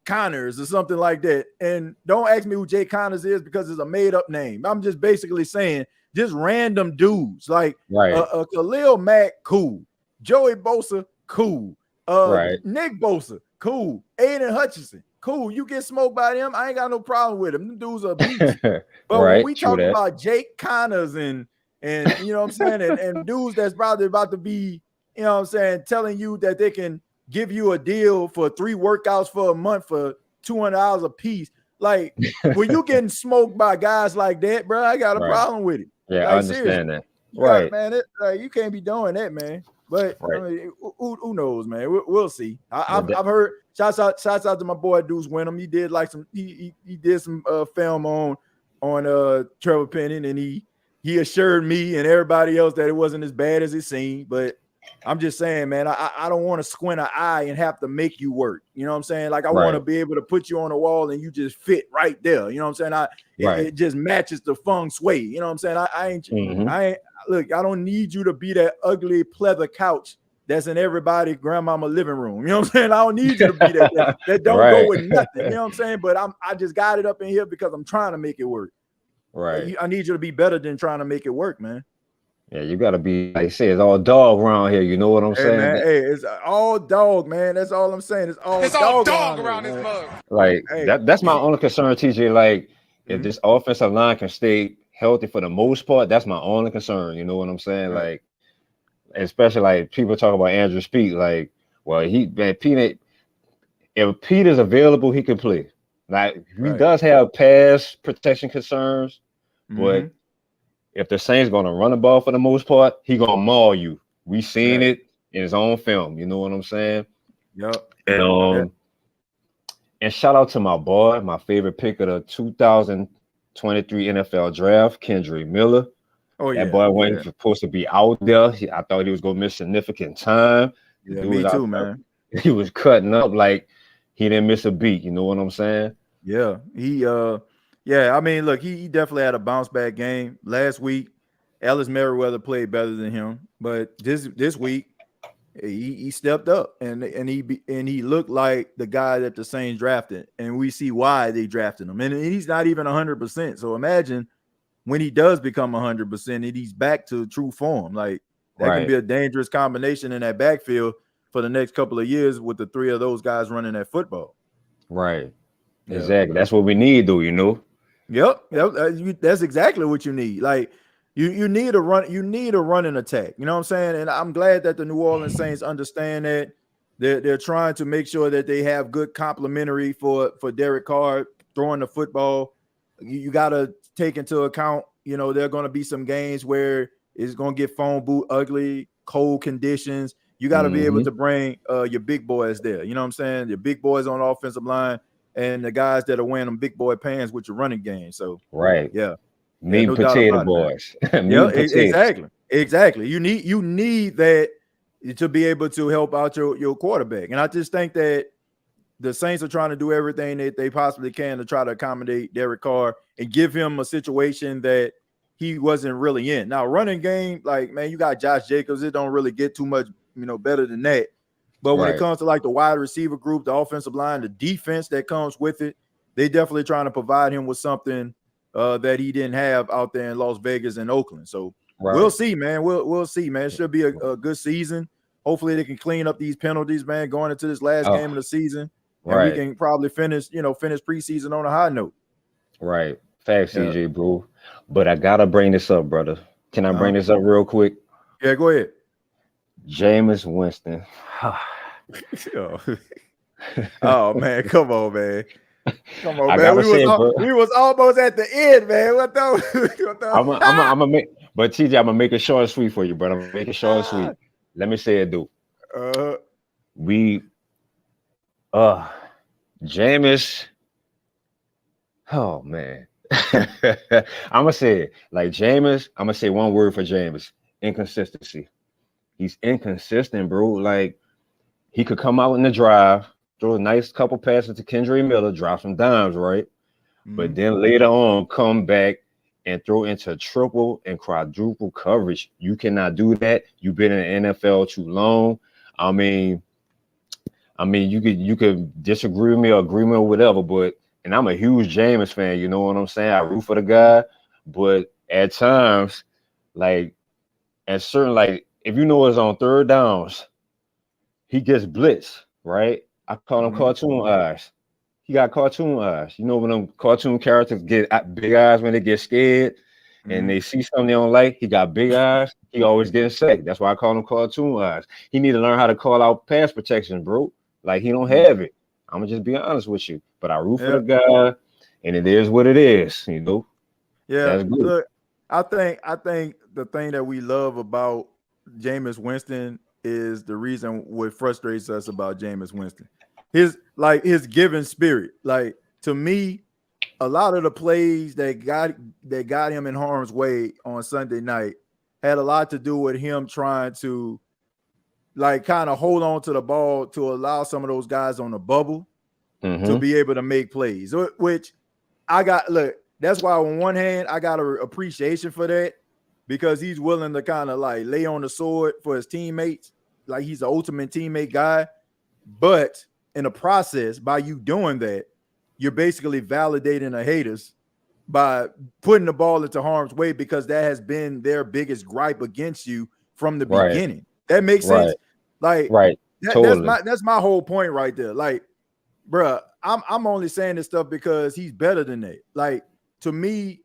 Connors or something like that. And don't ask me who Jake Connors is because it's a made-up name. I'm just basically saying just random dudes like Khalil Mack, cool. Joey Bosa, cool. Nick Bosa, cool. Aiden Hutchinson, cool. You get smoked by them, I ain't got no problem with them. Them dudes are beasts. But when we talk about Jake Connors and you know what I'm saying, and dudes that's probably about to be, you know what I'm saying, telling you that they can give you a deal for 3 workouts for a month for $200 a piece. Like when you getting smoked by guys like that, bro, I got a Right. problem with it. Yeah, like, I understand seriously. that. Right. Man, you can't be doing that, man. But Right. I mean, who knows, man? We'll see. I've that- heard shouts out to my boy Deuce Wenham. He did like some he did some film on Trevor Penning, and he assured me and everybody else that it wasn't as bad as it seemed. But I'm just saying, man, I don't want to squint an eye and have to make you work. You know what I'm saying? Like I want to be able to put you on the wall and you just fit right there. You know what I'm saying? It just matches the feng shui. You know what I'm saying? I ain't look, I don't need you to be that ugly pleather couch that's in everybody's grandmama living room. You know what I'm saying? I don't need you to be that don't go with nothing. You know what I'm saying? But I just got it up in here because I'm trying to make it work. Right. I need you to be better than trying to make it work, man. Yeah, you gotta be, like I say, it's all dog around here. You know what I'm saying? Man, it's all dog, man. That's all I'm saying. It's all dog around this mug. Like that's my only concern, TJ. Like if this offensive line can stay healthy for the most part, that's my only concern. You know what I'm saying? Right. Like, especially like people talk about Andrew Speed. Like, well, if Peter's available, he can play. Like he does have pass protection concerns, but if the Saints gonna run the ball for the most part, he gonna maul you. We seen it in his own film. You know what I'm saying? Yep. And and shout out to my boy, my favorite pick of the 2023 NFL draft, Kendrick Miller. Oh yeah, that boy wasn't supposed to be out there. I thought he was gonna miss significant time. Yeah, me too, man. He was cutting up like he didn't miss a beat. You know what I'm saying? Yeah, I mean, look, he definitely had a bounce back game last week. Ellis Merriweather played better than him, but this week he stepped up and he looked like the guy that the Saints drafted, and we see why they drafted him. And he's not even 100%. So imagine when he does become 100% and he's back to true form. Like that can be a dangerous combination in that backfield for the next couple of years with the three of those guys running that football. Right. Yeah. Exactly. That's what we need, though. You know. Yep. That's exactly what you need. Like you need a run. You need a running attack. You know what I'm saying? And I'm glad that the New Orleans Saints understand that. They're trying to make sure that they have good complementary for Derek Carr throwing the football. You got to take into account, there are going to be some games where it's going to get phone boot ugly, cold conditions. You got to be able to bring your big boys there. You know what I'm saying? Your big boys on the offensive line and the guys that are wearing them big boy pants with your running game. So meat and potato boys. Exactly. You need that to be able to help out your quarterback. And I just think that the Saints are trying to do everything that they possibly can to try to accommodate Derek Carr and give him a situation that he wasn't really in. Now, running game, like, man, you got Josh Jacobs. It don't really get too much, better than that. But when it comes to like the wide receiver group, the offensive line, the defense that comes with it, they definitely trying to provide him with something that he didn't have out there in Las Vegas and Oakland. So we'll see, man. We'll see, man. It should be a good season. Hopefully they can clean up these penalties, man, going into this last game of the season. And we can probably finish preseason on a high note. Right. Facts, CJ, bro. But I gotta bring this up, brother. Can I bring this up real quick? Yeah, go ahead. Jameis Winston. Oh man, come on, man. Come on, man. We was almost at the end, man. What the I'm gonna make, but TJ, I'm gonna make it short and sweet for you, brother. I'm gonna make it short and sweet. Let me say it, dude. Jameis. Oh man. I'm gonna say it like Jameis. I'm gonna say one word for Jameis: inconsistency. He's inconsistent, bro. Like he could come out in the drive, throw a nice couple passes to Kendrick Miller, drop some dimes, right? But then later on, come back and throw into triple and quadruple coverage. You cannot do that. You've been in the NFL too long. I mean, you could disagree with me or agree with me or whatever, but and I'm a huge Jameis fan, you know what I'm saying? I root for the guy, but at times, like at certain, like if you know it's on third downs, he gets blitzed, right? I call him cartoon eyes. He got cartoon eyes. You know when them cartoon characters get big eyes when they get scared and they see something they don't like, he got big eyes. He always getting sacked. That's why I call him cartoon eyes. He need to learn how to call out pass protection, bro. Like he don't have it. I'm gonna just be honest with you. But I root for the guy, and it is what it is. You know. Yeah. That's good. Look, I think the thing that we love about Jameis Winston is the reason what frustrates us about Jameis Winston. His giving spirit. Like, to me, a lot of the plays that got him in harm's way on Sunday night had a lot to do with him trying to like kind of hold on to the ball to allow some of those guys on the bubble to be able to make plays, which that's why on one hand, I got an appreciation for that because he's willing to kind of like lay on the sword for his teammates. Like, he's the ultimate teammate guy. But in the process, by you doing that, you're basically validating the haters by putting the ball into harm's way because that has been their biggest gripe against you from the beginning. That makes sense. Like, totally. That's my whole point right there. Like, bruh, I'm only saying this stuff because he's better than that. Like, to me,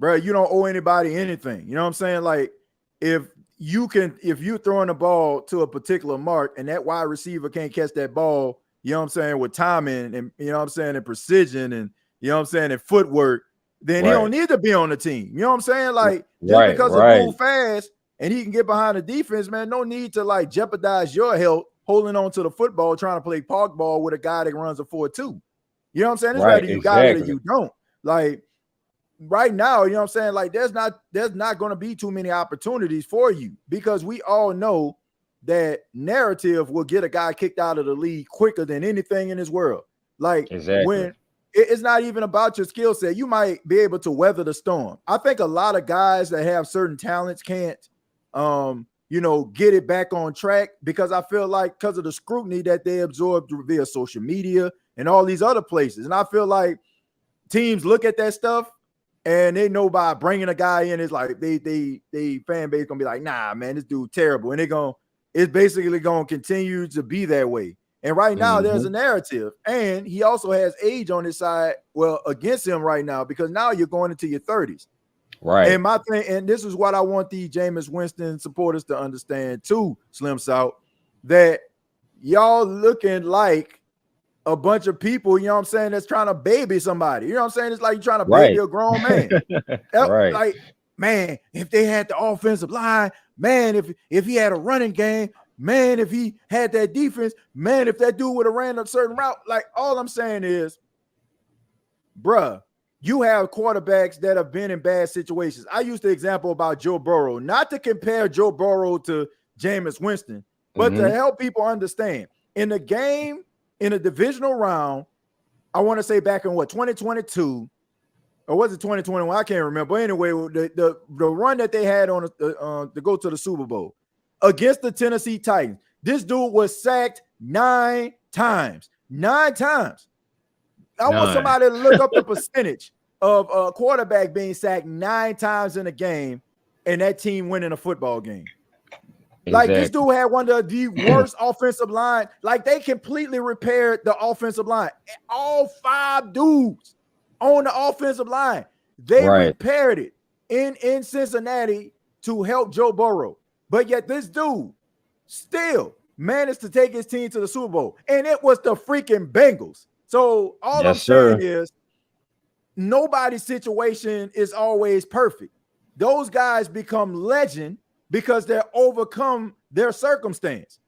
bruh, you don't owe anybody anything. You know what I'm saying? Like, if you're throwing the ball to a particular mark and that wide receiver can't catch that ball, you know what I'm saying, with timing and, you know what I'm saying, and precision and, you know what I'm saying, and footwork, then he don't need to be on the team. You know what I'm saying? Like, just because a dude fast and he can get behind the defense, man, no need to like jeopardize your health holding on to the football, trying to play park ball with a guy that runs a 4.2. You know what I'm saying? It's whether you got it or you don't. Like, right now, you know what I'm saying? Like, there's not going to be too many opportunities for you because we all know that narrative will get a guy kicked out of the league quicker than anything in this world. Like, when it's not even about your skill set, you might be able to weather the storm. I think a lot of guys that have certain talents can't, get it back on track because I feel like because of the scrutiny that they absorb via social media and all these other places. And I feel like teams look at that stuff and they know by bringing a guy in, it's like they fan base gonna be like, nah, man, this dude terrible. And it's basically gonna continue to be that way. And right now there's a narrative. And he also has age on his side, well, against him right now, because now you're going into your 30s. Right. And my thing, and this is what I want the Jameis Winston supporters to understand too, Slim South, that y'all looking like a bunch of people, you know what I'm saying, that's trying to baby somebody. You know what I'm saying? It's like you're trying to baby a grown man. Like, man, if they had the offensive line, man, if he had a running game, man, if he had that defense, man, if that dude would have ran a certain route. Like, all I'm saying is, bruh, you have quarterbacks that have been in bad situations. I used the example about Joe Burrow, not to compare Joe Burrow to Jameis Winston, but to help people understand. In the game, in a divisional round, I want to say back in 2022, or was it 2021? I can't remember. But anyway, the run that they had on to go to the Super Bowl against the Tennessee Titans, this dude was sacked 9 times. 9 times. I want somebody to look up the percentage of a quarterback being sacked 9 times in a game and that team winning a football game. Like, this dude had one of the worst offensive line. Like, they completely repaired the offensive line. All 5 dudes on the offensive line, they repaired it in Cincinnati to help Joe Burrow. But yet this dude still managed to take his team to the Super Bowl. And it was the freaking Bengals. So all I'm saying is nobody's situation is always perfect. Those guys become legend because they're overcome their circumstance.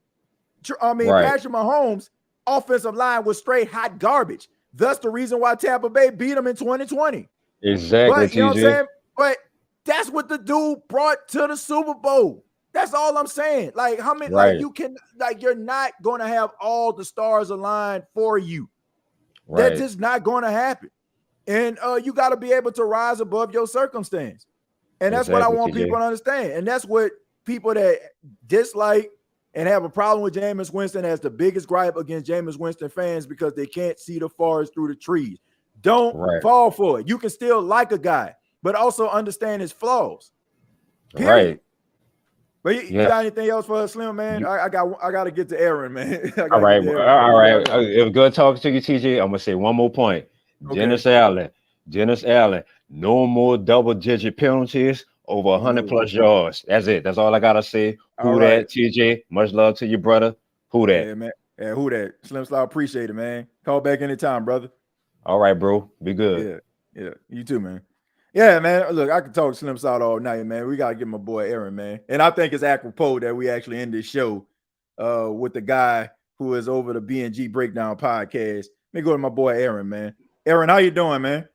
I mean, Patrick Mahomes' offensive line was straight hot garbage. That's the reason why Tampa Bay beat them in 2020. Exactly. But, you know what I'm saying? But that's what the dude brought to the Super Bowl. That's all I'm saying. Like, how many, like, you can, like, you're not going to have all the stars aligned for you. That's just not going to happen. And you got to be able to rise above your circumstance. And that's what I want people to understand. And that's what people that dislike and have a problem with Jameis Winston has the biggest gripe against Jameis Winston fans because they can't see the forest through the trees. Don't fall for it. You can still like a guy, but also understand his flaws. Period. But you got anything else for us, Slim, man? I got to get to Aaron, man. All right. It was good talking to you, TJ. I'm gonna say one more point. Dennis Allen, no more double-digit penalties over 100 plus yards. That's it. That's all I gotta say. Who that, TJ? Much love to your brother. Who that? Yeah, man. Yeah, who that? Slim Slaw, appreciate it, man. Call back anytime, brother. All right, bro. Be good. Yeah. You too, man. Yeah, man. Look, I could talk Slim Side all night, man. We gotta get my boy Aaron, man. And I think it's apropos that we actually end this show with the guy who is over the BNG Breakdown podcast. Let me go to my boy Aaron, man. Aaron, how you doing, man?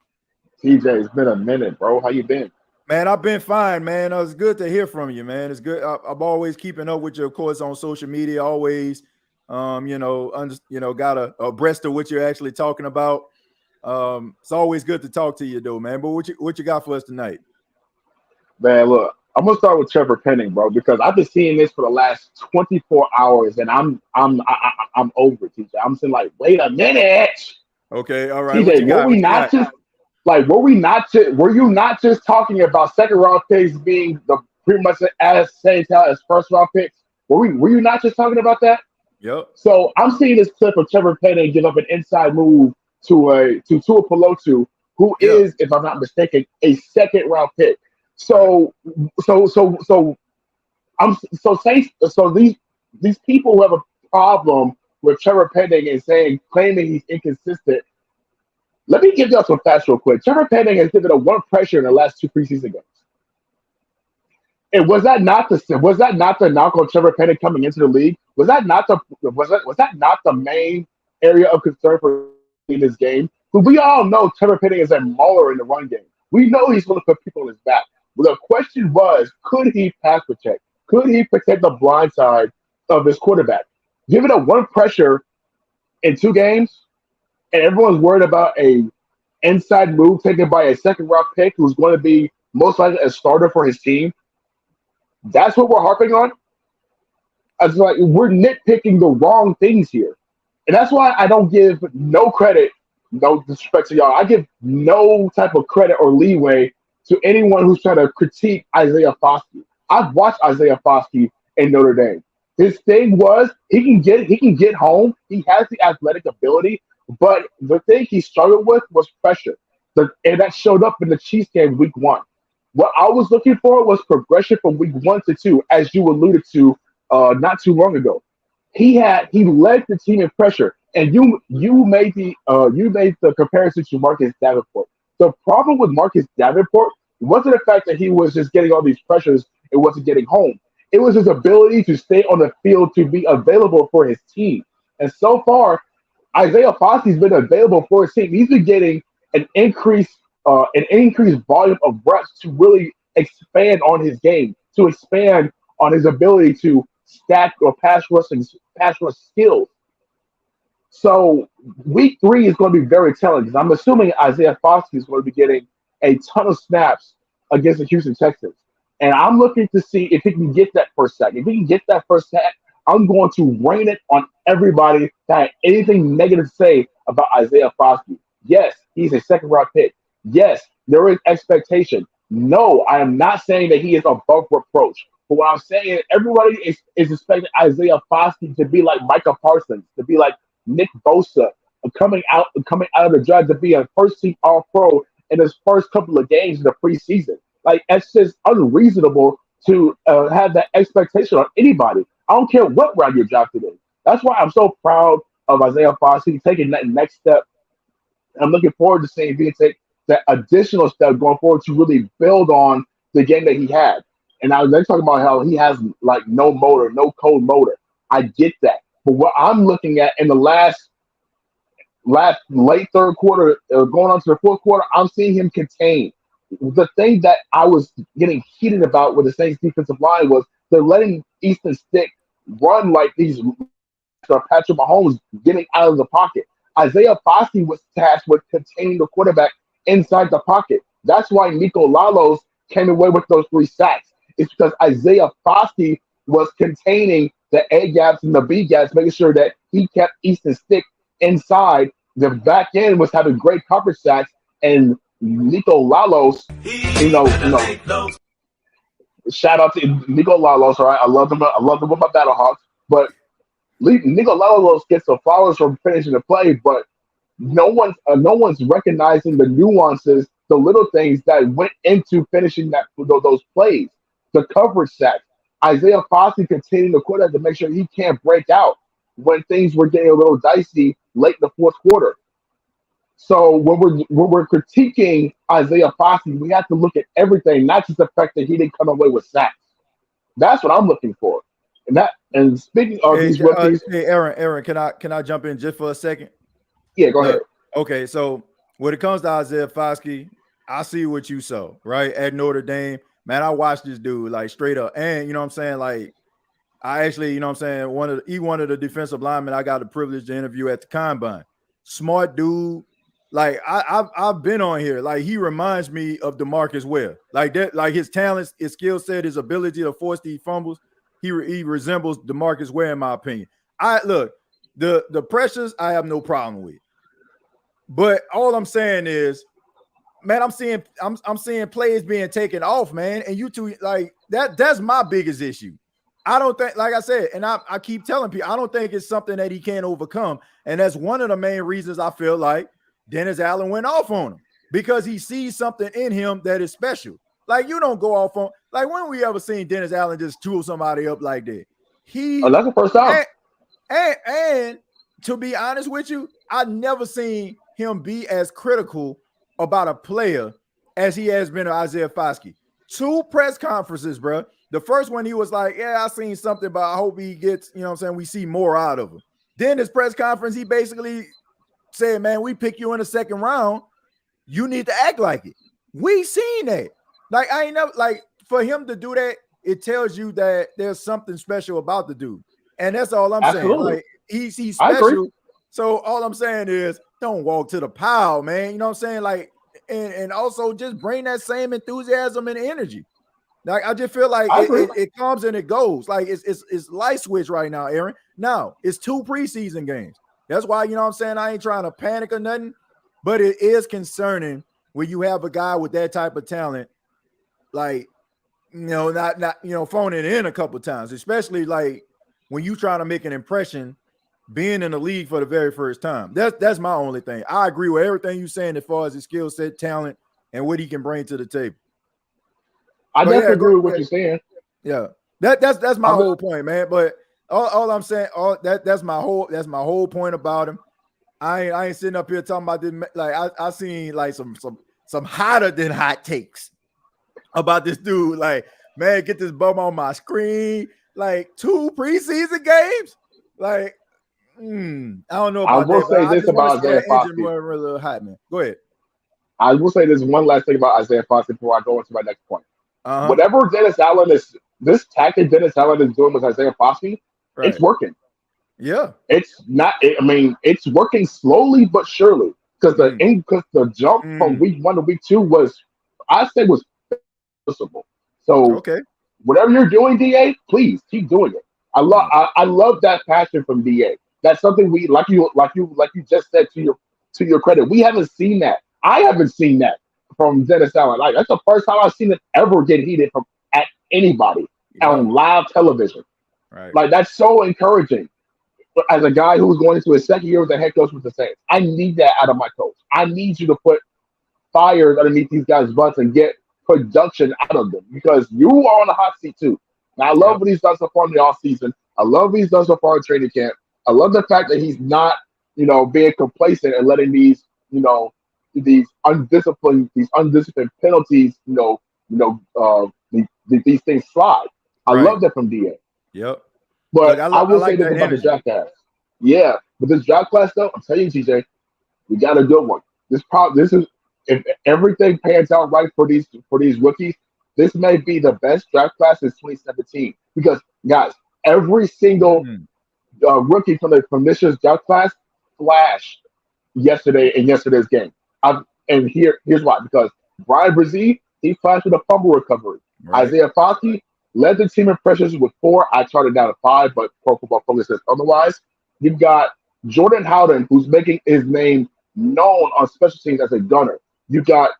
TJ, it's been a minute, bro. How you been? Man, I've been fine, man. It's good to hear from you, man. It's good. I'm always keeping up with you, of course, on social media. Always, got abreast of what you're actually talking about. It's always good to talk to you, though, man. But what you got for us tonight? Man, look, I'm gonna start with Trevor Penning, bro, because I've been seeing this for the last 24 hours, and I'm over it, TJ. I'm saying, like, wait a minute. Okay, all right. TJ, were you not just talking about second round picks being the pretty much as same talent as first round picks? Were you not just talking about that? Yep. So I'm seeing this clip of Trevor Penning give up an inside move to Tua Pelotu, who is, if I'm not mistaken, a second round pick. So these people who have a problem with Trevor Penning and claiming he's inconsistent. Let me give y'all some facts real quick. Trevor Penning has given a one pressure in the last 2 preseason games. And was that not the knock on Trevor Penning coming into the league? Was that not the main area of concern for in this game? But we all know Trevor Penning is a mauler in the run game. We know he's going to put people on his back. But the question was, could he pass protect? Could he protect the blind side of his quarterback? Give it a one pressure in 2 games, and everyone's worried about a inside move taken by a second round pick who's going to be most likely a starter for his team. That's what we're harping on. It's like we're nitpicking the wrong things here. And that's why I don't give no credit, no disrespect to y'all. I give no type of credit or leeway to anyone who's trying to critique Isaiah Foskey. I've watched Isaiah Foskey in Notre Dame. His thing was he can get home. He has the athletic ability, but the thing he struggled with was pressure. And that showed up in the Chiefs game week 1. What I was looking for was progression from week 1 to 2, as you alluded to not too long ago. He led the team in pressure, and you made the comparison to Marcus Davenport. The problem with Marcus Davenport wasn't the fact that he was just getting all these pressures and wasn't getting home. It was his ability to stay on the field to be available for his team. And so far, Isaiah Foskey's been available for his team. He's been getting an increased volume of reps to really expand on his game, to expand on his ability to stack or pass rush skills. So week 3 is going to be very telling because I'm assuming Isaiah Foskey is going to be getting a ton of snaps against the Houston Texans. And I'm looking to see if he can get that first sack. If he can get that first sack, I'm going to rain it on everybody that had anything negative to say about Isaiah Foskey. Yes, he's a second round pick. Yes, there is expectation. No, I am not saying that he is above reproach. But what I'm saying is everybody is expecting Isaiah Foskey to be like Micah Parsons, to be like Nick Bosa, coming out of the draft to be a first-team All-Pro in his first couple of games in the preseason. Like, it's just unreasonable to have that expectation on anybody. I don't care what round you're drafted in. That's why I'm so proud of Isaiah Foskey taking that next step. I'm looking forward to seeing if he can take that additional step going forward to really build on the game that he had. And now they're talking about how he has like no motor, no cold motor. I get that. But what I'm looking at in the last late third quarter, going on to the fourth quarter, I'm seeing him contain. The thing that I was getting heated about with the Saints defensive line was they're letting Easton Stick run like these Patrick Mahomes getting out of the pocket. Isaiah Foskey was tasked with containing the quarterback inside the pocket. That's why Nico Lalos came away with those 3 sacks. It's because Isaiah Foskey was containing the A gaps and the B gaps, making sure that he kept Easton Stick inside. The back end was having great coverage sacks, and Nico Lalos, shout out to Nico Lalos, all right? I love him with my Battlehawks, but Nico Lalos gets the flowers for finishing the play, but no one's recognizing the nuances, the little things that went into finishing those plays. The coverage sacks, Isaiah Foskey continuing the quarterback to make sure he can't break out when things were getting a little dicey late in the fourth quarter. So when we're critiquing Isaiah Foskey, we have to look at everything, not just the fact that he didn't come away with sacks. That's what I'm looking for. And speaking of these rookies, hey Aaron, can I jump in just for a second? Yeah, go ahead. Okay, so when it comes to Isaiah Foskey, I see what you saw, right? At Notre Dame, man, I watched this dude like straight up. And you know what I'm saying? Like, I actually, you know what I'm saying, one of the defensive linemen I got the privilege to interview at the combine. Smart dude. Like I've been on here. Like he reminds me of DeMarcus Ware. Like that, like his talents, his skill set, his ability to force these fumbles. He resembles DeMarcus Ware in my opinion. The pressures I have no problem with. But all I'm saying is, man, I'm seeing plays being taken off, man. And you two, like that's my biggest issue. I don't think, like I said, and I keep telling people, I don't think it's something that he can't overcome. And that's one of the main reasons I feel like Dennis Allen went off on him, because he sees something in him that is special. Like, you don't go off on, like, when we ever seen Dennis Allen just tool somebody up like that? That's the first time. And to be honest with you, I never seen him be as critical about a player as he has been to Isaiah Foskey. 2 press conferences, bro. The first one, he was like, yeah, I seen something, but I hope he gets, you know what I'm saying, we see more out of him. Then his press conference, he basically said, man, we pick you in the second round. You need to act like it. We seen that. Like, I ain't never, like, for him to do that, it tells you that there's something special about the dude. And that's all I'm saying. Like, he's special. So all I'm saying is, don't walk to the pile, man. You know what I'm saying? Like, and also just bring that same enthusiasm and energy. Like, I just feel like it comes and it goes. Like, it's light switch right now, Aaron. Now, it's 2 preseason games. That's why, you know what I'm saying, I ain't trying to panic or nothing, but it is concerning when you have a guy with that type of talent, like, you know, not you know, phoning it in a couple of times, especially like when you try to make an impression being in the league for the very first time. That's my only thing. I agree with everything you're saying as far as his skill set, talent, and what he can bring to the table. I definitely agree with what you're saying. Yeah, that's my whole point, man. But all I'm saying, that's my whole point about him. I ain't sitting up here talking about this. Like, I seen like some hotter than hot takes about this dude. Like, man, get this bum on my screen. Like, 2 preseason games. Like, I don't know about I will that. say this about Isaiah Foskey. Really hot, man. Go ahead. I will say this one last thing about Isaiah Foskey before I go into my next point. Whatever this tactic Dennis Allen is doing with Isaiah Foskey, it's working. Yeah, it's not. I mean, it's working slowly but surely, because the jump from week 1 to week 2 was noticeable. So whatever you're doing, DA, please keep doing it. I love that passion from DA. That's something we like you just said, to your credit. We haven't seen that. I haven't seen that from Dennis Allen. Like, that's the first time I've seen it ever get heated at anybody on live television. Right. Like, that's so encouraging. But as a guy who's going into his second year as a head coach with the Saints, I need that out of my coach. I need you to put fires underneath these guys' butts and get production out of them, because you are on the hot seat too. And I love what he's done so far in the offseason. I love what he's done so far in training camp. I love the fact that he's not, being complacent and letting these, these undisciplined penalties, these things slide. I love that from DA. Yep. But I will say this about the draft class. Yeah, but this draft class, though, I'm telling you, TJ, we got a good one. This is, if everything pans out right for these rookies, this may be the best draft class since 2017. Because, guys, every single rookie from this year's draft class flashed in yesterday's game. And here's why. Because Brian Brzee, he flashed with a fumble recovery. Right. Isaiah Foskey led the team in pressures with 4. I charted down to 5, but Pro Football Focus says otherwise. You've got Jordan Howden, who's making his name known on special teams as a gunner. You've got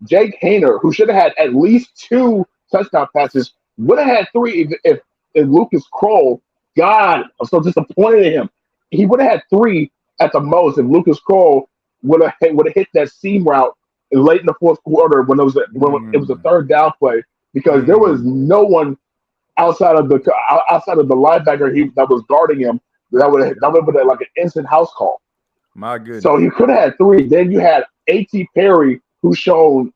Jake Hayner, who should have had at least 2 touchdown passes, would have had 3 if Lucas Kroll, God, I'm so disappointed in him. He would have had 3 at the most if Lucas Kroll would have hit that seam route late in the fourth quarter when it was a third down play, because there was no one outside of the linebacker that was guarding him that would have been like an instant house call. My goodness. So he could have had 3. Then you had A.T. Perry, who showed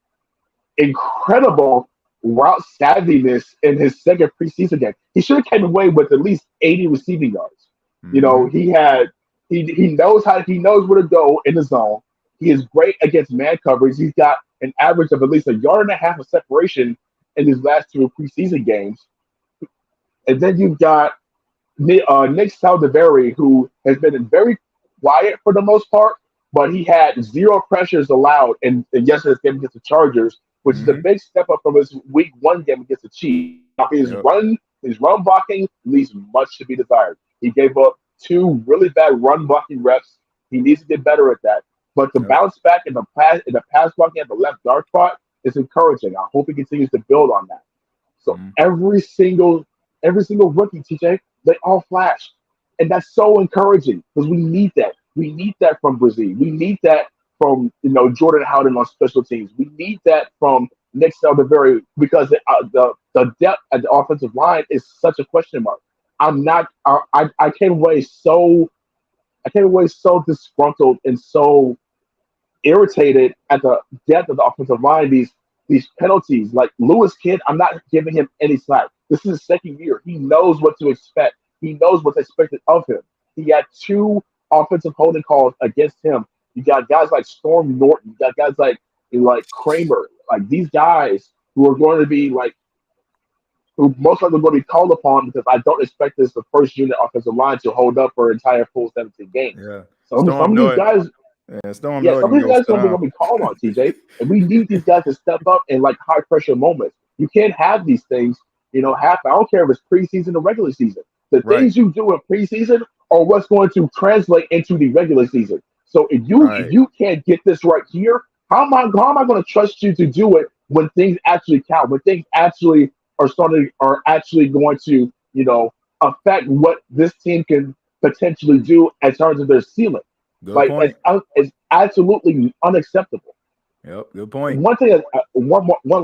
incredible route savviness in his second preseason game. He should have came away with at least 80 receiving yards. You know, he knows where to go in the zone. He is great against man coverage. He's got an average of at least 1.5 yards of separation in his last 2 preseason games. And then you've got Nick Saldiveri, who has been very quiet for the most part, but he had 0 pressures allowed in yesterday's game against the Chargers, which is a big step up from his week 1 game against the Chiefs. His run blocking leaves much to be desired. He gave up 2 really bad run blocking reps. He needs to get better at that. But the bounce back in the pass blocking at the left guard spot is encouraging. I hope he continues to build on that. So every single rookie, TJ, they all flash. And that's so encouraging because we need that. We need that from Brazil. We need that from Jordan Howden on special teams. We need that from Nick Saldiveri because the depth at the offensive line is such a question mark. I came away so disgruntled and so irritated at the depth of the offensive line. These penalties, like Lewis Kidd, I'm not giving him any slack. This is his second year. He knows what to expect. He knows what's expected of him. He had 2 offensive holding calls against him. You got guys like Storm Norton. You got guys like Kramer. Like these guys who are going to be who most likely going to be called upon because I don't expect this the first unit offensive line to hold up for an entire full 17 games. Yeah. So some of these guys. Some of these guys are going to be called on, TJ. And we need these guys to step up in high pressure moments. You can't have these things, I don't care if it's preseason or regular season. The things you do in preseason are what's going to translate into the regular season. So if you can't get this right here, how am I going to trust you to do it when things actually count, when things actually are actually going to, affect what this team can potentially do in terms of their ceiling? It's absolutely unacceptable. Yep, good point. One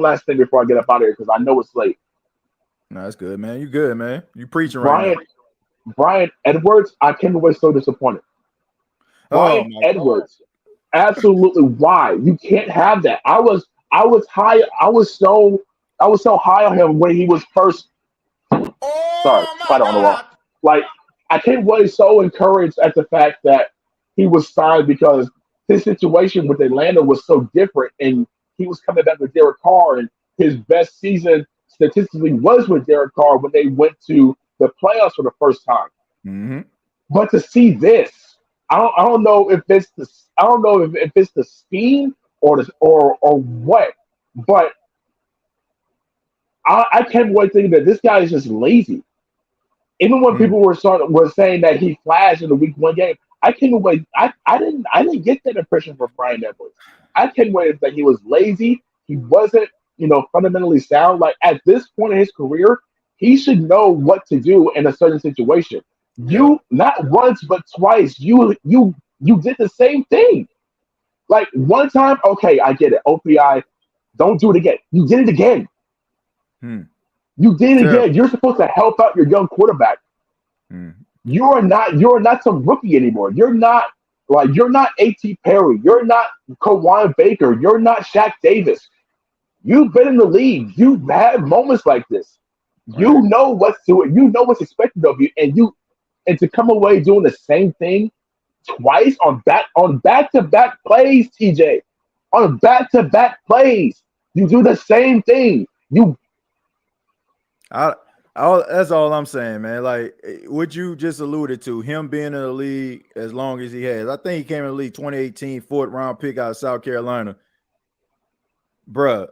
last thing before I get up out of here because I know it's late. No, that's good, man. You good, man. You preaching right now. Brian Edwards, I came away so disappointed. Brian Edwards, absolutely. Why? You can't have that. I was so high on him when he was first. Sorry, spider on the wall. I came away so encouraged at the fact that he was signed because his situation with Atlanta was so different, and he was coming back with Derek Carr, and his best season statistically was with Derek Carr when they went to the playoffs for the first time. Mm-hmm. But to see this, I don't know if it's the scheme or what, but I came away thinking that this guy is just lazy. Even when people were saying that he flashed in the week 1 game, I came away. I didn't get that impression from Brian Edwards. I came away that he was lazy. He wasn't, fundamentally sound. At this point in his career, he should know what to do in a certain situation. You not once but twice. You did the same thing. One time, okay, I get it. OPI, don't do it again. You did it again. You did it again. You're supposed to help out your young quarterback. You're not some rookie anymore. You're not A.T. Perry. You're not Kawan Baker. You're not Shaq Davis. You've been in the league. You've had moments like this. You know what's expected of you, and to come away doing the same thing twice on back-to-back plays, TJ. On back-to-back plays. You do the same thing. That's all I'm saying, man. What you just alluded to, him being in the league as long as he has. I think he came in the league 2018, 4th round pick out of South Carolina. Bruh,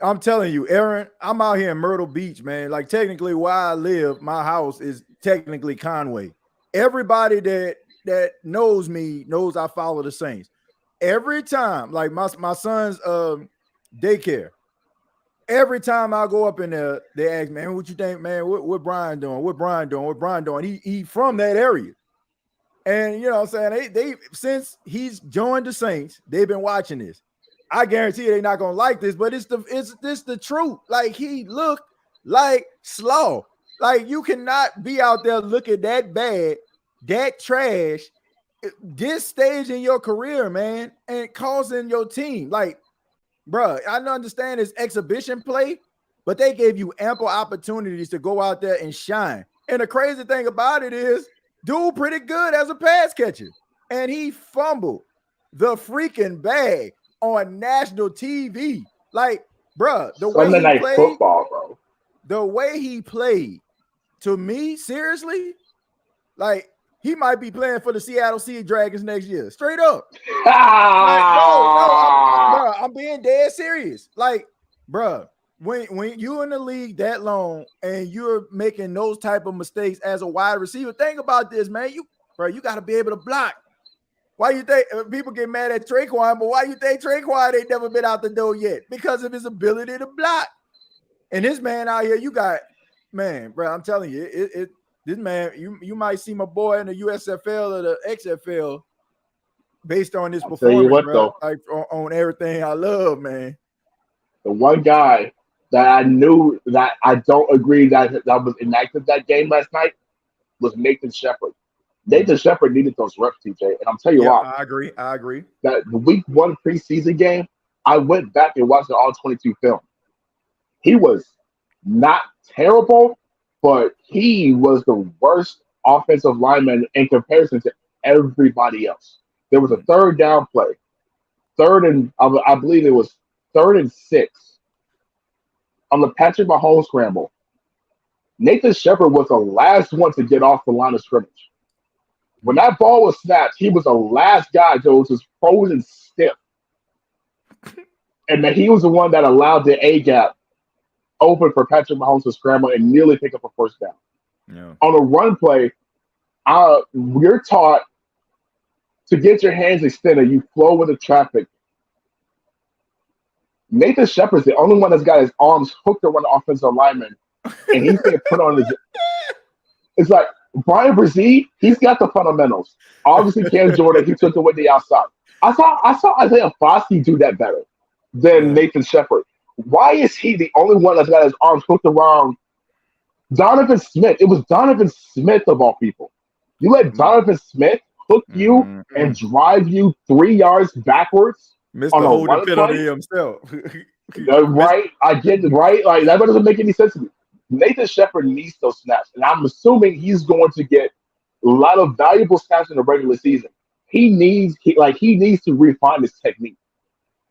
I'm telling you, Aaron, I'm out here in Myrtle Beach, man. Technically where I live, my house is technically Conway. Everybody that knows me knows I follow the Saints. Every time, my son's daycare, every time I go up in there, they ask, man, what you think, man? What Brian doing? What Brian doing? What Brian doing? He from that area. And you know what I'm saying? They since he's joined the Saints, they've been watching this. I guarantee you they're not gonna like this, but it's the truth. He looked like Slaw. You cannot be out there looking that bad that trash this stage in your career, man, and causing your team. Like, bruh, I understand it's exhibition play, but they gave you ample opportunities to go out there and shine. And the crazy thing about it is, dude pretty good as a pass catcher. And he fumbled the freaking bag on national TV. Like, bruh, the way Sunday he night played, football, bro. The way he played, to me, seriously, like, he might be playing for the Seattle Sea Dragons next year. Straight up. Like, no, I'm being dead serious. Like, bruh, when you're in the league that long and you're making those type of mistakes as a wide receiver, think about this, man. You got to be able to block. Why you think people get mad at Traquan, but why you think Traquan ain't never been out the door yet? Because of his ability to block. And this man out here, you got, man, bro, I'm telling you, this man, you might see my boy in the USFL or the XFL based on this performance, bro. Like on everything I love, man. The one guy that I knew that I don't agree that was inactive that game last night was Nathan Shepard. Nathan Shepard needed those reps, TJ, and I'm telling you why. I agree. That the week 1 preseason game, I went back and watched the all 22 film. He was not terrible, but he was the worst offensive lineman in comparison to everybody else. There was a third down play, I believe it was 3rd and 6 on the Patrick Mahomes scramble. Nathan Shepard was the last one to get off the line of scrimmage. When that ball was snapped, he was the last guy that was just frozen stiff. And then he was the one that allowed the A-gap open for Patrick Mahomes to scramble and nearly pick up a first down. Yeah. On a run play, you're taught to get your hands extended, you flow with the traffic. Nathan Shepard's the only one that's got his arms hooked around the offensive lineman, and he's going to put on his. It's like Brian Brzee, he's got the fundamentals. Obviously, Cam Jordan, he took away the outside. I saw Isaiah Foskey do that better than Nathan Shepard. Why is he the only one that's got his arms hooked around Donovan Smith? It was Donovan Smith of all people. You let Donovan Smith hook you and drive you 3 yards backwards. Mr. Holding penalty himself. Right? I get it, right? Like, that doesn't make any sense to me. Nathan Shepard needs those snaps, and I'm assuming he's going to get a lot of valuable snaps in the regular season. He needs to refine his technique.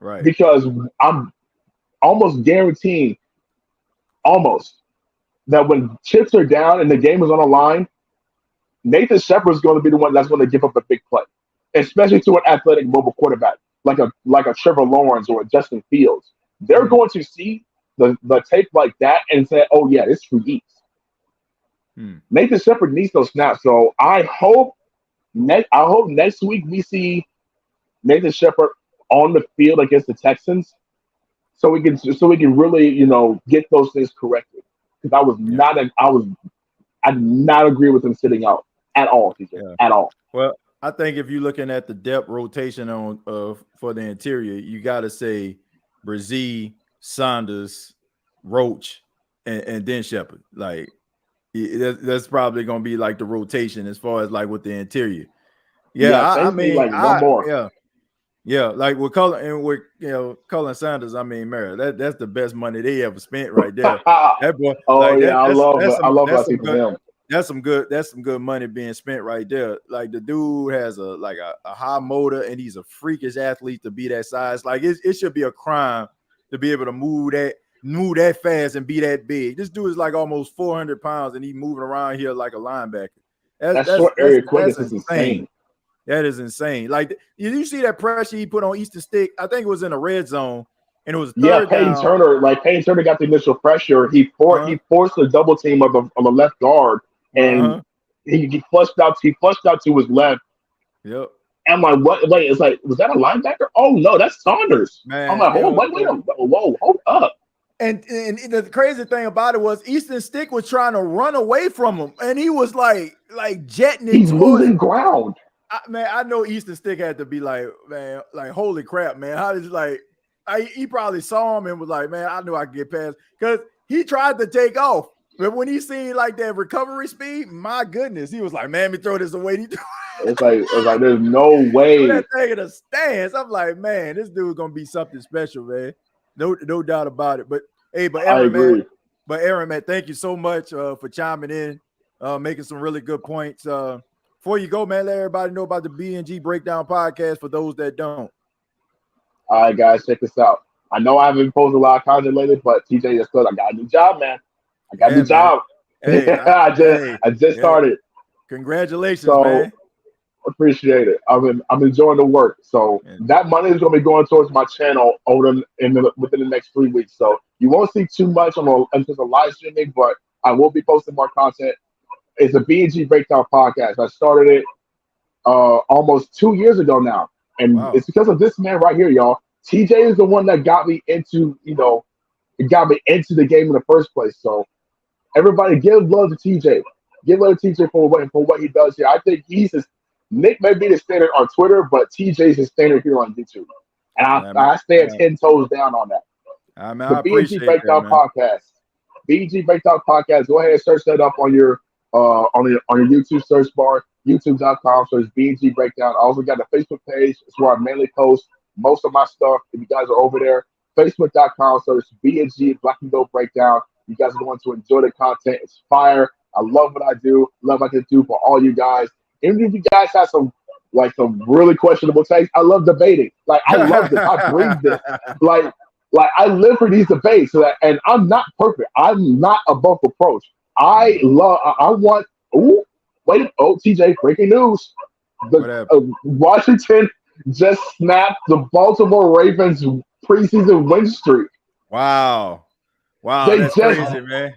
Right. Because I'm almost guaranteeing that when chips are down and the game is on the line, Nathan Shepard is going to be the one that's going to give up a big play, especially to an athletic mobile quarterback like a Trevor Lawrence or a Justin Fields. They're going to see the tape like that and say, "Oh yeah, this is for Eats." Nathan Shepard needs those snaps, so I hope next week we see Nathan Shepard on the field against the Texans, so we can really get those things corrected. Because I did not agree with him sitting out at all, TJ, at all. Well, I think if you're looking at the depth rotation on for the interior, you got to say Brzee, Saunders, Roach, and then Shepard. Like that's probably gonna be like the rotation as far as like with the interior. I mean, like one more. Yeah, like with Cullen and with Cullen Sanders. I mean, Mary, that's the best money they ever spent right there. That boy. I love that from him. That's some good money being spent right there. Like the dude has a high motor and he's a freakish athlete to be that size. Like it should be a crime to be able to move that fast and be that big. This dude is like almost 400 pounds and he's moving around here like a linebacker. That's short area quickness is insane. That is insane. Like, did you see that pressure he put on Easton Stick? I think it was in the red zone, and it was third Payne down. Turner got the initial pressure. He forced the double team of a left guard, and he flushed out to his left. Yep. I'm like, what? Wait, it's like, was that a linebacker? Oh no, that's Saunders. Man, I'm like, hold up. And the crazy thing about it was Easton Stick was trying to run away from him, and he was like jetting it. He's losing ground. I know Easton Stick had to be like, man, like, holy crap, man. How did he probably saw him and was like, man, I knew I could get past because he tried to take off But when he seen like that recovery speed, my goodness, he was like, "Man, me throw this away." It's like there's no way. That thing in a stance. I'm like, man, this dude's gonna be something special, man. No doubt about it. But hey, I agree. Aaron, man, thank you so much for chiming in, making some really good points. Before you go, man, let everybody know about the B&G Breakdown podcast for those that don't. All right, guys, check this out. I know I haven't posted a lot of content lately, but TJ just said I got a new job, man. I got a new job. Hey, I just started. Congratulations, man. Appreciate it. I'm enjoying the work. So that money is going to be going towards my channel within the next 3 weeks. So you won't see too much on just a live streaming, but I will be posting more content. It's a B&G Breakdown podcast. I started it almost 2 years ago now, and it's because of this man right here, y'all. TJ is the one that got me into the game in the first place. So everybody, give love to TJ. Give love to TJ for what he does here. I think Nick may be the standard on Twitter, but TJ's the standard here on YouTube, and I stand 10 toes down on that. The B&G Breakdown podcast. B&G Breakdown podcast. Go ahead and search that up on your YouTube search bar, youtube.com. So it's B&G Breakdown. I also got a Facebook page. It's where I mainly post most of my stuff. If you guys are over there, facebook.com. So it's B&G Black and Gold Breakdown. You guys are going to enjoy the content. It's fire. I love what I do. Love what I can do for all you guys. Even if you guys have some really questionable takes, I love debating. Like, I love this. I breathe this. Like I live for these debates. And I'm not perfect. I'm not above reproach. TJ, breaking news. Washington just snapped the Baltimore Ravens preseason win streak. Wow, that's crazy, man.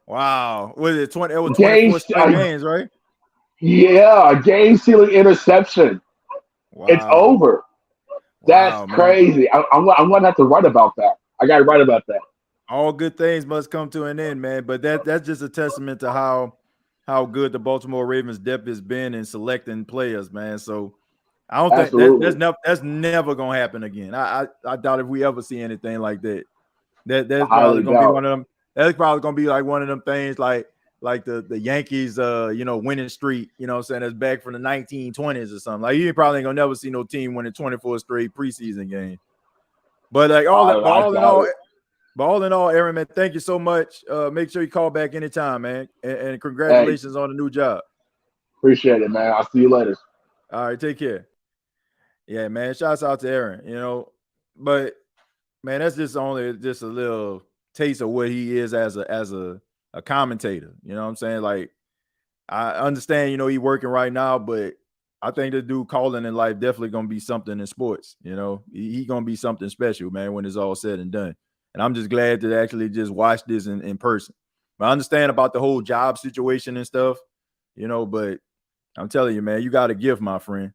Wow, was it 20? It was 24 straight games, right? Yeah, a game-sealing interception. Wow. It's over. That's crazy. I'm going to have to write about that. I got to write about that. All good things must come to an end, man. But that's just a testament to how good the Baltimore Ravens depth has been in selecting players, man. So I don't think that's never going to happen again. I doubt if we ever see anything like that. That's probably going to be one of them. That's probably going to be like one of them things like the Yankees, winning streak, you know what I'm saying, that's back from the 1920s or something. Like, you probably ain't gonna never see no team winning 24 straight preseason games. But like all in all, Aaron, man, thank you so much. Make sure you call back anytime, man. And congratulations on the new job. Appreciate it, man. I'll see you later. All right, take care. Yeah, man. Shouts out to Aaron, but man, that's just a little taste of what he is as a commentator. You know what I'm saying? Like, I understand, he working right now, but I think the dude calling in life definitely gonna be something in sports. He gonna be something special, man, when it's all said and done. And I'm just glad to actually just watch this in person. But I understand about the whole job situation and stuff, but I'm telling you, man, you got a gift, my friend.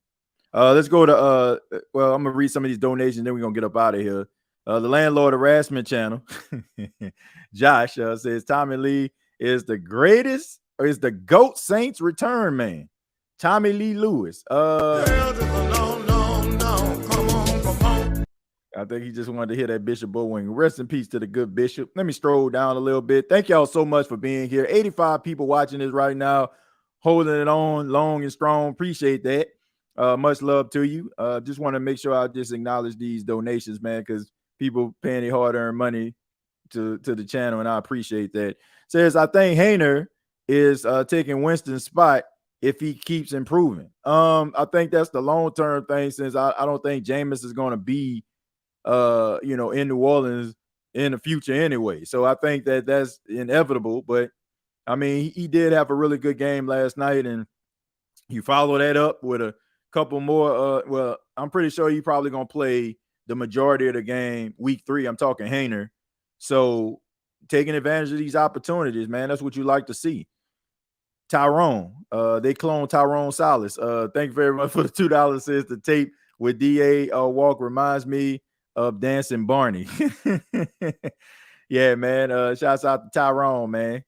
Let's go to I'm gonna read some of these donations, then we're gonna get up out of here. The Landlord Harassment Channel, Josh says Tommy Lee is the greatest, or is the GOAT Saints return man. Tommy Lee Lewis. I think he just wanted to hear that Bishop Bowling. Rest in peace to the good Bishop. Let me stroll down a little bit. Thank y'all so much for being here. 85 people watching this right now, holding it on long and strong. Appreciate that. Much love to you. Just want to make sure I just acknowledge these donations, man, because people paying their hard-earned money to the channel, and I appreciate that. Says, I think Haener is taking Winston's spot if he keeps improving. I think that's the long-term thing, since I don't think Jameis is going to be in New Orleans in the future anyway. So I think that's inevitable. But I mean, he did have a really good game last night, and you follow that up with a couple more. I'm pretty sure he probably gonna play the majority of the game week 3. I'm talking Haener. So taking advantage of these opportunities, man, that's what you like to see. Tyrone, they cloned Tyrone Salas. Thank you very much for the $2. Says the tape with DA Walk reminds me of Dancing Barney. Yeah, man. Shouts out to Tyrone, man.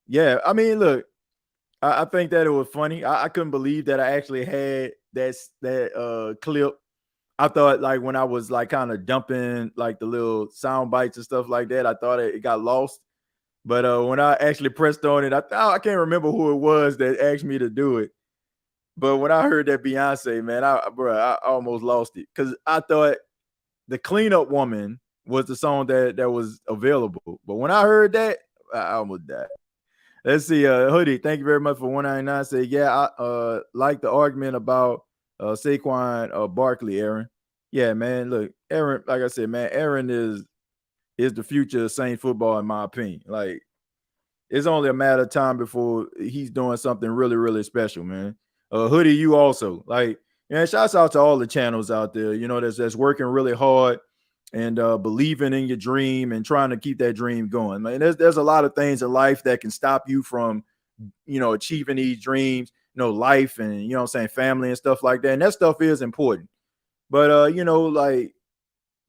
Yeah, I mean, look, I think that it was funny. I couldn't believe that I actually had that clip. I thought, like, when I was like kind of dumping like the little sound bites and stuff like that, I thought it got lost. But when I actually pressed on it, I can't remember who it was that asked me to do it. But when I heard that Beyonce, man, I almost lost it because I thought the Cleanup Woman was the song that was available. But when I heard that, I almost died. Let's see. Hoodie, thank you very much for 199. Say, yeah, I like the argument about Saquon Barkley, Aaron. Yeah, man. Look, Aaron, like I said, man, Aaron is the future of Saints football, in my opinion. Like, it's only a matter of time before he's doing something really, really special, man. Hoodie, you also. Like, shouts out to all the channels out there, that's working really hard and believing in your dream and trying to keep that dream going. Man, there's a lot of things in life that can stop you from, achieving these dreams, life and, family and stuff like that. And that stuff is important. But, like,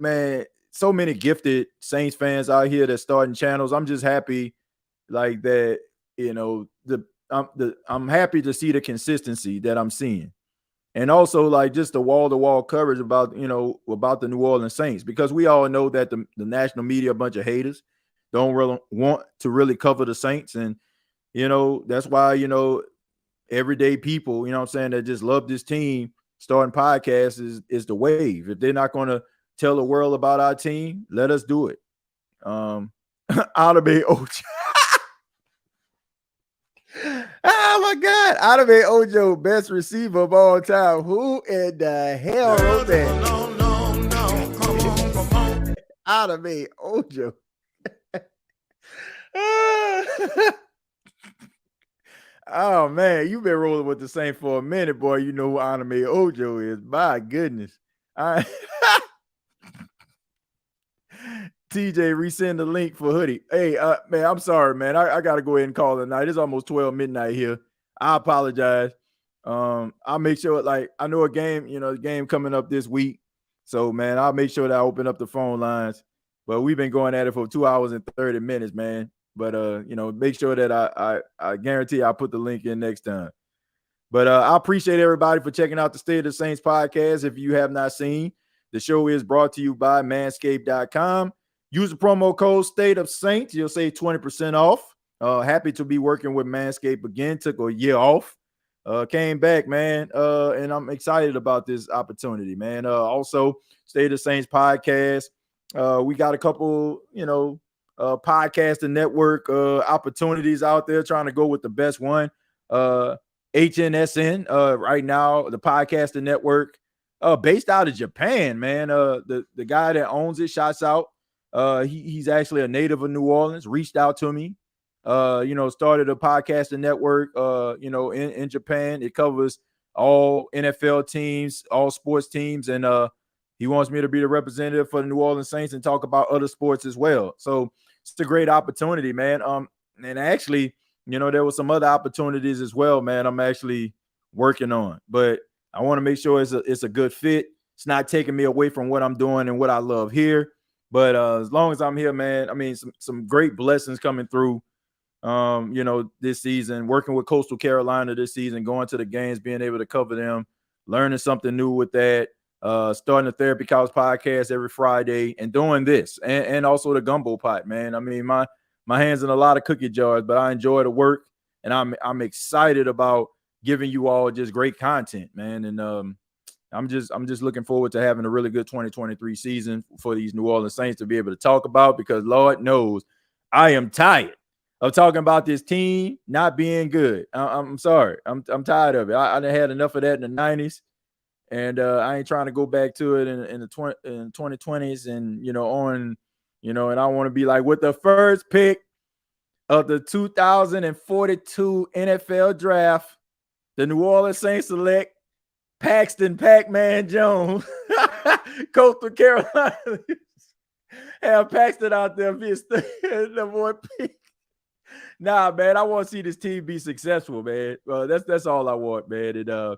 man, so many gifted Saints fans out here that's starting channels. I'm just happy like that, I'm happy to see the consistency that I'm seeing. And also like just the wall-to-wall coverage about the New Orleans Saints, because we all know that the national media, a bunch of haters, don't really want to really cover the Saints. And, that's why, everyday people, that just love this team, starting podcasts is the wave. If they're not going to tell the world about our team, let us do it. Otobe Ojo. Oh my God, Otobe Ojo, best receiver of all time. Who in the hell wrote that? No. Otobe Ojo. Oh man, you've been rolling with the Saints for a minute, boy. You know who Otobe Ojo is. My goodness. TJ, resend the link for Hoodie. Hey, man, I'm sorry, man. I got to go ahead and call it a night. It's almost 12 midnight here. I apologize. I'll make sure, like, I know the game coming up this week. So, man, I'll make sure that I open up the phone lines. But we've been going at it for 2 hours and 30 minutes, man. But, make sure that I guarantee I'll put the link in next time. But I appreciate everybody for checking out the State of the Saints podcast. If you have not seen, the show is brought to you by manscaped.com. Use the promo code State of Saints. You'll save 20% off. Happy to be working with Manscaped again. Took a year off. Came back, man. And I'm excited about this opportunity, man. Also, State of the Saints podcast. We got a couple, podcast and network opportunities out there, trying to go with the best one. HNSN, right now, the podcast and network, based out of Japan, man. The guy that owns it, shouts out. He's actually a native of New Orleans, reached out to me, started a podcasting network, in Japan. It covers all NFL teams, all sports teams. And he wants me to be the representative for the New Orleans Saints and talk about other sports as well. So it's a great opportunity, man. And actually, there were some other opportunities as well, man, I'm actually working on, but I want to make sure it's a good fit. It's not taking me away from what I'm doing and what I love here. But as long as I'm here, man, I mean, some great blessings coming through, this season, working with Coastal Carolina this season, going to the games, being able to cover them, learning something new with that, starting the Therapy Couch podcast every Friday and doing this and also the Gumbo Pot, man. I mean, my hands in a lot of cookie jars, but I enjoy the work and I'm excited about giving you all just great content, man. And, I'm just looking forward to having a really good 2023 season for these New Orleans Saints to be able to talk about, because Lord knows I am tired of talking about this team not being good. I'm sorry. I'm tired of it. I done had enough of that in the 90s, and I ain't trying to go back to it in the 2020s and, and I want to be like, with the first pick of the 2042 NFL draft, the New Orleans Saints select Paxton Pac-Man Jones, Coastal Carolina. Have Paxton out there be number one pick. Nah, man, I want to see this team be successful, man. That's all I want, man. And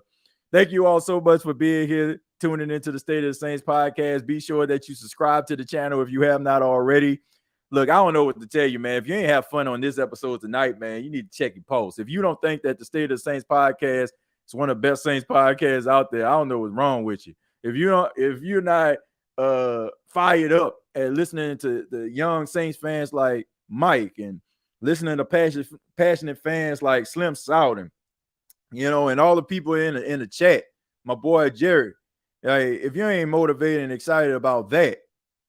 thank you all so much for being here, tuning into the State of the Saints podcast. Be sure that you subscribe to the channel if you have not already. Look, I don't know what to tell you, man. If you ain't have fun on this episode tonight, man, you need to check your pulse. If you don't think that the State of the Saints podcast is one of the best Saints podcasts out there, I don't know what's wrong with you. If you're not fired up at listening to the young Saints fans like Mike and listening to passionate fans like Slim Southern, and all the people in the chat, my boy Jerry. If you ain't motivated and excited about that,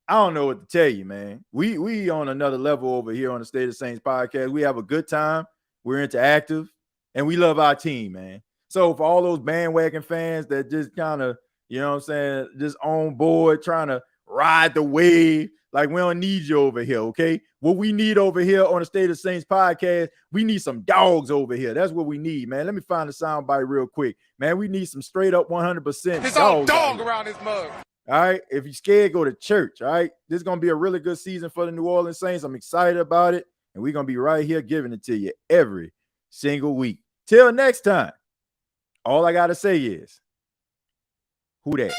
I don't know what to tell you, man. We on another level over here on the State of Saints podcast. We have a good time. We're interactive, and we love our team, man. So for all those bandwagon fans that just kind of, just on board trying to ride the wave, like we don't need you over here, okay? What we need over here on the State of Saints podcast, we need some dogs over here. That's what we need, man. Let me find the soundbite real quick. Man, we need some straight up 100% It's all dogs. dog around this mug. All right. If you're scared, go to church. All right. This is going to be a really good season for the New Orleans Saints. I'm excited about it. And we're going to be right here giving it to you every single week. Till next time, all I got to say is, who that?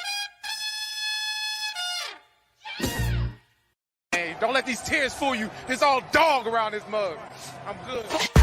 Hey, don't let these tears fool you. It's all dog around this mug. I'm good.